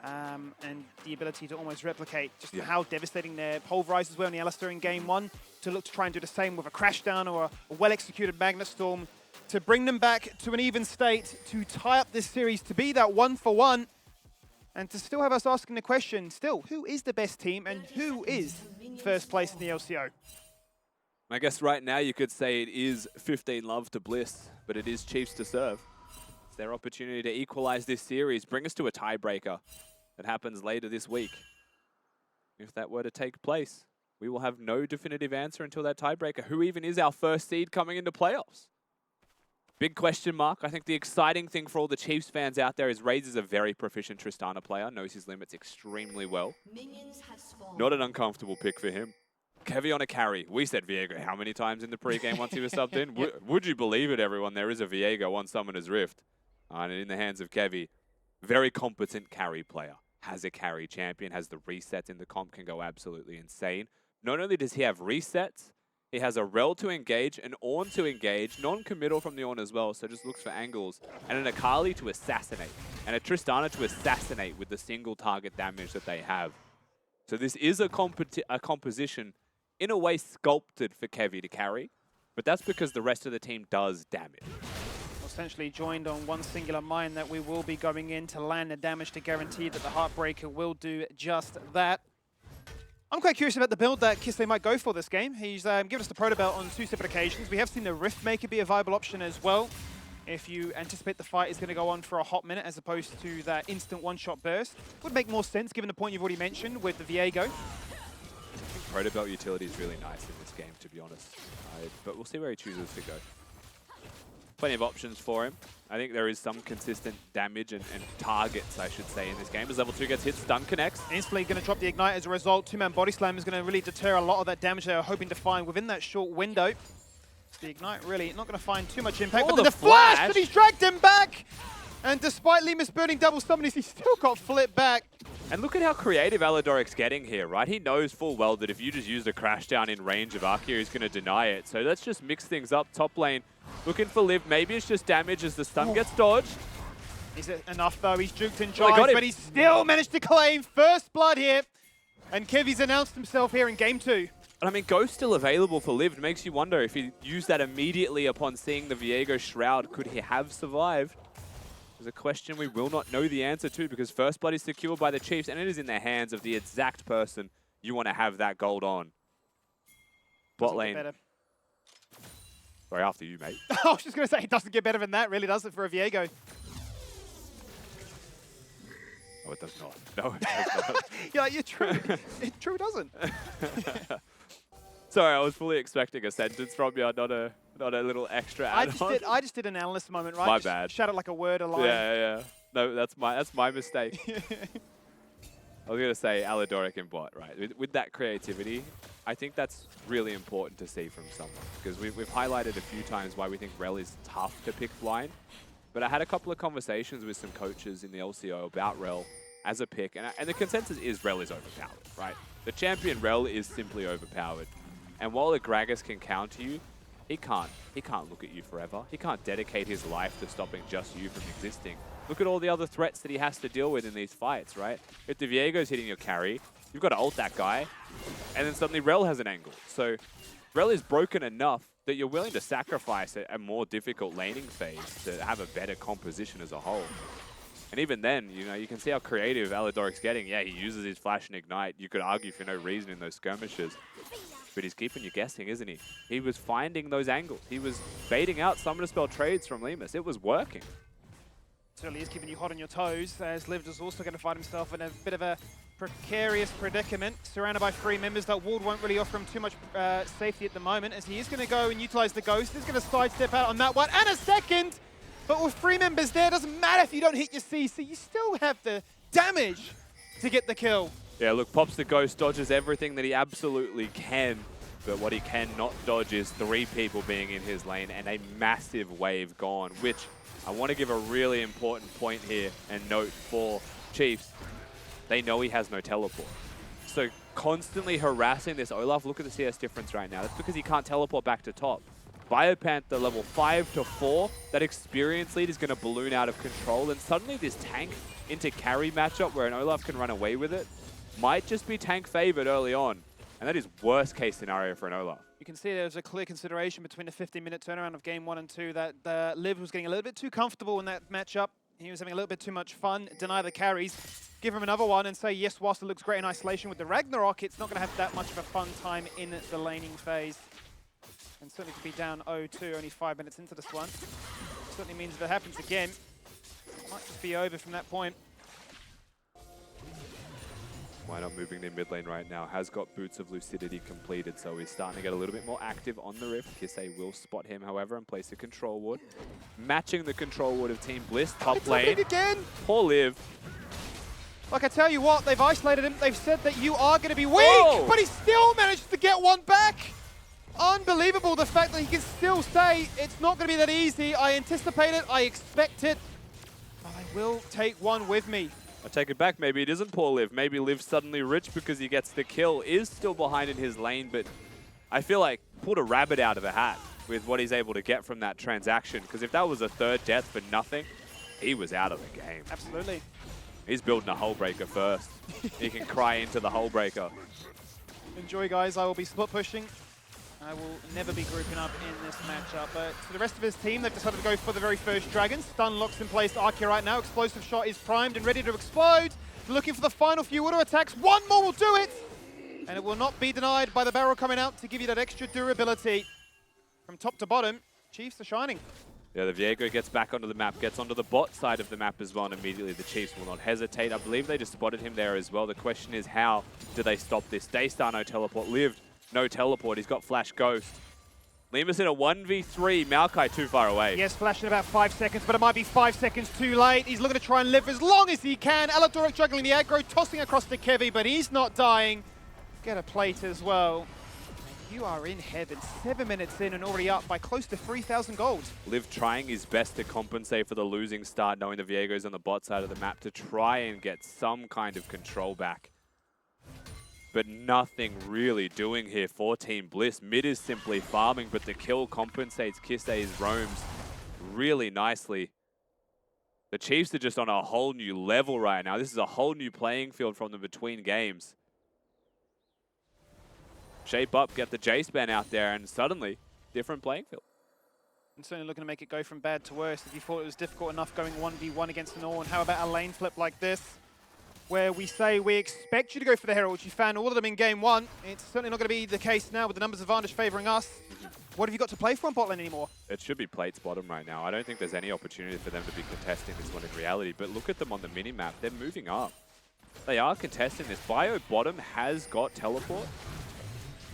Speaker 2: and the ability to almost replicate just how devastating their pulverizers were on the Alistair in game 1, to look to try and do the same with a Crashdown or a well-executed Magnet Storm, to bring them back to an even state, to tie up this series, to be that 1-for-1, and to still have us asking the question, still, who is the best team and who is first place in the LCO?
Speaker 6: I guess right now you could say it is 15 love to Bliss, but it is Chiefs to serve. It's their opportunity to equalize this series, bring us to a tiebreaker that happens later this week. If that were to take place, we will have no definitive answer until that tiebreaker. Who even is our first seed coming into playoffs? Big question mark. I think the exciting thing for all the Chiefs fans out there is Raze is a very proficient Tristana player, knows his limits extremely well. Not an uncomfortable pick for him. Kevy on a carry. We said Viego how many times in the pregame once he was subbed in? Would you believe it, everyone? There is a Viego on Summoner's Rift. And in the hands of Kevy, very competent carry player. has a carry champion, has the resets in the comp, can go absolutely insane. Not only does he have resets, he has a Rel to engage, an Ornn to engage, non-committal from the Ornn as well, so just looks for angles, and an Akali to assassinate, and a Tristana to assassinate with the single target damage that they have. So this is a composition, in a way, sculpted for Kevy to carry, but that's because the rest of the team does damage.
Speaker 2: Essentially joined on one singular mind that we will be going in to land the damage to guarantee that the Heartbreaker will do just that. I'm quite curious about the build that Kiste might go for this game. He's given us the Proto Belt on 2 separate occasions. We have seen the Riftmaker be a viable option as well. If you anticipate the fight is going to go on for a hot minute as opposed to that instant one-shot burst. Would make more sense given the point you've already mentioned with the Viego.
Speaker 6: I think Proto Belt utility is really nice in this game, to be honest. But we'll see where he chooses to go. Plenty of options for him. I think there is some consistent damage and targets, I should say, in this game. As level 2 gets hit, stun connects.
Speaker 2: Instantly going to drop the Ignite as a result. Two-man body slam is going to really deter a lot of that damage they were hoping to find within that short window. The Ignite really not going to find too much impact.
Speaker 6: Oh,
Speaker 2: but then the flash! But he's dragged him back! And despite Limus burning double summons, he's still got flipped back.
Speaker 6: And look at how creative Aladoric's getting here, right? He knows full well that if you just use a crash down in range of Arkia, he's going to deny it. So let's just mix things up. Top lane looking for Liv. Maybe it's just damage as the stun gets dodged.
Speaker 2: Is it enough though? He's juked and
Speaker 6: Well,
Speaker 2: jived, but he's still managed to claim first blood here. And Kevy's announced himself here in game 2.
Speaker 6: But I mean, Ghost's still available for Liv. It makes you wonder if he used that immediately upon seeing the Viego Shroud, could he have survived? There's a question we will not know the answer to because First Blood is secured by the Chiefs and it is in the hands of the exact person you want to have that gold on. Bot lane. Sorry, after you, mate.
Speaker 2: I was just going to say, it doesn't get better than that, really, does it, for a Viego?
Speaker 6: Oh, it does not. No, it does not.
Speaker 2: You're like, you're true. It true doesn't.
Speaker 6: Sorry, I was fully expecting a sentence from you, not a little extra add-on.
Speaker 2: I just did an analyst moment, right?
Speaker 6: My
Speaker 2: just
Speaker 6: bad.
Speaker 2: Shout it like a word, a line.
Speaker 6: Yeah. No, that's my mistake. I was going to say Aladoric in bot, right? With that creativity, I think that's really important to see from someone because we've highlighted a few times why we think Rel is tough to pick blind. But I had a couple of conversations with some coaches in the LCO about Rel as a pick, and the consensus is Rel is overpowered, right? The champion Rel is simply overpowered. And while the Gragas can counter you, he can't look at you forever. He can't dedicate his life to stopping just you from existing. Look at all the other threats that he has to deal with in these fights, right? If the Viego's hitting your carry, you've got to ult that guy, and then suddenly Rel has an angle. So Rel is broken enough that you're willing to sacrifice a more difficult laning phase to have a better composition as a whole. And even then, you know, you can see how creative Aladoric's getting. Yeah, he uses his flash and ignite. You could argue for no reason in those skirmishes. But he's keeping you guessing, isn't he? He was finding those angles. He was baiting out Summoner Spell trades from Limus. It was working.
Speaker 2: Certainly is keeping you hot on your toes, as Liv is also going to find himself in a bit of a precarious predicament, surrounded by 3 members. That ward won't really offer him too much safety at the moment, as he is going to go and utilize the Ghost. He's going to sidestep out on that one, and a second! But with 3 members there, doesn't matter if you don't hit your CC, you still have the damage to get the kill.
Speaker 6: Yeah, look, pops the Ghost, dodges everything that he absolutely can. But what he cannot dodge is 3 people being in his lane and a massive wave gone, which I want to give a really important point here and note for Chiefs. They know he has no teleport. So constantly harassing this Olaf, look at the CS difference right now. That's because he can't teleport back to top. Biopanther level 5 to 4, that experience lead is going to balloon out of control, and suddenly this tank into carry matchup where an Olaf can run away with it might just be tank favored early on. And that is worst case scenario for an Olaf.
Speaker 2: You can see there's a clear consideration between the 15-minute turnaround of game 1 and 2 that Liv was getting a little bit too comfortable in that matchup. He was having a little bit too much fun, deny the carries, give him another one and say, yes, whilst it looks great in isolation with the Ragnarok, it's not going to have that much of a fun time in the laning phase. And certainly to be down 0-2, only 5 minutes into this one. Certainly means if it happens again, it might just be over from that point.
Speaker 6: Why not moving the mid lane right now? Has got Boots of Lucidity completed, so he's starting to get a little bit more active on the Rift. Kiste will spot him, however, and place a control ward. Matching the control ward of Team Bliss, top lane.
Speaker 2: Again.
Speaker 6: Poor Liv.
Speaker 2: Like I tell you what, they've isolated him. They've said that you are going to be weak, but he still managed to get one back. Unbelievable, the fact that he can still say it's not going to be that easy. I anticipate it, I expect it, but I will take one with me.
Speaker 6: I take it back. Maybe it isn't poor Liv. Maybe Liv's suddenly rich because he gets the kill. Is still behind in his lane, but I feel like pulled a rabbit out of a hat with what he's able to get from that transaction. Because if that was a third death for nothing, he was out of the game.
Speaker 2: Absolutely.
Speaker 6: He's building a hull breaker first. He can cry into the hull breaker.
Speaker 2: Enjoy, guys. I will be split pushing. I will never be grouping up in this matchup. But for the rest of his team, they've decided to go for the very first dragon. Stun locks in place Arkia right now. Explosive shot is primed and ready to explode. Looking for the final few auto attacks. One more will do it. And it will not be denied by the barrel coming out to give you that extra durability. From top to bottom, Chiefs are shining.
Speaker 6: Yeah, the Viego gets back onto the map, gets onto the bot side of the map as well, and immediately the Chiefs will not hesitate. I believe they just spotted him there as well. The question is, how do they stop this? Daystar, no teleport. Lived, no teleport. He's got Flash Ghost. Lemus in a 1v3. Maokai too far away.
Speaker 2: Yes, Flash in about 5 seconds, but it might be 5 seconds too late. He's looking to try and live as long as he can. Aladoric juggling the aggro, tossing across to Kevy, but he's not dying. Get a plate as well. You are in heaven. 7 minutes in and already up by close to 3,000 gold.
Speaker 6: Liv trying his best to compensate for the losing start, knowing the Viego's on the bot side of the map to try and get some kind of control back. But nothing really doing here for Team Bliss. Mid is simply farming, but the kill compensates Kisei's roams really nicely. The Chiefs are just on a whole new level right now. This is a whole new playing field from them between games. Shape up, get the Jace ban out there, and suddenly, different playing field.
Speaker 2: And certainly looking to make it go from bad to worse. If you thought it was difficult enough going 1v1 against an Ornn, how about a lane flip like this, where we say we expect you to go for the Herald, which you found all of them in game one. It's certainly not going to be the case now with the numbers advantage favoring us. What have you got to play for on bot lane anymore?
Speaker 6: It should be Plate's bottom right now. I don't think there's any opportunity for them to be contesting this one in reality, but look at them on the mini-map. They're moving up. They are contesting this. Bio bottom has got teleport.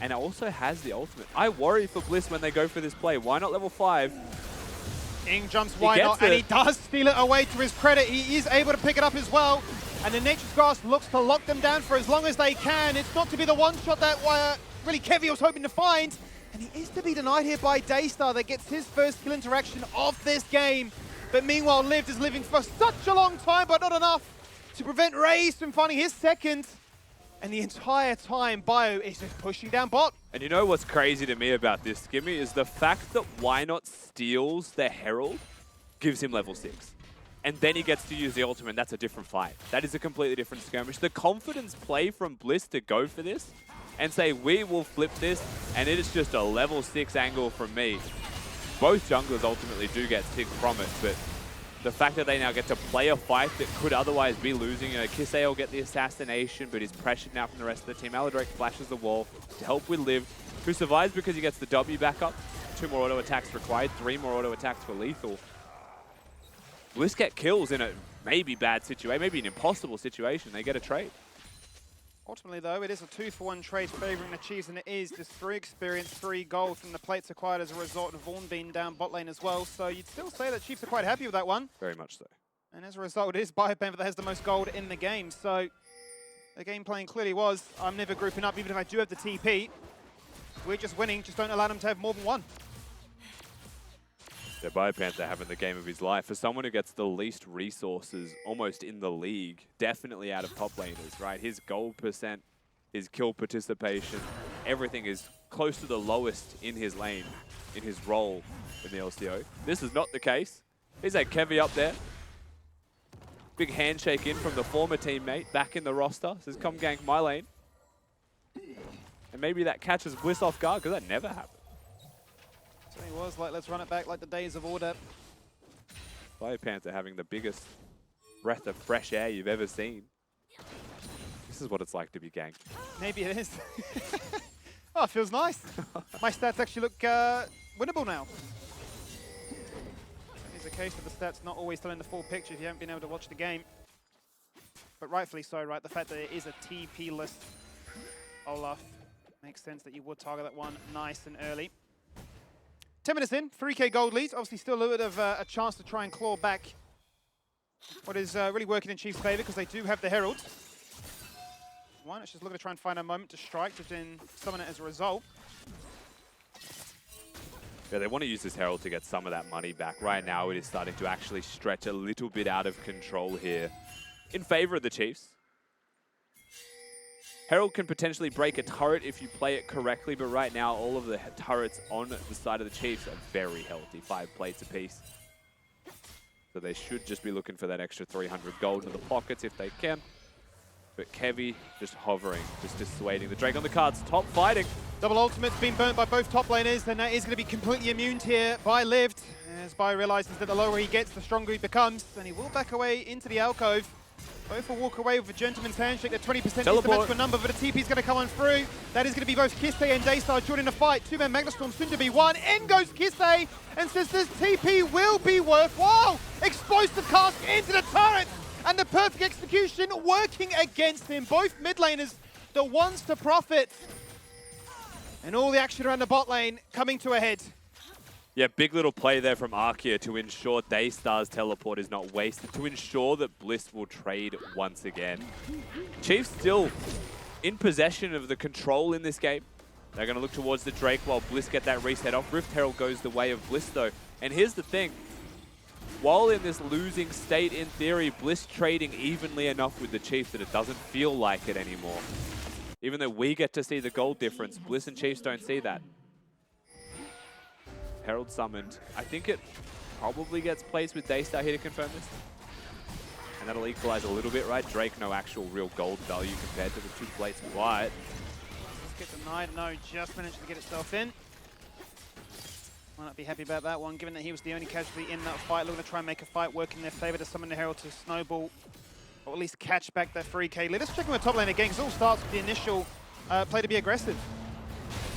Speaker 6: And it also has the ultimate. I worry for Bliss when they go for this play. Why not level 5?
Speaker 2: Ing jumps, why not? And he does steal it away to his credit. He is able to pick it up as well. And the Nature's Grasp looks to lock them down for as long as they can. It's not to be the one shot that really Kevy was hoping to find. And he is to be denied here by Daystar that gets his first kill interaction of this game. But meanwhile, Lived is living for such a long time, but not enough to prevent Raze from finding his second. And the entire time, Bio is just pushing down bot.
Speaker 6: And you know what's crazy to me about this, Skimmy, is the fact that Why Not steals the Herald gives him level 6. And then he gets to use the ultimate, and that's a different fight. That is a completely different skirmish. The confidence play from Bliss to go for this and say, we will flip this, and it is just a level 6 angle from me. Both junglers ultimately do get sick from it, but the fact that they now get to play a fight that could otherwise be losing. You know, Kisei will get the assassination, but he's pressured now from the rest of the team. Aladoric flashes the wall to help with Liv, who survives because he gets the W back up. 2 more auto attacks required, 3 more auto attacks for lethal. Bliss get kills in a maybe bad situation, maybe an impossible situation. They get a trade.
Speaker 2: Ultimately, though, it is a 2-for-1 trade favouring the Chiefs, and it is just 3 experience, 3 gold from the plates acquired as a result of Ornn being down bot lane as well. So you'd still say that Chiefs are quite happy with that one.
Speaker 6: Very much so.
Speaker 2: And as a result, it is Biopamper that has the most gold in the game. So the game plan clearly was, I'm never grouping up, even if I do have the TP. We're just winning, just don't allow them to have more than one.
Speaker 6: Yeah, Biopanther having the game of his life. For someone who gets the least resources almost in the league, definitely out of top laners, right? His gold percent, his kill participation, everything is close to the lowest in his lane, in his role in the LCO. This is not the case. He's had Kevy up there. Big handshake in from the former teammate back in the roster. Says, come gank my lane. And maybe that catches Bliss off guard, because that never happened.
Speaker 2: So he was like, let's run it back like the days of order.
Speaker 6: Biopanther having the biggest breath of fresh air you've ever seen. This is what it's like to be ganked.
Speaker 2: Maybe it is. Oh, it feels nice. My stats actually look winnable now. It's a case of the stats not always telling the full picture if you haven't been able to watch the game. But rightfully so, right? The fact that it is a TP-less Olaf makes sense that you would target that one nice and early. 10 minutes in, 3k gold lead. Obviously still a little bit of a chance to try and claw back what is really working in Chiefs' favour because they do have the Herald. Why not just look to try and find a moment to strike, just in summon it as a result.
Speaker 6: Yeah, they want to use this Herald to get some of that money back. Right now it is starting to actually stretch a little bit out of control here. in favor of the Chiefs. Herald can potentially break a turret if you play it correctly, but right now all of the turrets on the side of the Chiefs are very healthy, 5 plates apiece. So they should just be looking for that extra 300 gold in the pockets if they can. But Kevy just hovering, just dissuading the Drake on the cards, top fighting.
Speaker 2: Double ultimate's been burnt by both top laners, and that is going to be completely immune here by Lived. As Bai realizes that the lower he gets, the stronger he becomes, and he will back away into the alcove. Both will walk away with a gentleman's handshake. The 20% is the maximum number, but a TP's going to come on through. That is going to be both Kisei and Daystar joining the fight. 2-man Magnastorm soon to be 1. In goes Kisei and says this TP will be worthwhile. Explosive cast into the turret, and the perfect execution working against him. Both mid laners, the ones to profit. And all the action around the bot lane coming to a head.
Speaker 6: Yeah, big little play there from Arkia to ensure Daystar's teleport is not wasted, to ensure that Bliss will trade once again. Chiefs still in possession of the control in this game. They're going to look towards the Drake while Bliss get that reset off. Rift Herald goes the way of Bliss though. And here's the thing. While in this losing state in theory, Bliss trading evenly enough with the Chiefs that it doesn't feel like it anymore. Even though we get to see the gold difference, Bliss and Chiefs don't see that. Herald summoned. I think it probably gets placed with Daystar here to confirm this. And that'll equalize a little bit, right? Drake, no actual real gold value compared to the 2 plates wide.
Speaker 2: Let's get denied. No, just managed to get itself in. Might not be happy about that one, given that he was the only casualty in that fight. Looking to try and make a fight work in their favor to summon the Herald to snowball, or at least catch back their 3k. Let us check on the top lane again, because it all starts with the initial play to be aggressive.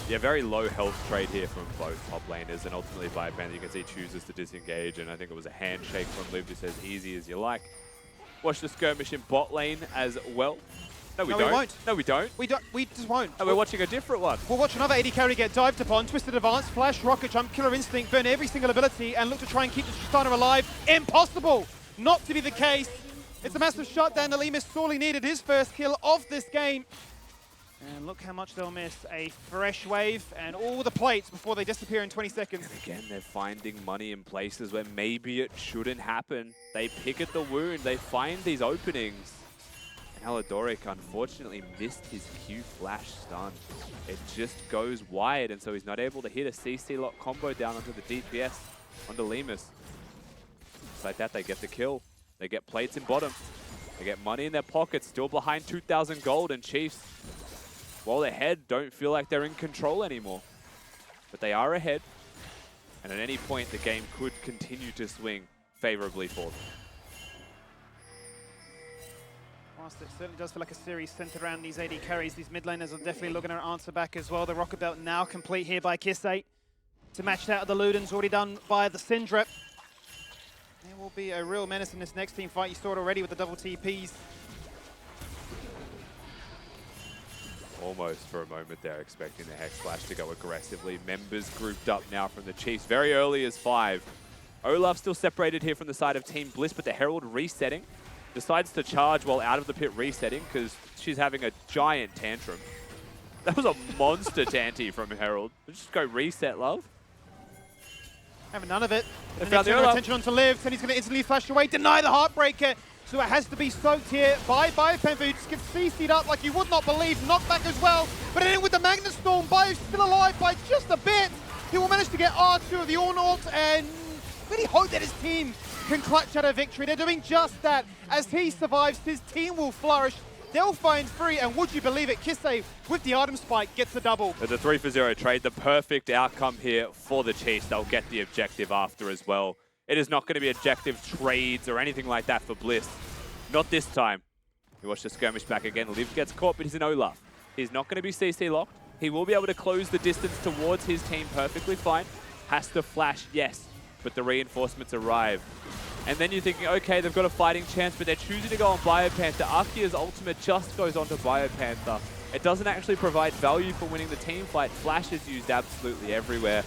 Speaker 6: Yeah, very low health trade here from both top laners, and ultimately by Panther, you can see chooses to disengage, and I think it was a handshake from Liv that says easy as you like. Watch the skirmish in bot lane as well. No, we don't.
Speaker 2: Won't.
Speaker 6: No, we don't.
Speaker 2: We just won't.
Speaker 6: Oh, we're watching a different one.
Speaker 2: We'll watch another AD carry get dived upon, twisted advance, flash, rocket jump, killer instinct, burn every single ability, and look to try and keep the Tristana alive. Impossible not to be the case. It's a massive shutdown. Nalimus sorely needed his first kill of this game. And look how much they'll miss. A fresh wave and all the plates before they disappear in 20 seconds.
Speaker 6: And again, they're finding money in places where maybe it shouldn't happen. They pick at the wound. They find these openings. And Aladoric unfortunately missed his Q flash stun. It just goes wide, and so he's not able to hit a CC lock combo down onto the DPS, onto Lemus. Just like that, they get the kill. They get plates in bottom. They get money in their pockets, still behind 2,000 gold, and Chiefs, while ahead, don't feel like they're in control anymore. But they are ahead, and at any point the game could continue to swing favorably for them.
Speaker 2: Whilst it certainly does feel like a series centered around these AD carries, these mid laners are definitely looking to answer back as well. The Rocket Belt now complete here by Kisei to match that of the Ludens, already done by the Syndra. There will be a real menace in this next team fight. You saw it already with the double TPs.
Speaker 6: Almost for a moment there, expecting the Hex Flash to go aggressively. Members grouped up now from the Chiefs, very early as 5. Olaf still separated here from the side of Team Bliss, but the Herald resetting. Decides to charge while out of the pit resetting because she's having a giant tantrum. That was a monster tanty from Herald. Just go reset, love.
Speaker 2: Having none of it.
Speaker 6: They found the
Speaker 2: attention onto Liv, and he's going to instantly flash away, deny the Heartbreaker. So it has to be soaked here by Biopempo, who just gets CC'd up like you would not believe. Knockback as well. But in with the Magnastorm, Bio's still alive by just a bit. He will manage to get R2 of the Ornaut, and really hope that his team can clutch out a victory. They're doing just that. As he survives, his team will flourish. They'll find free, and would you believe it, Kisei with the item spike gets a double.
Speaker 6: The 3-for-0 trade, the perfect outcome here for the Chiefs. They'll get the objective after as well. It is not going to be objective trades or anything like that for Bliss. Not this time. We watch the skirmish back again. Liv gets caught, but he's an Olaf. He's not going to be CC locked. He will be able to close the distance towards his team perfectly fine. Has to flash, yes, but the reinforcements arrive. And then you're thinking, okay, they've got a fighting chance, but they're choosing to go on Biopanther. Arkia's ultimate just goes onto Biopanther. It doesn't actually provide value for winning the team fight. Flash is used absolutely everywhere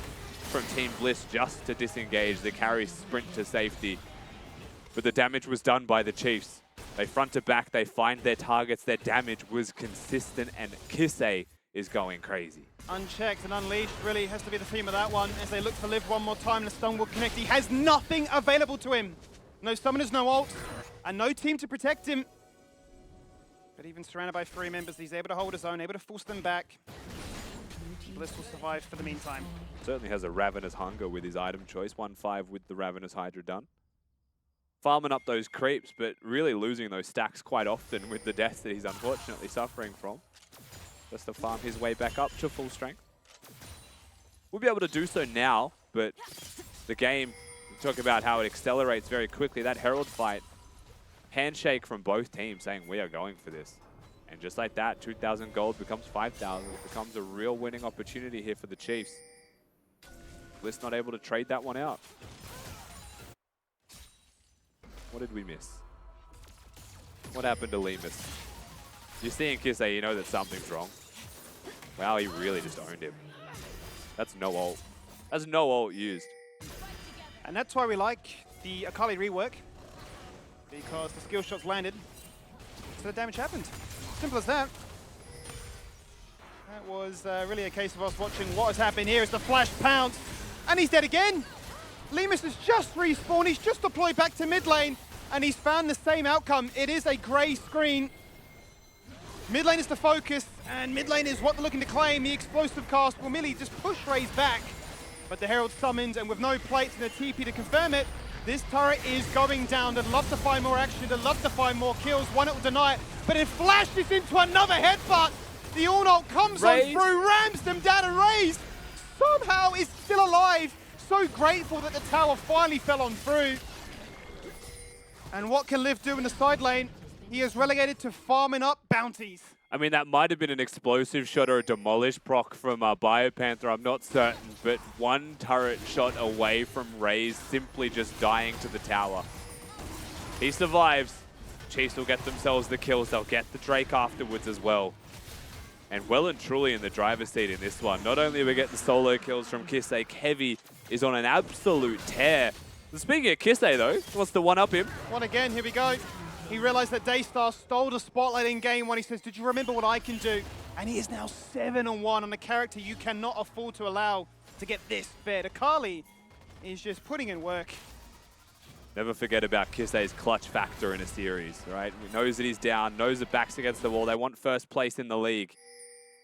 Speaker 6: from Team Bliss just to disengage. The carry sprint to safety. But the damage was done by the Chiefs. They front to back, they find their targets, their damage was consistent, and Kisei is going crazy.
Speaker 2: Unchecked and unleashed really has to be the theme of that one as they look for Liv one more time. The stun will connect. He has nothing available to him. No summoners, no ult, and no team to protect him. But even surrounded by 3 members, he's able to hold his own, able to force them back. Bliss will survive for the meantime.
Speaker 6: Certainly has a Ravenous Hunger with his item choice. 1-5 with the Ravenous Hydra done. Farming up those creeps, but really losing those stacks quite often with the deaths that he's unfortunately suffering from. Just to farm his way back up to full strength. We'll be able to do so now, but the game, we talk about how it accelerates very quickly. That Herald fight, handshake from both teams saying we are going for this. And just like that, 2,000 gold becomes 5,000. It becomes a real winning opportunity here for the Chiefs. Bliss not able to trade that one out. What did we miss? What happened to Lemus? You're seeing Kisei, you know that something's wrong. Wow, he really just owned him. That's no ult. That's no ult used.
Speaker 2: And that's why we like the Akali rework. Because the skill shots landed, so the damage happened. Simple as that. That was really a case of us watching what has happened here as the flash pounce. And he's dead again. Lemus has just respawned. He's just deployed back to mid lane. And he's found the same outcome. It is a grey screen. Mid lane is the focus. And mid lane is what they're looking to claim. The explosive cast will merely just push Raze back. But the Herald summons, and with no plates and a TP to confirm it, this turret is going down. They'd love to find more action. They'd love to find more kills. One, it will deny it. But it flashes into another headbutt. The all-ult comes on through, rams them down, and Raze somehow is still alive. So grateful that the tower finally fell on through. And what can Liv do in the side lane? He is relegated to farming up bounties.
Speaker 6: I mean, that might have been an explosive shot or a demolish proc from Biopanther, I'm not certain, but one turret shot away from Raze simply just dying to the tower. He survives. Chiefs will get themselves the kills. They'll get the Drake afterwards as well. And well and truly in the driver's seat in this one. Not only are we getting solo kills from Kisei, Kevi is on an absolute tear. Speaking of Kisei though, wants to one-up him.
Speaker 2: One again, here we go. He realized that Daystar stole the spotlight in game one. He says, did you remember what I can do? And he is now 7-1 on a character you cannot afford to allow to get this fed. Akali is just putting in work.
Speaker 6: Never forget about Kisei's clutch factor in a series, right? He knows that he's down, knows that back's against the wall. They want first place in the league,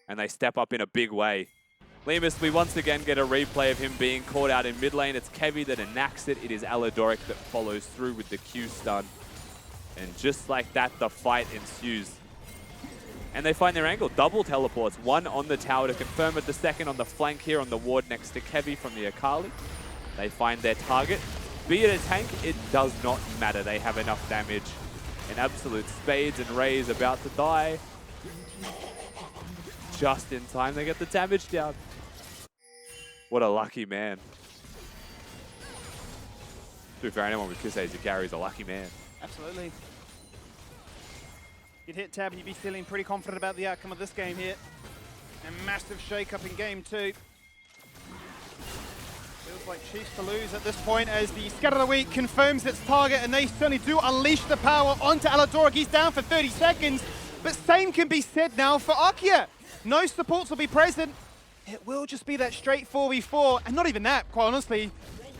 Speaker 6: and they step up in a big way. Lemus, we once again get a replay of him being caught out in mid lane. It's Kevi that enacts it. It is Aladoric that follows through with the Q stun. And just like that, the fight ensues. And they find their angle. Double teleports. One on the tower to confirm it. The second on the flank here on the ward next to Kevi from the Akali. They find their target. Be it a tank, it does not matter. They have enough damage. In absolute spades, and Raze about to die. Just in time, they get the damage down. What a lucky man. To be fair, anyone with Kisei Zakari is a lucky man.
Speaker 2: Absolutely. You'd hit tab and you'd be feeling pretty confident about the outcome of this game here. A massive shake-up in game 2. Feels like Chiefs to lose at this point as the Scat of the Week confirms its target, and they certainly do unleash the power onto Aladoric. He's down for 30 seconds, but same can be said now for Arkia. No supports will be present. It will just be that straight 4v4, and not even that, quite honestly,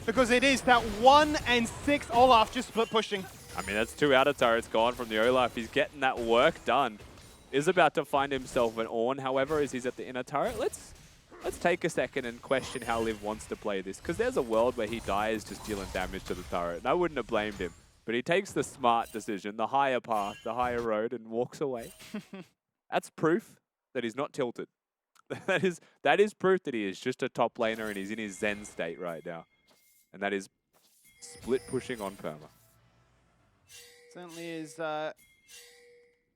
Speaker 2: because it is that 1 and 6 Olaf just split pushing.
Speaker 6: I mean, that's 2 outer turrets gone from the Olaf. He's getting that work done. Is about to find himself an Ornn, however, as he's at the inner turret. Let's take a second and question how Liv wants to play this, because there's a world where he dies just dealing damage to the turret, and I wouldn't have blamed him. But he takes the smart decision, the higher path, the higher road, and walks away. That's proof that he's not tilted. that is proof that he is just a top laner and he's in his zen state right now. And that is split pushing on perma.
Speaker 2: Certainly is an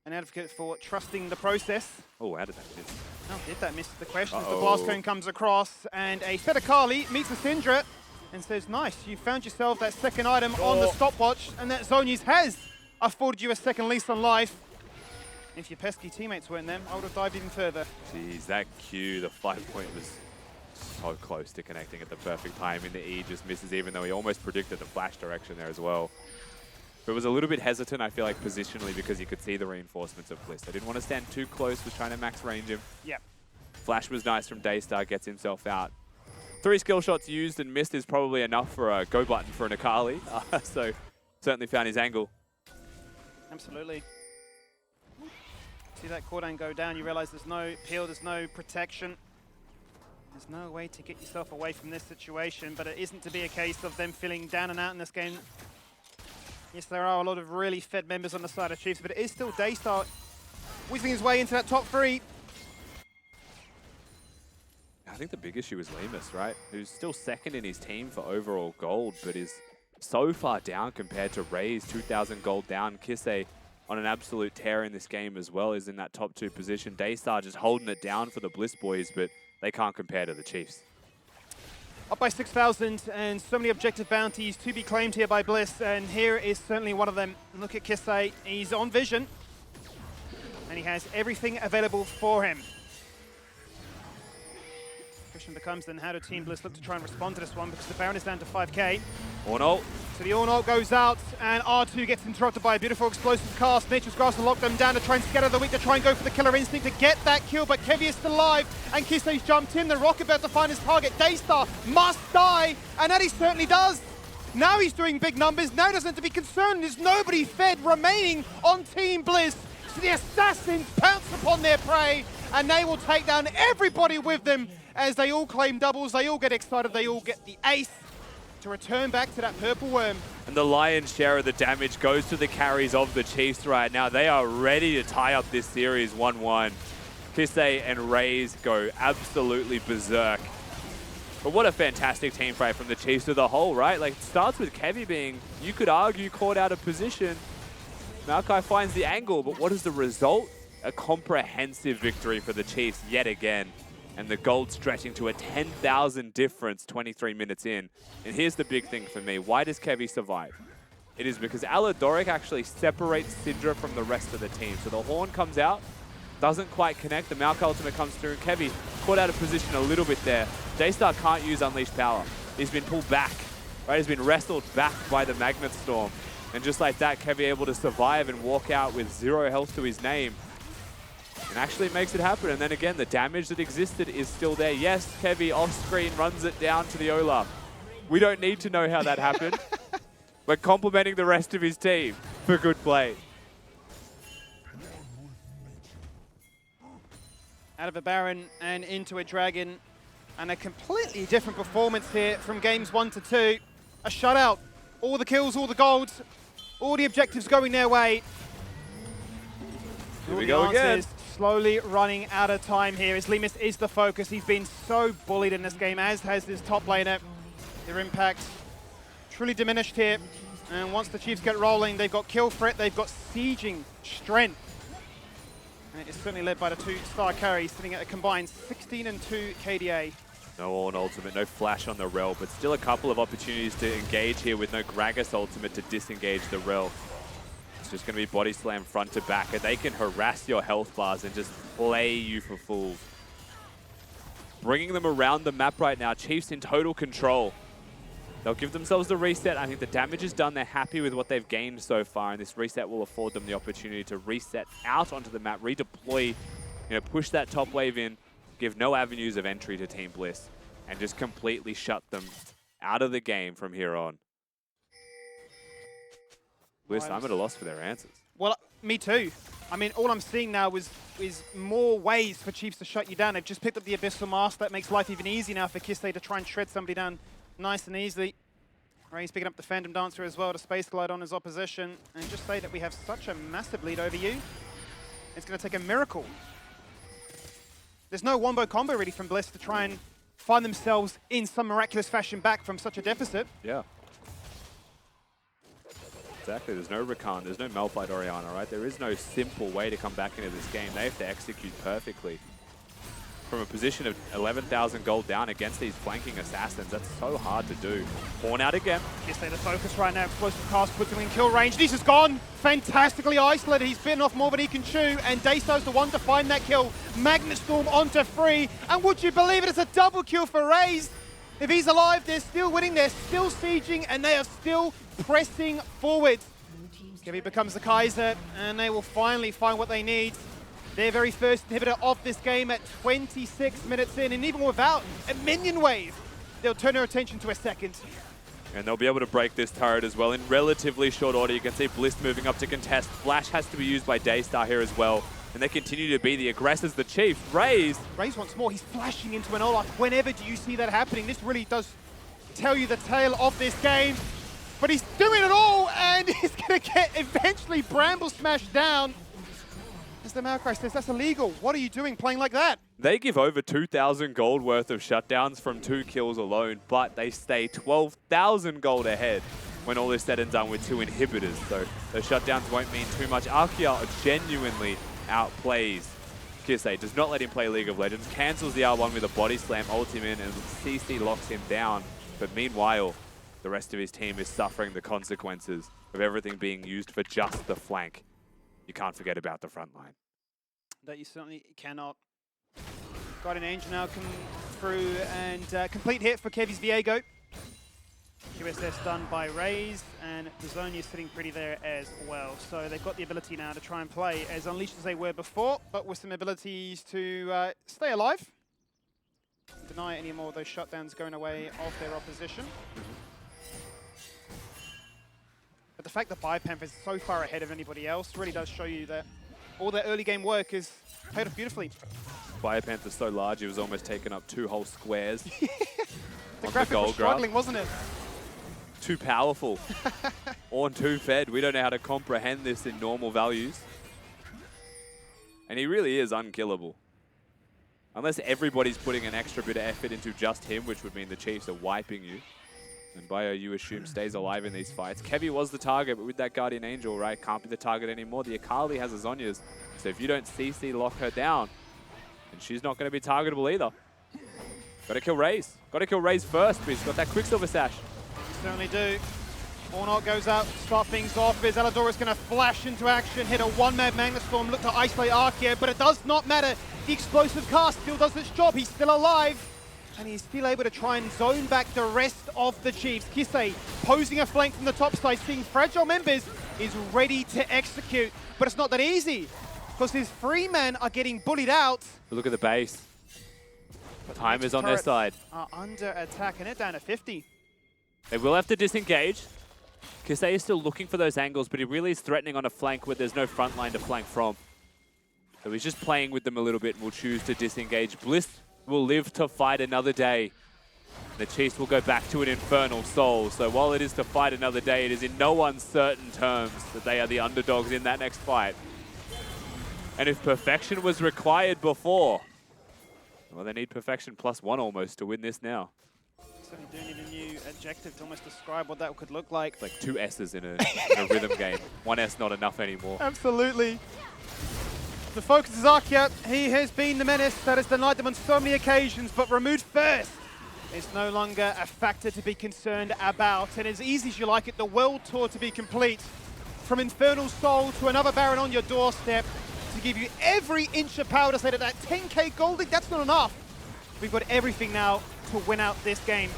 Speaker 2: advocate for trusting the process.
Speaker 6: Oh, how did that miss?
Speaker 2: How did that miss the question? As the blast cone comes across and a Fed Akali meets a Syndra and says, nice, you found yourself that second item on the stopwatch, and that Zonies has afforded you a second lease on life. If your pesky teammates weren't them, I would have dived even further.
Speaker 6: Jeez, that Q, the 5-point was so close to connecting at the perfect time, and the E just misses, even though he almost predicted the flash direction there as well. But was a little bit hesitant, I feel like, positionally, because you could see the reinforcements of Bliss. They didn't want to stand too close, was trying to max range him.
Speaker 2: Yep.
Speaker 6: Flash was nice from Daystar, gets himself out. 3 skill shots used and missed is probably enough for a go button for an Akali. So certainly found his angle.
Speaker 2: Absolutely. See that cooldown go down, you realize there's no peel, there's no protection. There's no way to get yourself away from this situation, but it isn't to be a case of them feeling down and out in this game. Yes, there are a lot of really fed members on the side of Chiefs, but it is still Daystar whizzing his way into that top 3.
Speaker 6: I think the big issue is Lemus, right? Who's still second in his team for overall gold, but is so far down compared to Ray's 2,000 gold down. Kisei on an absolute tear in this game as well, is in that top 2 position. Daystar just holding it down for the Bliss boys, but they can't compare to the Chiefs.
Speaker 2: Up by 6,000 and so many objective bounties to be claimed here by Bliss, and here is certainly one of them. Look at Kisei, he's on vision, and he has everything available for him. Question becomes then, how do Team Bliss look to try and respond to this one, because the Baron is down to 5k.
Speaker 6: Ornalt.
Speaker 2: So the Ornalt goes out, and R2 gets interrupted by a beautiful explosive cast. Nature's Grasp will lock them down to try and scatter the weak, to try and go for the killer instinct to get that kill, but Kevy is still alive, and Kisei's jumped in. The Rocket about to find his target. Daystar must die, and that he certainly does. Now he's doing big numbers. Now he doesn't have to be concerned. There's nobody fed remaining on Team Bliss. So the Assassins pounce upon their prey, and they will take down everybody with them as they all claim doubles. They all get excited. They all get the ace to return back to that purple worm.
Speaker 6: And the lion's share of the damage goes to the carries of the Chiefs right now. They are ready to tie up this series 1-1. Kisei and Raze go absolutely berserk. But what a fantastic team fight from the Chiefs as a whole, right? Like, it starts with Kevy being, you could argue, caught out of position. Maokai finds the angle, but what is the result? A comprehensive victory for the Chiefs yet again. And the gold stretching to a 10,000 difference 23 minutes in. And here's the big thing for me. Why does Kevy survive? It is because Aladoric actually separates Syndra from the rest of the team. So the Horn comes out, doesn't quite connect. The Maokai ultimate comes through. Kevy caught out of position a little bit there. Daystar can't use Unleashed Power. He's been pulled back, right? He's been wrestled back by the Magnet Storm. And just like that, Kevy able to survive and walk out with 0 health to his name. And actually makes it happen. And then again, the damage that existed is still there. Yes, Kevy off-screen runs it down to the Olaf. We don't need to know how that happened. We're complimenting the rest of his team for good play.
Speaker 2: Out of a Baron and into a Dragon. And a completely different performance here from games 1 to 2. A shutout. All the kills, all the golds, all the objectives going their way.
Speaker 6: Here we go again.
Speaker 2: Slowly running out of time here as Lemus is the focus. He's been so bullied in this game, as has his top laner. Their impact truly diminished here. And once the Chiefs get rolling, they've got kill threat, they've got sieging strength. And it's certainly led by the 2-star carries, sitting at a combined 16 and 2 KDA.
Speaker 6: No Ornn ultimate, no flash on the Rel, but still a couple of opportunities to engage here with no Gragas ultimate to disengage the Rel. It's just going to be body slam front to back, and they can harass your health bars and just play you for fools. Bringing them around the map right now, Chiefs in total control. They'll give themselves the reset. I think the damage is done. They're happy with what they've gained so far, and this reset will afford them the opportunity to reset out onto the map, redeploy, push that top wave in, give no avenues of entry to Team Bliss, and just completely shut them out of the game from here on. Bliss, I'm at a loss for their answers.
Speaker 2: Well, me too. I mean, all I'm seeing now is more ways for Chiefs to shut you down. They've just picked up the Abyssal Mask. That makes life even easier now for Kisei to try and shred somebody down nice and easily. Ray's picking up the Phantom Dancer as well to Space Glide on his opposition. And just say that we have such a massive lead over you. It's going to take a miracle. There's no wombo combo really from Bliss to try and find themselves in some miraculous fashion back from such a deficit.
Speaker 6: Yeah. Exactly. There's no Rakan, there's no Malphite Orianna, right? There is no simple way to come back into this game. They have to execute perfectly. From a position of 11,000 gold down against these flanking assassins, that's so hard to do. Horn out again.
Speaker 2: Kisei the focus right now. Explosive cast puts him in kill range. This is gone. Fantastically isolated. He's bitten off more than he can chew. And Daystar's the one to find that kill. Magnet Storm onto free. And would you believe it? It's a double kill for Raze. If he's alive, they're still winning. They're still sieging. And they are still pressing forward. Kevy becomes the Kaiser. And they will finally find what they need. Their very first inhibitor of this game at 26 minutes in. And even without a minion wave, they'll turn their attention to a second.
Speaker 6: And they'll be able to break this turret as well in relatively short order. You can see Bliss moving up to contest. Flash has to be used by Daystar here as well. And they continue to be the aggressors, the Chiefs. Raze.
Speaker 2: Raze once more, he's flashing into an Olaf. Whenever do you see that happening? This really does tell you the tale of this game. But he's doing it all, and he's going to get eventually Bramble smashed down. As the Maokai says, that's illegal. What are you doing playing like that?
Speaker 6: They give over 2,000 gold worth of shutdowns from 2 kills alone, but they stay 12,000 gold ahead when all is said and done with 2 inhibitors. So those shutdowns won't mean too much. Arkia genuinely outplays Kisei. Does not let him play League of Legends. Cancels the R1 with a body slam, ults him in, and CC locks him down. But meanwhile, the rest of his team is suffering the consequences of everything being used for just the flank. You can't forget about the front line.
Speaker 2: That you certainly cannot. Got an Angel now come through, and complete hit for Kevy's Viego. QSS done by Raze, and the Zonia sitting pretty there as well. So they've got the ability now to try and play as unleashed as they were before, but with some abilities to stay alive. Deny any more of those shutdowns going away of their opposition. But the fact that Biopamp is so far ahead of anybody else really does show you that all their early game work is paid off beautifully.
Speaker 6: Biopanther is so large, it was almost taken up 2 whole squares.
Speaker 2: The graphic was struggling, wasn't it?
Speaker 6: Too powerful. Ornn too fed. We don't know how to comprehend this in normal values. And he really is unkillable. Unless everybody's putting an extra bit of effort into just him, which would mean the Chiefs are wiping you. And Bio, you assume, stays alive in these fights. Kevy was the target, but with that Guardian Angel, right, can't be the target anymore. The Akali has a Zhonya's. So if you don't CC lock her down, then she's not going to be targetable either. Got to kill Raze. Got to kill Raze first, but he's got that Quicksilver Sash.
Speaker 2: Certainly do. Ornn goes out, start things off. Is Alador going to flash into action, hit a one-man Magna Storm, look to isolate Arkia, but it does not matter. The explosive cast still does its job. He's still alive, and he's still able to try and zone back the rest of the Chiefs. Kisei posing a flank from the top side, seeing fragile members, is ready to execute. But it's not that easy, because his free men are getting bullied out.
Speaker 6: But look at the base. Time is on their side.
Speaker 2: Are under attack, and they're down to 50.
Speaker 6: They will have to disengage. Kisei is still looking for those angles, but he really is threatening on a flank where there's no front line to flank from. So he's just playing with them a little bit and will choose to disengage. Bliss will live to fight another day. The Chiefs will go back to an Infernal Soul. So while it is to fight another day, it is in no uncertain terms that they are the underdogs in that next fight. And if perfection was required before, well, they need perfection +1 almost to win this now.
Speaker 2: Certainly do need a new adjective to almost describe what that could look like.
Speaker 6: It's like 2 S's in a rhythm game. 1 S not enough anymore.
Speaker 2: Absolutely. The focus is Arkia. He has been the menace that has denied them on so many occasions, but removed first is no longer a factor to be concerned about. And as easy as you like it, the world tour to be complete. From Infernal Soul to another Baron on your doorstep to give you every inch of power to say that 10k gold league, that's not enough. We've got everything now to win out this game.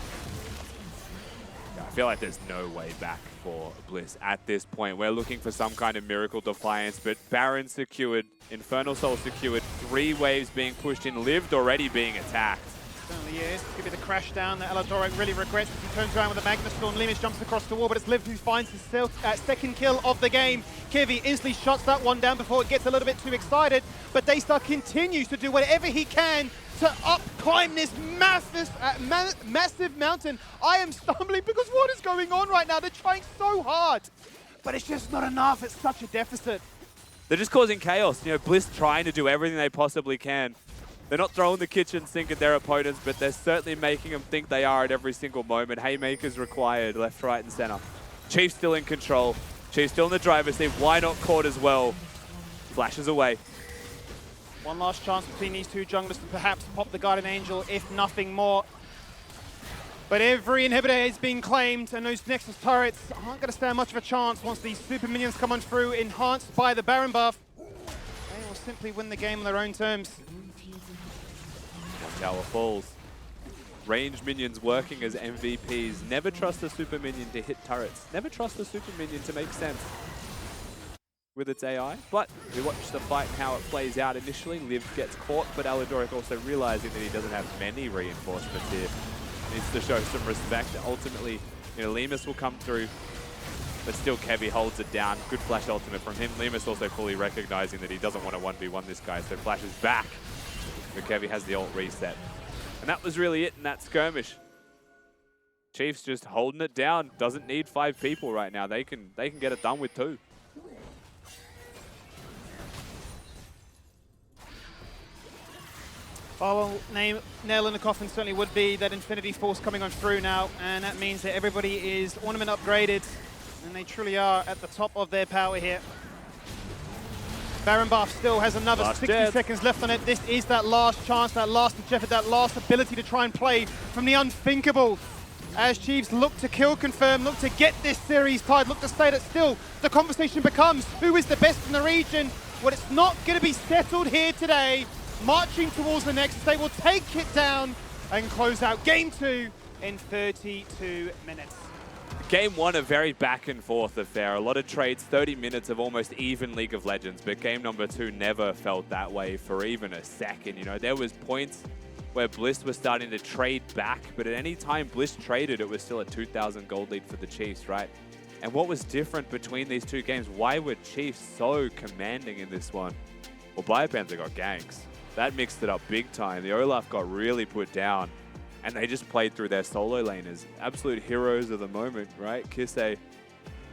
Speaker 6: I feel like there's no way back for Bliss at this point. We're looking for some kind of miracle defiance, but Baron secured, Infernal Soul secured, 3 waves being pushed in, Lived already being attacked.
Speaker 2: Certainly is. It's going to be the crash down that Aladoric really regrets as he turns around with a Magna Storm. Lemus jumps across the wall, but it's Liv who finds his second kill of the game. Kivy instantly shuts that one down before it gets a little bit too excited, but Daystar continues to do whatever he can to climb this massive mountain. I am stumbling because what is going on right now? They're trying so hard, but it's just not enough. It's such a deficit.
Speaker 6: They're just causing chaos. You know, Bliss trying to do everything they possibly can. They're not throwing the kitchen sink at their opponents, but they're certainly making them think they are at every single moment. Haymakers required, left, right, and center. Chiefs still in control. Chiefs still in the driver's seat. Why not caught as well? Flashes away.
Speaker 2: One last chance between these two junglers to perhaps pop the Guardian Angel, if nothing more. But every inhibitor has been claimed, and those Nexus turrets aren't going to stand much of a chance once these super minions come on through, enhanced by the Baron buff. They will simply win the game on their own terms.
Speaker 6: One tower falls. Ranged minions working as MVPs. Never trust a super minion to hit turrets. Never trust a super minion to make sense with its AI, but we watch the fight and how it plays out initially. Liv gets caught, but Aladoric also realizing that he doesn't have many reinforcements here. Needs to show some respect. Ultimately, you know, Lemus will come through. But still, Kevy holds it down. Good flash ultimate from him. Lemus also fully recognizing that he doesn't want to 1v1 this guy, so flashes back. But Kevy has the ult reset. And that was really it in that skirmish. Chiefs just holding it down. Doesn't need 5 people right now. They can get it done with 2.
Speaker 2: Well, nail in the coffin certainly would be that Infinity Force coming on through now, and that means that everybody is ornament upgraded, and they truly are at the top of their power here. Baron Buff still has another 60 seconds left on it. This is that last chance, that last effort, that last ability to try and play from the unthinkable. As Chiefs look to kill confirm, look to get this series tied, look to stay that still. The conversation becomes who is the best in the region. Well, it's not going to be settled here today. Marching towards the Nexus, they will take it down and close out Game 2 in 32 minutes.
Speaker 6: Game 1, a very back and forth affair. A lot of trades, 30 minutes of almost even League of Legends, but game number 2 never felt that way for even a second. You know, there was points where Bliss was starting to trade back, but at any time Bliss traded, it was still a 2,000 gold lead for the Chiefs, right? And what was different between these 2 games? Why were Chiefs so commanding in this one? Well, Biopanther got ganks. That mixed it up big time. The Olaf got really put down, and they just played through their solo laners. Absolute heroes of the moment, right? Kisei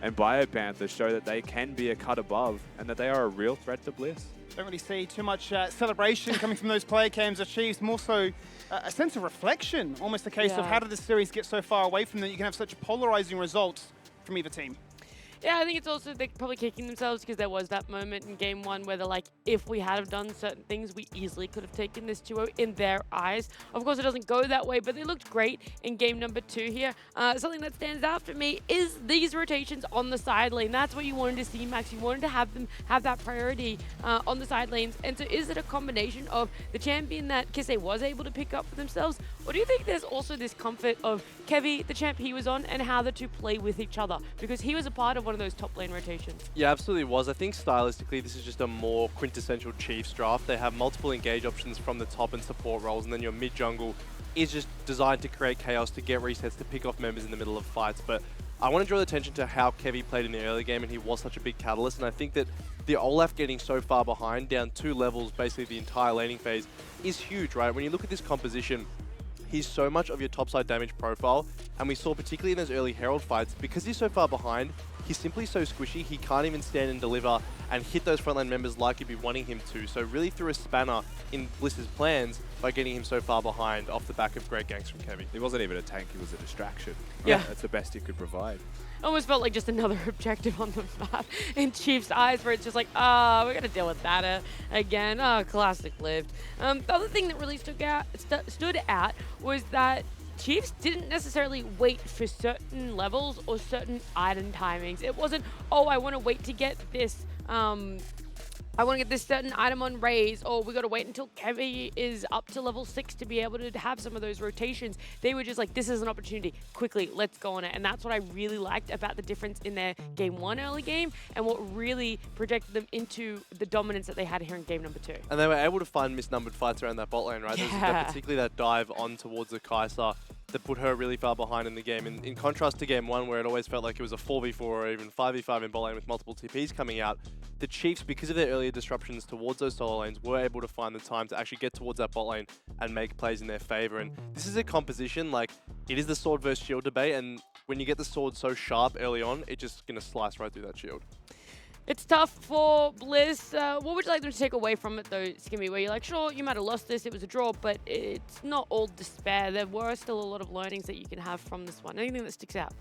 Speaker 6: and Biopanther show that they can be a cut above and that they are a real threat to Bliss.
Speaker 2: Don't really see too much celebration coming from those player cams of Chiefs, more so a sense of reflection, almost a case of how did this series get so far away from that you can have such polarizing results from either team.
Speaker 4: Yeah, I think it's also they're probably kicking themselves because there was that moment in game 1 where they're like, if we had have done certain things, we easily could have taken this 2-0 in their eyes. Of course, it doesn't go that way, but they looked great in game number 2 here. Something that stands out for me is these rotations on the side lane. That's what you wanted to see, Max. You wanted to have them have that priority on the side lanes. And so is it a combination of the champion that Kisei was able to pick up for themselves? Or do you think there's also this comfort of Kevy, the champ he was on, and how the 2 play with each other? Because he was a part of one of those top lane rotations.
Speaker 5: Yeah, absolutely was. I think stylistically this is just a more quintessential Chiefs draft. They have multiple engage options from the top and support roles, and then your mid jungle is just designed to create chaos, to get resets, to pick off members in the middle of fights. But I want to draw the attention to how Kevy played in the early game, and he was such a big catalyst. And I think that the Olaf getting so far behind, down 2 levels, basically the entire laning phase, is huge, right? When you look at this composition, he's so much of your topside damage profile, and we saw particularly in those early Herald fights, because he's so far behind, he's simply so squishy, he can't even stand and deliver and hit those frontline members like you'd be wanting him to. So really threw a spanner in Bliss's plans by getting him so far behind off the back of great ganks from Kevy.
Speaker 6: He wasn't even a tank, he was a distraction. Right?
Speaker 4: Yeah.
Speaker 6: That's the best he could provide.
Speaker 4: Almost felt like just another objective on the map in Chiefs' eyes, where it's just like, we're going to deal with that again. Classic lived. The other thing that really stood out was that Chiefs didn't necessarily wait for certain levels or certain item timings. It wasn't, oh, I want to wait to get this I want to get this certain item on Raze, or we got to wait until Kevy is up to level 6 to be able to have some of those rotations. They were just like, this is an opportunity. Quickly, let's go on it. And that's what I really liked about the difference in their game 1 early game and what really projected them into the dominance that they had here in game number 2.
Speaker 5: And they were able to find misnumbered fights around that bot lane, right?
Speaker 4: Yeah.
Speaker 5: Particularly that dive on towards the Kai'Sa that put her really far behind in the game. And in contrast to game 1, where it always felt like it was a 4v4 or even 5v5 in bot lane with multiple TPs coming out, the Chiefs, because of their earlier disruptions towards those solo lanes, were able to find the time to actually get towards that bot lane and make plays in their favor. And this is a composition, like, it is the sword versus shield debate, and when you get the sword so sharp early on, it's just going to slice right through that shield.
Speaker 4: It's tough for Bliss. What would you like them to take away from it, though, Skimmy? Where you're like, sure, you might have lost this, it was a draw, but it's not all despair. There were still a lot of learnings that you can have from this one. Anything that sticks out?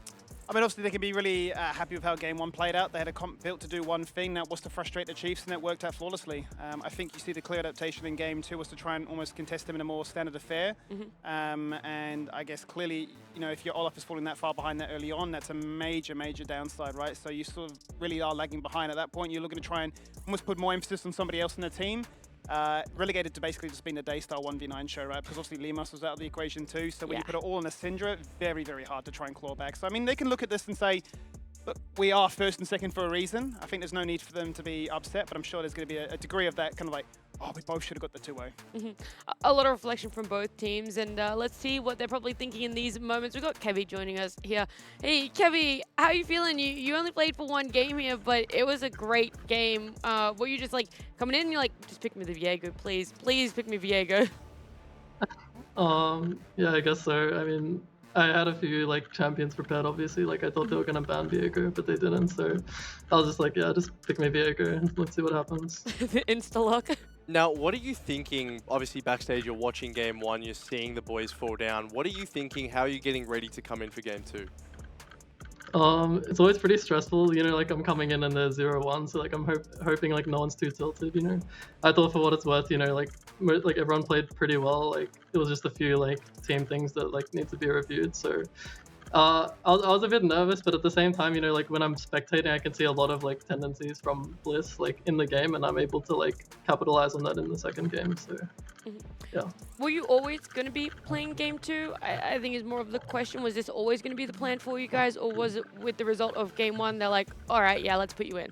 Speaker 2: I mean, obviously, they can be really happy with how Game 1 played out. They had a comp built to do one thing, that was to frustrate the Chiefs, and it worked out flawlessly. I think you see the clear adaptation in Game 2 was to try and almost contest them in a more standard affair. And I guess clearly, you know, if your Olaf is falling that far behind that early on, that's a major, major downside, right? So you sort of really are lagging behind at that point. You're looking to try and almost put more emphasis on somebody else in the team. Relegated to basically just being a Daystar 1v9 show, right? Because obviously Limas was out of the equation too, so when you put it all on a Syndra, very, very hard to try and claw back. So I mean, they can look at this and say, But we are first and second for a reason. I think there's no need for them to be upset, but I'm sure there's going to be a degree of that kind of like, oh, we both should have got the 2-0.
Speaker 4: A lot of reflection from both teams, and let's see what they're probably thinking in these moments. We've got Kevy joining us here. Hey, Kevy, how are you feeling? You only played for one game here, but it was a great game. Were you just like coming in and you're like, just pick me the Viego, please. Please pick me Viego.
Speaker 10: Yeah, I guess so. I mean, I had a few like champions prepared, obviously. Like I thought they were gonna ban Viego, but they didn't. So I was just like, yeah, just pick me Viego and let's see what happens.
Speaker 4: The insta-lock.
Speaker 5: Now, what are you thinking? Obviously, backstage, you're watching game 1, you're seeing the boys fall down. What are you thinking? How are you getting ready to come in for game 2?
Speaker 10: It's always pretty stressful, you know, like I'm coming in and they're 0-1, so like I'm hoping like no one's too tilted, you know. I thought for what it's worth, you know, like everyone played pretty well. Like it was just a few like team things that like need to be reviewed. So I was a bit nervous, but at the same time, you know, like when I'm spectating, I can see a lot of like tendencies from Bliss like in the game, and I'm able to like capitalize on that in the second game. So yeah.
Speaker 4: Were you always going to be playing game 2? I think is more of the question. Was this always going to be the plan for you guys, or was it with the result of game 1, they're like, all right, yeah, let's put you in?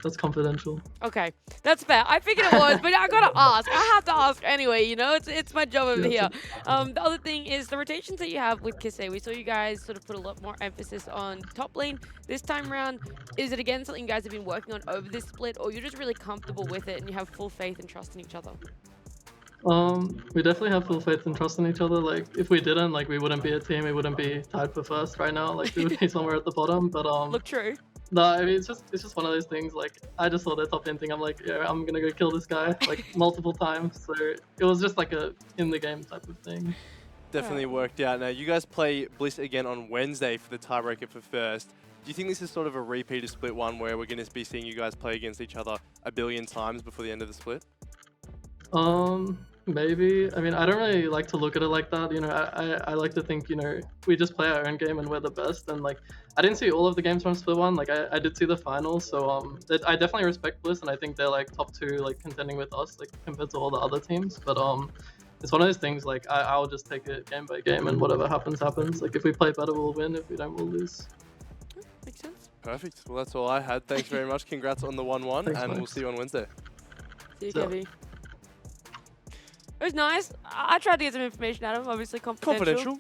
Speaker 10: That's confidential.
Speaker 4: Okay, that's fair. I figured it was, but I gotta ask. I have to ask anyway, you know? It's my job over here. The other thing is the rotations that you have with Kisei. We saw you guys sort of put a lot more emphasis on top lane this time around. Is it again something you guys have been working on over this split, or you're just really comfortable with it and you have full faith and trust in each other?
Speaker 10: We definitely have full faith and trust in each other. Like if we didn't, like we wouldn't be a team. We wouldn't be tied for first right now. Like we would be somewhere at the bottom. But
Speaker 4: Look true.
Speaker 10: no, I mean it's just one of those things. Like I just saw the top lane thing. I'm like, yeah, I'm gonna go kill this guy like multiple times. So it was just like a in the game type of thing.
Speaker 5: Definitely worked out. Now, you guys play Bliss again on Wednesday for the tiebreaker for first. Do you think this is sort of a repeat of Split 1 where we're going to be seeing you guys play against each other a billion times before the end of the split?
Speaker 10: Maybe. I mean, I don't really like to look at it like that. You know, I like to think, you know, we just play our own game and we're the best. And like, I didn't see all of the games from Split 1. Like, I did see the finals. So I definitely respect Bliss, and I think they're like top 2, like contending with us, like compared to all the other teams. But it's one of those things. Like, I'll just take it game by game, and whatever happens, happens. Like, if we play better, we'll win. If we don't, we'll lose.
Speaker 4: Makes sense.
Speaker 5: Perfect. Well, that's all I had. Thanks very much. Congrats on the 1-1, and we'll see you on Wednesday.
Speaker 4: See you, Kevy. It was nice. I tried to get some information out of him, obviously confidential.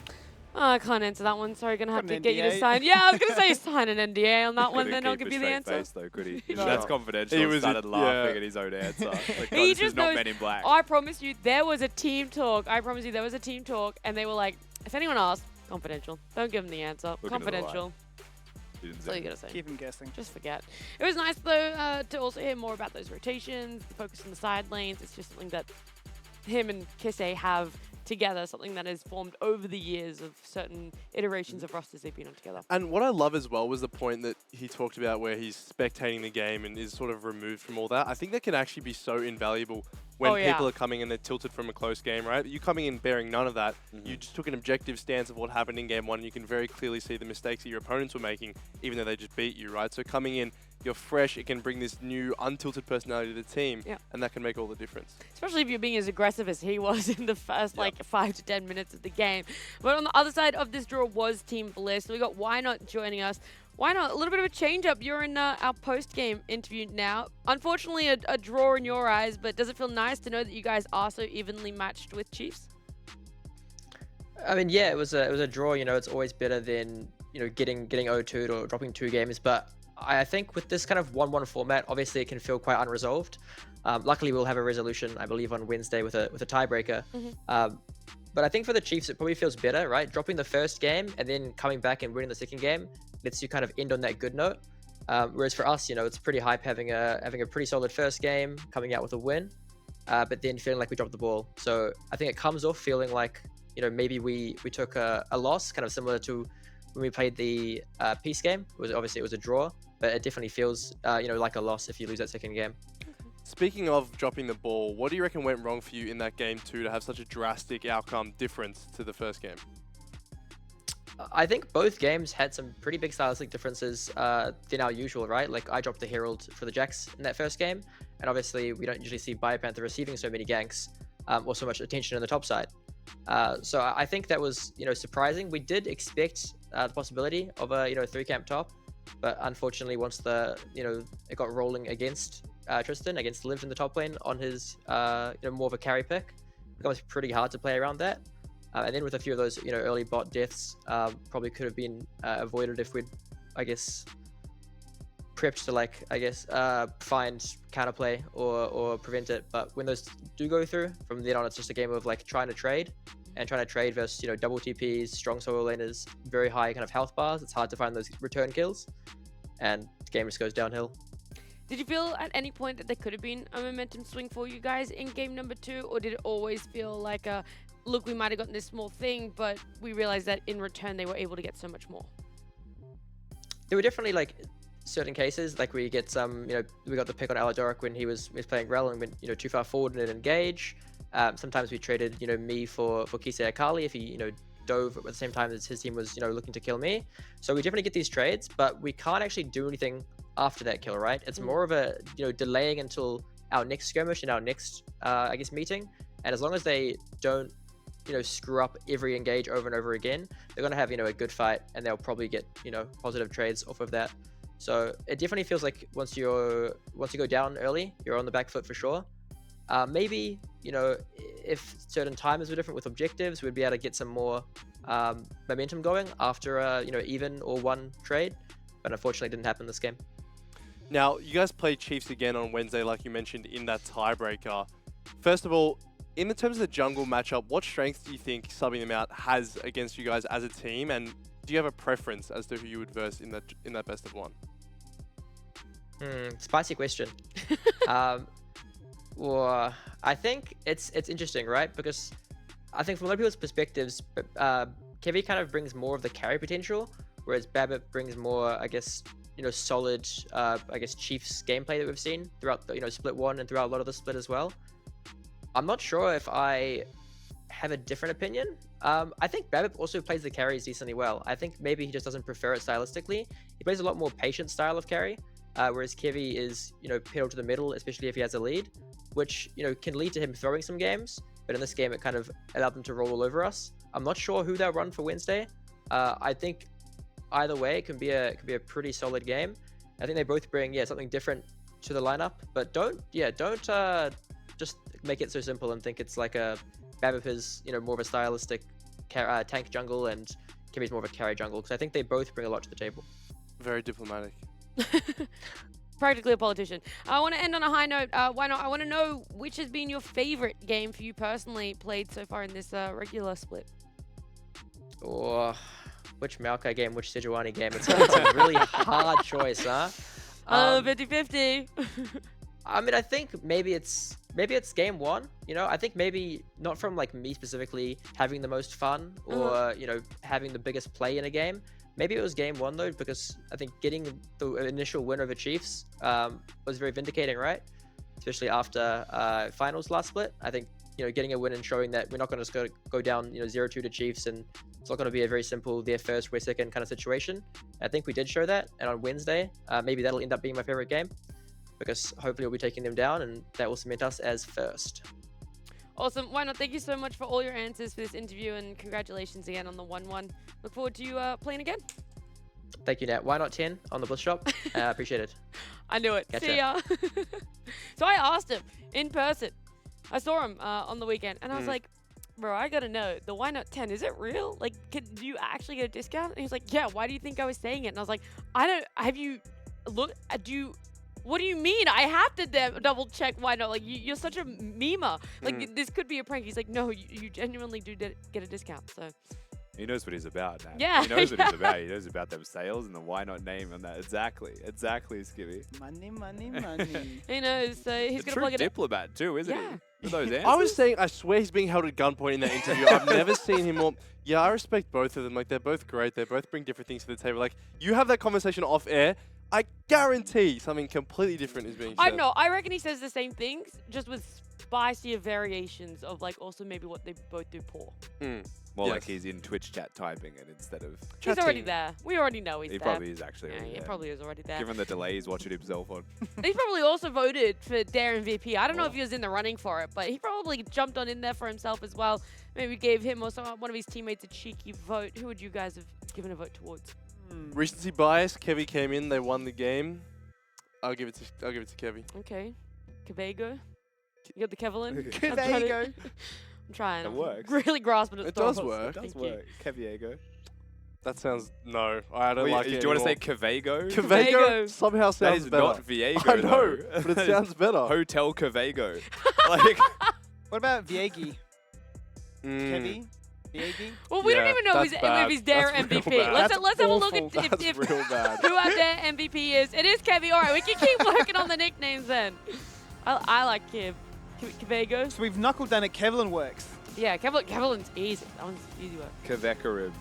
Speaker 4: Oh, I can't answer that one. Sorry, gonna have to get you to sign. Yeah, I was gonna say sign an NDA on that one, then I'll give you the answer.
Speaker 6: Face, though, could he? That's confidential. He started laughing at his own answer. Like,
Speaker 4: he
Speaker 6: this
Speaker 4: just
Speaker 6: is not
Speaker 4: knows,
Speaker 6: Men in Black.
Speaker 4: I promise you, there was a team talk. I promise you, there was a team talk, and they were like, if anyone asks, confidential. Don't give them the answer. Confidential. That's all you gotta say.
Speaker 2: Keep him guessing.
Speaker 4: Just forget. It was nice though to also hear more about those rotations, the focus on the side lanes. It's just something that him and Kisei have together, something that has formed over the years of certain iterations of rosters they've been on together.
Speaker 5: And what I love as well was the point that he talked about where he's spectating the game and is sort of removed from all that. I think that can actually be so invaluable when people are coming in, they're tilted from a close game, right? You coming in bearing none of that. You just took an objective stance of what happened in game 1, and you can very clearly see the mistakes that your opponents were making, even though they just beat you, right? So coming in, you're fresh, it can bring this new untilted personality to the team, and that can make all the difference.
Speaker 4: Especially if you're being as aggressive as he was in the first like 5 to 10 minutes of the game. But on the other side of this draw was Team Bliss. So we got Why Not joining us. Why Not? A little bit of a change up. You're in our post-game interview now. Unfortunately, a draw in your eyes, but does it feel nice to know that you guys are so evenly matched with Chiefs?
Speaker 11: I mean, yeah, it was a draw. You know, it's always better than, you know, getting 0-2'd or dropping 2 games. But I think with this kind of 1-1 format, obviously it can feel quite unresolved. Luckily, we'll have a resolution, I believe, on Wednesday with a tiebreaker. But I think for the Chiefs, it probably feels better, right? Dropping the first game and then coming back and winning the second game lets you kind of end on that good note. Whereas for us, you know, it's pretty hype having a pretty solid first game, coming out with a win, but then feeling like we dropped the ball. So I think it comes off feeling like, you know, maybe we took a loss, kind of similar to when we played the Peace game. Obviously it was a draw, but it definitely feels, you know, like a loss if you lose that second game.
Speaker 5: Speaking of dropping the ball, what do you reckon went wrong for you in that game 2 to have such a drastic outcome difference to the first game?
Speaker 11: I think both games had some pretty big stylistic differences than our usual, right? Like I dropped the Herald for the Jax in that first game, and obviously we don't usually see Biopanther receiving so many ganks or so much attention on the top side. So I think that was, you know, surprising. We did expect the possibility of a 3-camp top, but unfortunately once it got rolling against Tristan, against Liv in the top lane on his more of a carry pick, it becomes pretty hard to play around that. And then with a few of those early bot deaths, probably could have been avoided if we'd, I guess, prepped to find counterplay or prevent it. But when those do go through, from then on it's just a game of trying to trade versus double TPs, strong solo laners, very high kind of health bars. It's hard to find those return kills, and the game just goes downhill.
Speaker 4: Did you feel at any point that there could have been a momentum swing for you guys in game number 2, or did it always feel like a look, we might have gotten this small thing, but we realized that in return they were able to get so much more?
Speaker 11: There were definitely certain cases, we get some, we got the pick on Aladoric when he was playing Rel and went too far forward and didn't engage. Sometimes we traded me for Kisei Akali if he dove at the same time as his team was looking to kill me. So we definitely get these trades, but we can't actually do anything after that kill, right? It's more of a delaying until our next skirmish and our next I guess meeting. And as long as they don't screw up every engage over and over again, they're gonna have a good fight, and they'll probably get positive trades off of that. So it definitely feels like once you go down early, you're on the back foot for sure. Maybe if certain timers were different with objectives, we'd be able to get some more momentum going after a even or one trade, but unfortunately it didn't happen this game.
Speaker 5: Now, you guys played Chiefs again on Wednesday, like you mentioned, in that tiebreaker. First of all, in the terms of the jungle matchup, what strengths do you think subbing them out has against you guys as a team, and do you have a preference as to who you would verse in that best of 1?
Speaker 11: Spicy question. Well, I think it's interesting, right? Because I think from a lot of people's perspectives, Kevy kind of brings more of the carry potential, whereas Babbitt brings more, I guess, solid, I guess, Chiefs gameplay that we've seen throughout the, split 1 and throughout a lot of the split as well. I'm not sure if I have a different opinion. I think Babbitt also plays the carries decently well. I think maybe he just doesn't prefer it stylistically. He plays a lot more patient style of carry, whereas Kevy is, pedal to the middle, especially if he has a lead, which, can lead to him throwing some games. But in this game, it kind of allowed them to roll all over us. I'm not sure who they'll run for Wednesday. I think either way, it can be a pretty solid game. I think they both bring something different to the lineup, but don't just make it so simple and think it's like a Babbitt is more of a stylistic tank jungle and Kimmy's more of a carry jungle, because I think they both bring a lot to the table.
Speaker 5: Very diplomatic.
Speaker 4: Practically a politician. I want to end on a high note. Why not? I want to know which has been your favorite game for you personally played so far in this regular split.
Speaker 11: Or which Maokai game, which Sejuani game? It's a really hard choice, huh?
Speaker 4: 50-50.
Speaker 11: I mean, I think maybe it's game 1. I think maybe not from me specifically having the most fun or having the biggest play in a game. Maybe it was game 1 though, because I think getting the initial win over Chiefs was very vindicating, right? Especially after finals last split. I think getting a win and showing that we're not going to just go down 0-2 to Chiefs, and it's not going to be a very simple their first, we're second kind of situation. I think we did show that, and on Wednesday, maybe that'll end up being my favorite game, because hopefully we'll be taking them down, and that will cement us as first.
Speaker 4: Awesome. Why not? Thank you so much for all your answers for this interview, and congratulations again on the 1-1. Look forward to you playing again.
Speaker 11: Thank you, Nat. Why not 10 on the Bliss shop? Appreciate it.
Speaker 4: I knew it.
Speaker 11: Gotcha.
Speaker 4: See ya. So I asked him in person. I saw him on the weekend, and I was like, bro, I gotta know, the Why Not 10, is it real? Do you actually get a discount? And he was like, yeah, why do you think I was saying it? And I was like, what do you mean? I have to double check. Why not? You're such a memer. This could be a prank. He's like, no, you genuinely do get a discount. So
Speaker 6: he knows what he's about, man.
Speaker 4: Yeah.
Speaker 6: He knows what he's about. He knows about them sales and the Why Not name on that. Exactly, Skibby.
Speaker 2: Money, money, money.
Speaker 4: He knows. So he's
Speaker 6: A
Speaker 4: gonna
Speaker 6: true
Speaker 4: plug it in.
Speaker 6: diplomat too, isn't he? With those answers.
Speaker 5: I was saying, I swear he's being held at gunpoint in that interview. I've never seen him more. Yeah, I respect both of them. They're both great. They both bring different things to the table. You have that conversation off air, I guarantee something completely different is being said.
Speaker 4: I know. I reckon he says the same things, just with spicier variations of also maybe what they both do poor.
Speaker 6: More like he's in Twitch chat typing it instead of
Speaker 4: He's already there. We already know he's there.
Speaker 6: He probably is actually
Speaker 4: Yeah,
Speaker 6: already
Speaker 4: he
Speaker 6: there.
Speaker 4: probably is already there.
Speaker 6: Given the delay he's watching himself on.
Speaker 4: He's probably also voted for Dare MVP. I don't know if he was in the running for it, but he probably jumped on in there for himself as well. Maybe gave him or one of his teammates a cheeky vote. Who would you guys have giving a vote towards?
Speaker 5: Recency bias. Kevy came in. They won the game. I'll give it to Kevy.
Speaker 4: Okay. Kavago. You got the Kevlin?
Speaker 2: Kavago.
Speaker 4: I'm trying.
Speaker 6: That
Speaker 4: I'm
Speaker 6: works.
Speaker 4: really grasping at
Speaker 5: It
Speaker 4: straws.
Speaker 5: does work.
Speaker 6: It does
Speaker 4: Thank you.
Speaker 6: work. Keviego.
Speaker 5: That sounds no. I don't like it.
Speaker 6: Do you want to say
Speaker 5: anymore.
Speaker 6: Cavago?
Speaker 5: Cavago somehow
Speaker 6: That
Speaker 5: sounds
Speaker 6: is
Speaker 5: better.
Speaker 6: not Viego.
Speaker 5: I know,
Speaker 6: though.
Speaker 5: but it sounds better.
Speaker 6: Hotel Cavago. Like,
Speaker 2: What about Viegi?
Speaker 5: Mm.
Speaker 2: Kevy? Viegi?
Speaker 4: Well, we don't
Speaker 5: Yeah,
Speaker 4: even know
Speaker 5: that's bad.
Speaker 4: if he's their
Speaker 5: That's real
Speaker 4: MVP.
Speaker 5: bad.
Speaker 4: Let's
Speaker 2: That's
Speaker 4: have a look
Speaker 2: awful.
Speaker 4: at
Speaker 6: that's
Speaker 4: if
Speaker 6: real bad.
Speaker 4: who our their MVP is. It is Kevy. All right, we can keep working on the nicknames then. I like Kavago.
Speaker 2: So we've knuckled down at Kevlin Works.
Speaker 4: Yeah, Kevlin's easy. That one's easy work.
Speaker 6: Kavekarim.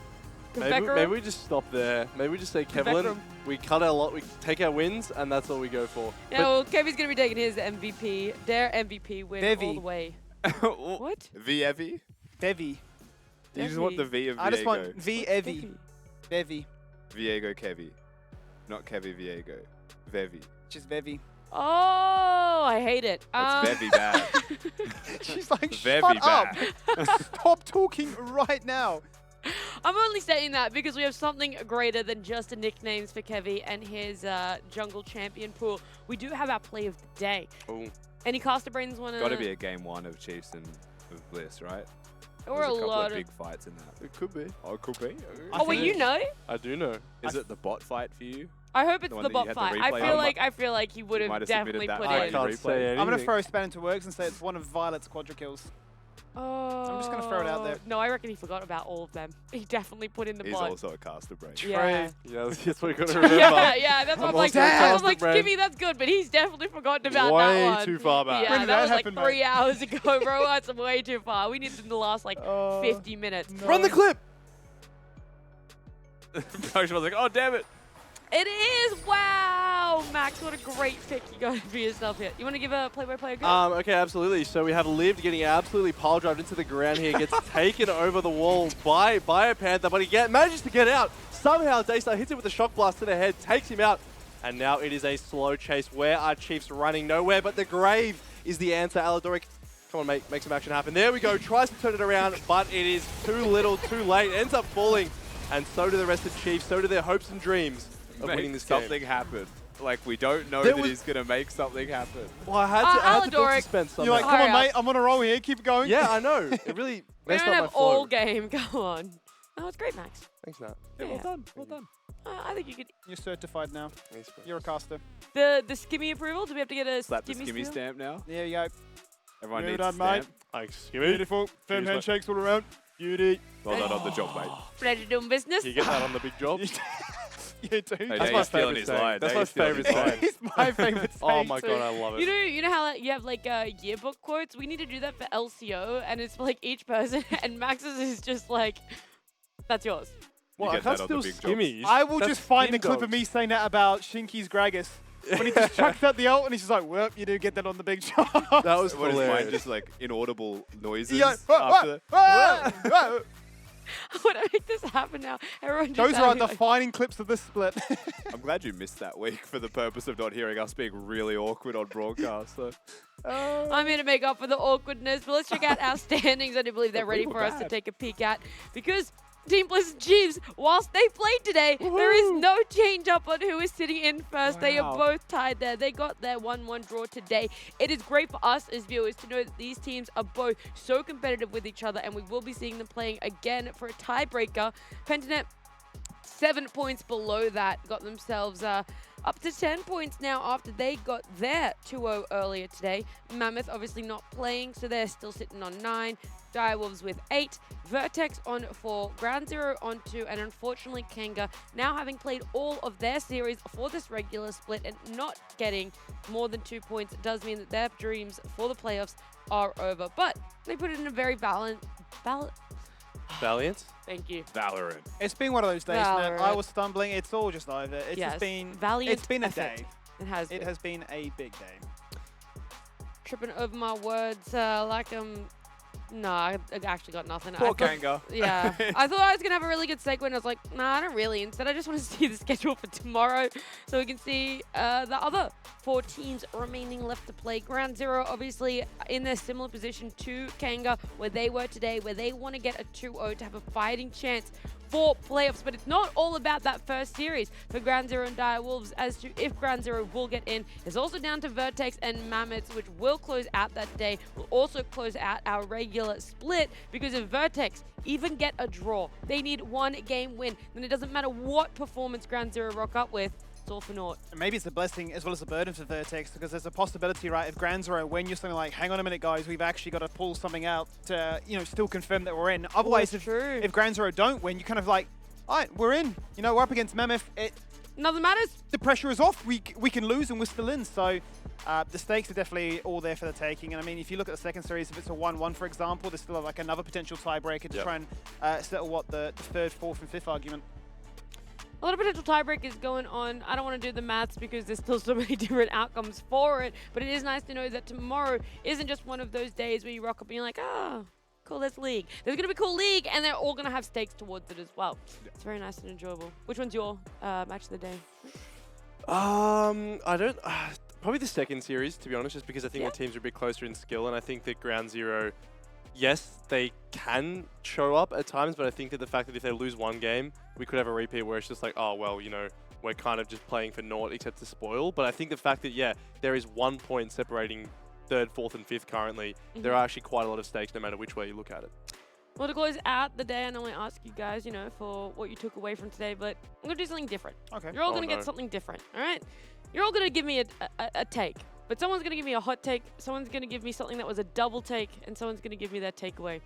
Speaker 5: Maybe we just stop there. Maybe we just say Kevlin.
Speaker 2: Kevekrum.
Speaker 5: We cut our lot. We take our wins, and that's all we go for.
Speaker 4: Yeah, well, Kevy's going to be taking his MVP, their MVP win all
Speaker 2: Bevy.
Speaker 4: the way.
Speaker 6: What?
Speaker 4: What?
Speaker 6: Vievi?
Speaker 2: Bevy.
Speaker 6: You just want the V of Viego.
Speaker 2: I just want V-Evy. Bevy.
Speaker 6: Viego Kevi. Not Kevi Viego. Vevi.
Speaker 2: Just Bevy.
Speaker 4: Oh, I hate it.
Speaker 6: That's very bad.
Speaker 2: She's like,
Speaker 6: Very
Speaker 2: shut up.
Speaker 6: bad.
Speaker 2: Stop talking right now.
Speaker 4: I'm only saying that because we have something greater than just the nicknames for Kevy and his jungle champion pool. We do have our play of the day.
Speaker 5: Ooh.
Speaker 4: Any caster brains want to?
Speaker 6: Got to be a game one of Chiefs and of Bliss, right?
Speaker 4: Or
Speaker 6: There's
Speaker 4: a
Speaker 6: a couple
Speaker 4: lot
Speaker 6: of
Speaker 4: of.
Speaker 6: big fights in that.
Speaker 5: It could be.
Speaker 6: Oh, it could be.
Speaker 4: Oh, wait, you know?
Speaker 5: I do know.
Speaker 6: Is it the bot fight for you?
Speaker 4: I hope it's
Speaker 6: one
Speaker 4: the
Speaker 6: that you
Speaker 4: bot
Speaker 6: had the
Speaker 4: fight.
Speaker 6: replay
Speaker 4: I feel like he would
Speaker 6: You might
Speaker 4: have
Speaker 6: have submitted
Speaker 4: definitely
Speaker 6: that
Speaker 4: put
Speaker 6: fight
Speaker 5: I
Speaker 4: in.
Speaker 6: the
Speaker 5: can't
Speaker 6: replay.
Speaker 5: say anything.
Speaker 2: I'm going to throw a span into works and say it's one of Violet's quadra kills.
Speaker 4: Oh.
Speaker 2: just gonna throw it out there.
Speaker 4: No, I reckon he forgot about all of them. He definitely put in the
Speaker 6: He's
Speaker 4: bot.
Speaker 6: also a caster brain.
Speaker 4: Yeah.
Speaker 5: Yeah, that's what you got to remember.
Speaker 4: yeah, that's what I'm like.
Speaker 5: also a
Speaker 4: I was
Speaker 5: caster
Speaker 4: like,
Speaker 5: brain.
Speaker 4: Skimmy, that's good, but he's definitely forgotten about
Speaker 5: Way
Speaker 4: that one.
Speaker 5: too far back.
Speaker 4: Yeah,
Speaker 2: When did
Speaker 4: that
Speaker 2: that
Speaker 4: was like
Speaker 2: happen,
Speaker 4: 3
Speaker 2: mate?
Speaker 4: hours ago, bro. That's way too far. We needed to last like 50 minutes.
Speaker 5: Run the clip!
Speaker 6: Coach was like, oh, damn it.
Speaker 4: It is! Wow! Max, what a great pick you got for yourself here. You want to give a play-by-play a go?
Speaker 5: Okay, absolutely. So we have Lived getting absolutely pile drived into the ground here, gets taken over the wall by a Panther, but he manages to get out. Somehow Daystar hits him with a shock blast to the head, takes him out, and now it is a slow chase. Where are Chiefs running? Nowhere, but the grave is the answer. Aladoric, come on, mate, make some action happen. There we go, tries to turn it around, but it is too little, too late. Ends up falling, and so do the rest of Chiefs, so do their hopes and dreams of winning this game.
Speaker 6: Something happen. Like, we don't know
Speaker 5: There
Speaker 6: that
Speaker 5: was-
Speaker 6: he's going to make something happen.
Speaker 5: Well, I had to build
Speaker 4: Aladoric.
Speaker 5: suspense somehow.
Speaker 2: You're like, come on,
Speaker 4: Hurry
Speaker 2: mate, I'm on a roll here. Keep going.
Speaker 5: Yeah, I know. It really
Speaker 4: We
Speaker 5: messed
Speaker 4: don't
Speaker 5: up my
Speaker 4: have
Speaker 5: flow.
Speaker 4: all game. Go on. Oh, it's great, Max.
Speaker 5: Thanks, Nat.
Speaker 6: Yeah, well
Speaker 4: Yeah.
Speaker 6: done. Well done.
Speaker 4: I think you could.
Speaker 2: You're certified now.
Speaker 5: Thanks, bro.
Speaker 2: You're a caster.
Speaker 4: The Skimmy approval? Do we have to get a
Speaker 6: Slap the
Speaker 4: Skimmy
Speaker 6: skimmy
Speaker 4: seal?
Speaker 6: stamp now.
Speaker 2: There you go.
Speaker 6: Everyone
Speaker 2: Well
Speaker 6: needs
Speaker 2: done,
Speaker 6: a
Speaker 2: mate.
Speaker 6: stamp.
Speaker 5: Thanks.
Speaker 2: Beautiful. Firm
Speaker 5: Cheers, mate.
Speaker 2: handshakes all around. Beauty.
Speaker 6: Well done on the job, mate.
Speaker 4: Pleasure doing business.
Speaker 5: You get that on the big job?
Speaker 2: You too.
Speaker 6: Hey,
Speaker 5: That's
Speaker 6: now
Speaker 5: my
Speaker 6: you're stealing
Speaker 5: favourite
Speaker 6: his
Speaker 5: saying.
Speaker 6: line.
Speaker 5: That's
Speaker 6: Now
Speaker 5: my
Speaker 6: you're stealing
Speaker 5: favourite
Speaker 6: his line.
Speaker 5: saying.
Speaker 2: It's my favorite
Speaker 5: Oh
Speaker 2: saying
Speaker 5: my
Speaker 2: too.
Speaker 5: god, I love it.
Speaker 4: You know how like, you have like yearbook quotes? We need to do that for LCO, and it's for like each person, and Max's is just like, that's yours.
Speaker 5: Well, I
Speaker 6: get
Speaker 5: can't
Speaker 6: that on the
Speaker 5: steal
Speaker 6: big jobs.
Speaker 5: skimmies.
Speaker 2: I will
Speaker 5: That's
Speaker 2: just find the
Speaker 5: skim
Speaker 2: clip of
Speaker 5: dogs.
Speaker 2: me saying that about Shinky's Gragas. When he just chucked out the ult and he's just like, well, you do get that on the big job.
Speaker 5: That was
Speaker 6: What is mine?
Speaker 5: hilarious.
Speaker 6: Just like inaudible noises
Speaker 2: Yeah,
Speaker 6: after the...
Speaker 4: I want to make this happen now. Everyone just
Speaker 2: Those are our
Speaker 4: sounding like-
Speaker 2: defining clips of this split.
Speaker 6: I'm glad you missed that week for the purpose of not hearing us being really awkward on broadcast. So.
Speaker 4: I'm here to make up for the awkwardness, but let's check out our standings. I do believe they're ready
Speaker 6: were
Speaker 4: for us to
Speaker 6: bad.
Speaker 4: take a peek at, because Team Bliss and Chiefs, whilst they played today, there is no change up on who is sitting in first. They are
Speaker 6: Wow.
Speaker 4: both tied there. They got their 1-1 draw today. It is great for us as viewers to know that these teams are both so competitive with each other, and we will be seeing them playing again for a tiebreaker. Pentanet, 7 points below that, got themselves up to 10 points now after they got their 2-0 earlier today. Mammoth obviously not playing, so they're still sitting on 9. Direwolves with 8. Vertex on 4. Ground Zero on 2. And unfortunately, Kanga, now having played all of their series for this regular split and not getting more than 2 points, does mean that their dreams for the playoffs are over. But they put it in a very Valiant. Thank you.
Speaker 6: Valorant.
Speaker 2: It's been one of those days, man. I
Speaker 4: Valorant.
Speaker 2: was stumbling. It's all just over. It's
Speaker 4: Yes,
Speaker 2: just been
Speaker 4: valiant
Speaker 2: It's been a
Speaker 4: effort.
Speaker 2: day.
Speaker 4: It has
Speaker 2: It
Speaker 4: been.
Speaker 2: has been a big day.
Speaker 4: Tripping over my words like no, I actually got nothing.
Speaker 6: Poor
Speaker 4: I thought-
Speaker 6: Kanga.
Speaker 4: Yeah. I thought I was going to have a really good segue, and I was like, nah, not really. Instead, I just want to see the schedule for tomorrow so we can see the other 4 teams remaining left to play. Ground Zero, obviously, in their similar position to Kanga, where they were today, where they want to get a 2-0 to have a fighting chance for playoffs. But it's not all about that first series for Ground Zero and Dire Wolves as to if Ground Zero will get in. It's also down to Vertex and Mammoths, which will close out that day. Will also close out our regular split, because if Vertex even get a draw, they need 1 game win. Then it doesn't matter what performance Ground Zero rock up with. It's all for naught.
Speaker 2: And maybe it's a blessing as well as a burden for Vertex, because there's a possibility, right, if Ground Zero, when you're something like, hang on a minute, guys, we've actually got to pull something out to, you know, still confirm that we're in. Otherwise, if Ground Zero don't win, you kind of like, all right, we're in. You know, we're up against Mammoth.
Speaker 4: Nothing matters.
Speaker 2: The pressure is off. We can lose and we're still in. So the stakes are definitely all there for the taking. And I mean, if you look at the second series, if it's a 1-1, for example, there's still like another potential tiebreaker to try and settle what the third, fourth, and fifth argument.
Speaker 4: A lot of potential tiebreak is going on. I don't want to do the maths because there's still so many different outcomes for it. But it is nice to know that tomorrow isn't just one of those days where you rock up and you're like, oh, cool, there's League. There's going to be cool League, and they're all going to have stakes towards it as well. It's very nice and enjoyable. Which one's your match of the day?
Speaker 5: I don't... probably the second series, to be honest, just because I think the teams are a bit closer in skill, and I think that Ground Zero, yes, they can show up at times, but I think that the fact that if they lose one game, we could have a repeat where it's just like, oh, well, you know, we're kind of just playing for naught except to spoil. But I think the fact that, yeah, there is 1 point separating third, fourth, and fifth currently, there are actually quite a lot of stakes no matter which way you look at it.
Speaker 4: Well, to close out the day, I normally ask you guys, you know, for what you took away from today, but I'm going to do something different.
Speaker 2: Okay.
Speaker 4: You're all going to get something different, all right? You're all going to give me a take, but someone's going to give me a hot take, someone's going to give me something that was a double take, and someone's going to give me their takeaway.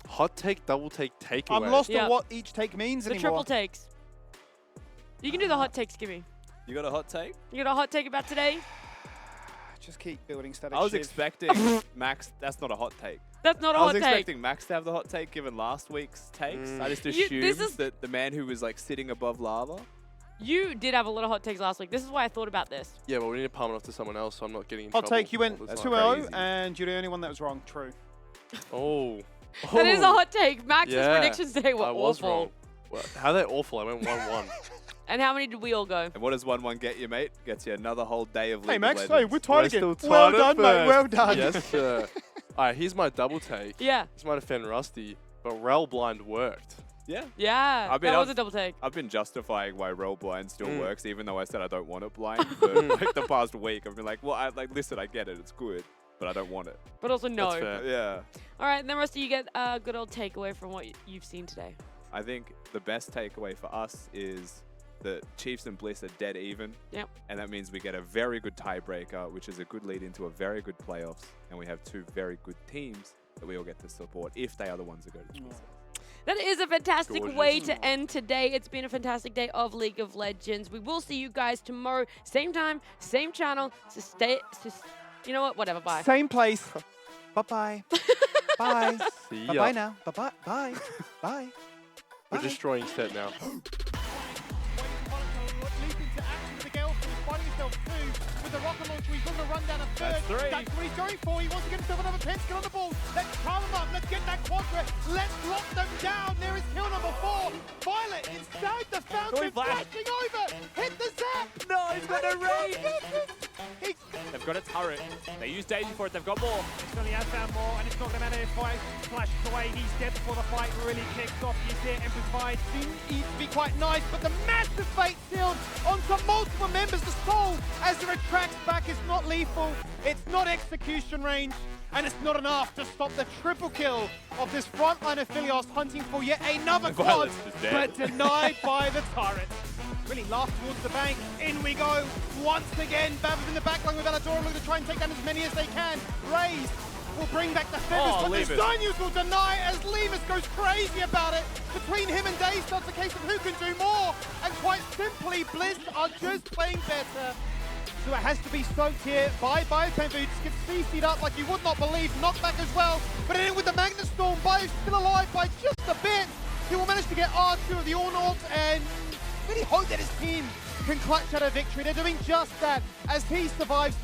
Speaker 5: Hot take, double take, takeaway.
Speaker 2: I'm lost on what each take means anymore.
Speaker 4: The triple takes. You can do the hot takes, Kimmy.
Speaker 6: You got a hot take?
Speaker 4: You got a hot take about today?
Speaker 2: Just keep building static
Speaker 6: I was
Speaker 2: shift.
Speaker 6: expecting Max. That's not a hot take.
Speaker 4: That's not a hot take.
Speaker 6: I was expecting Max to have the hot take given last week's takes. I just assumed that the man who was like sitting above lava.
Speaker 4: You did have a lot of hot takes last week. This is why I thought about this.
Speaker 5: Yeah, but we need to palm it off to someone else so I'm not getting in
Speaker 2: Hot
Speaker 5: trouble.
Speaker 2: take, you went
Speaker 5: all the
Speaker 2: 2-0
Speaker 5: time.
Speaker 2: and you're the only one that was wrong. True.
Speaker 5: Oh.
Speaker 4: That is a hot take. Max's predictions today were
Speaker 5: I was
Speaker 4: awful.
Speaker 5: wrong. Well, how are they awful? I went 1-1.
Speaker 4: And how many did we all go?
Speaker 6: And what does 1-1 get you, mate? Gets you another whole day of League
Speaker 2: Hey,
Speaker 6: of
Speaker 2: Max,
Speaker 6: Legends.
Speaker 2: hey, we're tied again.
Speaker 5: Still
Speaker 2: Well
Speaker 5: tied
Speaker 2: done,
Speaker 5: at
Speaker 2: mate. Well
Speaker 5: first.
Speaker 2: done.
Speaker 5: Yes, sir. All right, here's my double take.
Speaker 4: Yeah.
Speaker 5: This might offend Rusty, but Rel Blind worked.
Speaker 6: Yeah.
Speaker 4: Yeah, that was a double take.
Speaker 6: I've been justifying why Rel Blind still works, even though I said I don't want it blind for like the past week. I've been like, well, listen, I get it, it's good, but I don't want it.
Speaker 4: But also no.
Speaker 5: That's fair.
Speaker 6: Yeah.
Speaker 4: All right, and then Rusty, you get a good old takeaway from what you've seen today.
Speaker 6: I think the best takeaway for us is the Chiefs and Bliss are dead even.
Speaker 4: Yep.
Speaker 6: And that means we get a very good tiebreaker, which is a good lead into a very good playoffs. And we have 2 very good teams that we all get to support if they are the ones that go to the Bliss.
Speaker 4: That is a fantastic way to end today. It's been a fantastic day of League of Legends. We will see you guys tomorrow, same time, same channel. So stay, you know what? Whatever. Bye.
Speaker 2: Same place. Bye-bye. Bye.
Speaker 5: See
Speaker 2: Bye-bye now. Bye-bye. Bye. Bye.
Speaker 5: We're destroying set now.
Speaker 3: Leap into action with the Gale Force, finding himself 2 with the rocket launcher. He's going to run down a third.
Speaker 6: That's 3.
Speaker 3: That's what he's going for. He wants to get himself another pentakill on the ball. Let's power him up. Let's get that quadra. Let's lock them down. There is kill number 4. Violet inside the fountain, flashing over. Hit the zap.
Speaker 6: No, he's got a raid.
Speaker 3: He's
Speaker 6: They've got a turret. They use Daisy for it. They've got more.
Speaker 3: He only has found more, and it's not going to matter if Fight flashes away. He's dead before the fight really kicks off. You see it, Emperor's Fight seems to be quite nice, but the massive fate sealed onto multiple members. The soul, as it retracts back, is not lethal. It's not execution range, and it's not enough to stop the triple kill of this frontline of Philios hunting for yet another quad, but denied by the turret. Really laugh towards the bank. In we go. Once again, Babba's in the backline with Aladora looking to try and take down as many as they can. Raze will bring back the feathers, but the Zynius will deny as Lemus goes crazy about it. Between him and Daystar, it's a case of who can do more. And quite simply, Bliss are just playing better. So it has to be soaked here by Biotech Foods. Gets CC'd up like you would not believe. Knockback as well. But in with the Magnet Storm, Bio's still alive by just a bit. He will manage to get R2 of the Ornauts and really hope that his team can clutch out a victory. They're doing just that as he survives.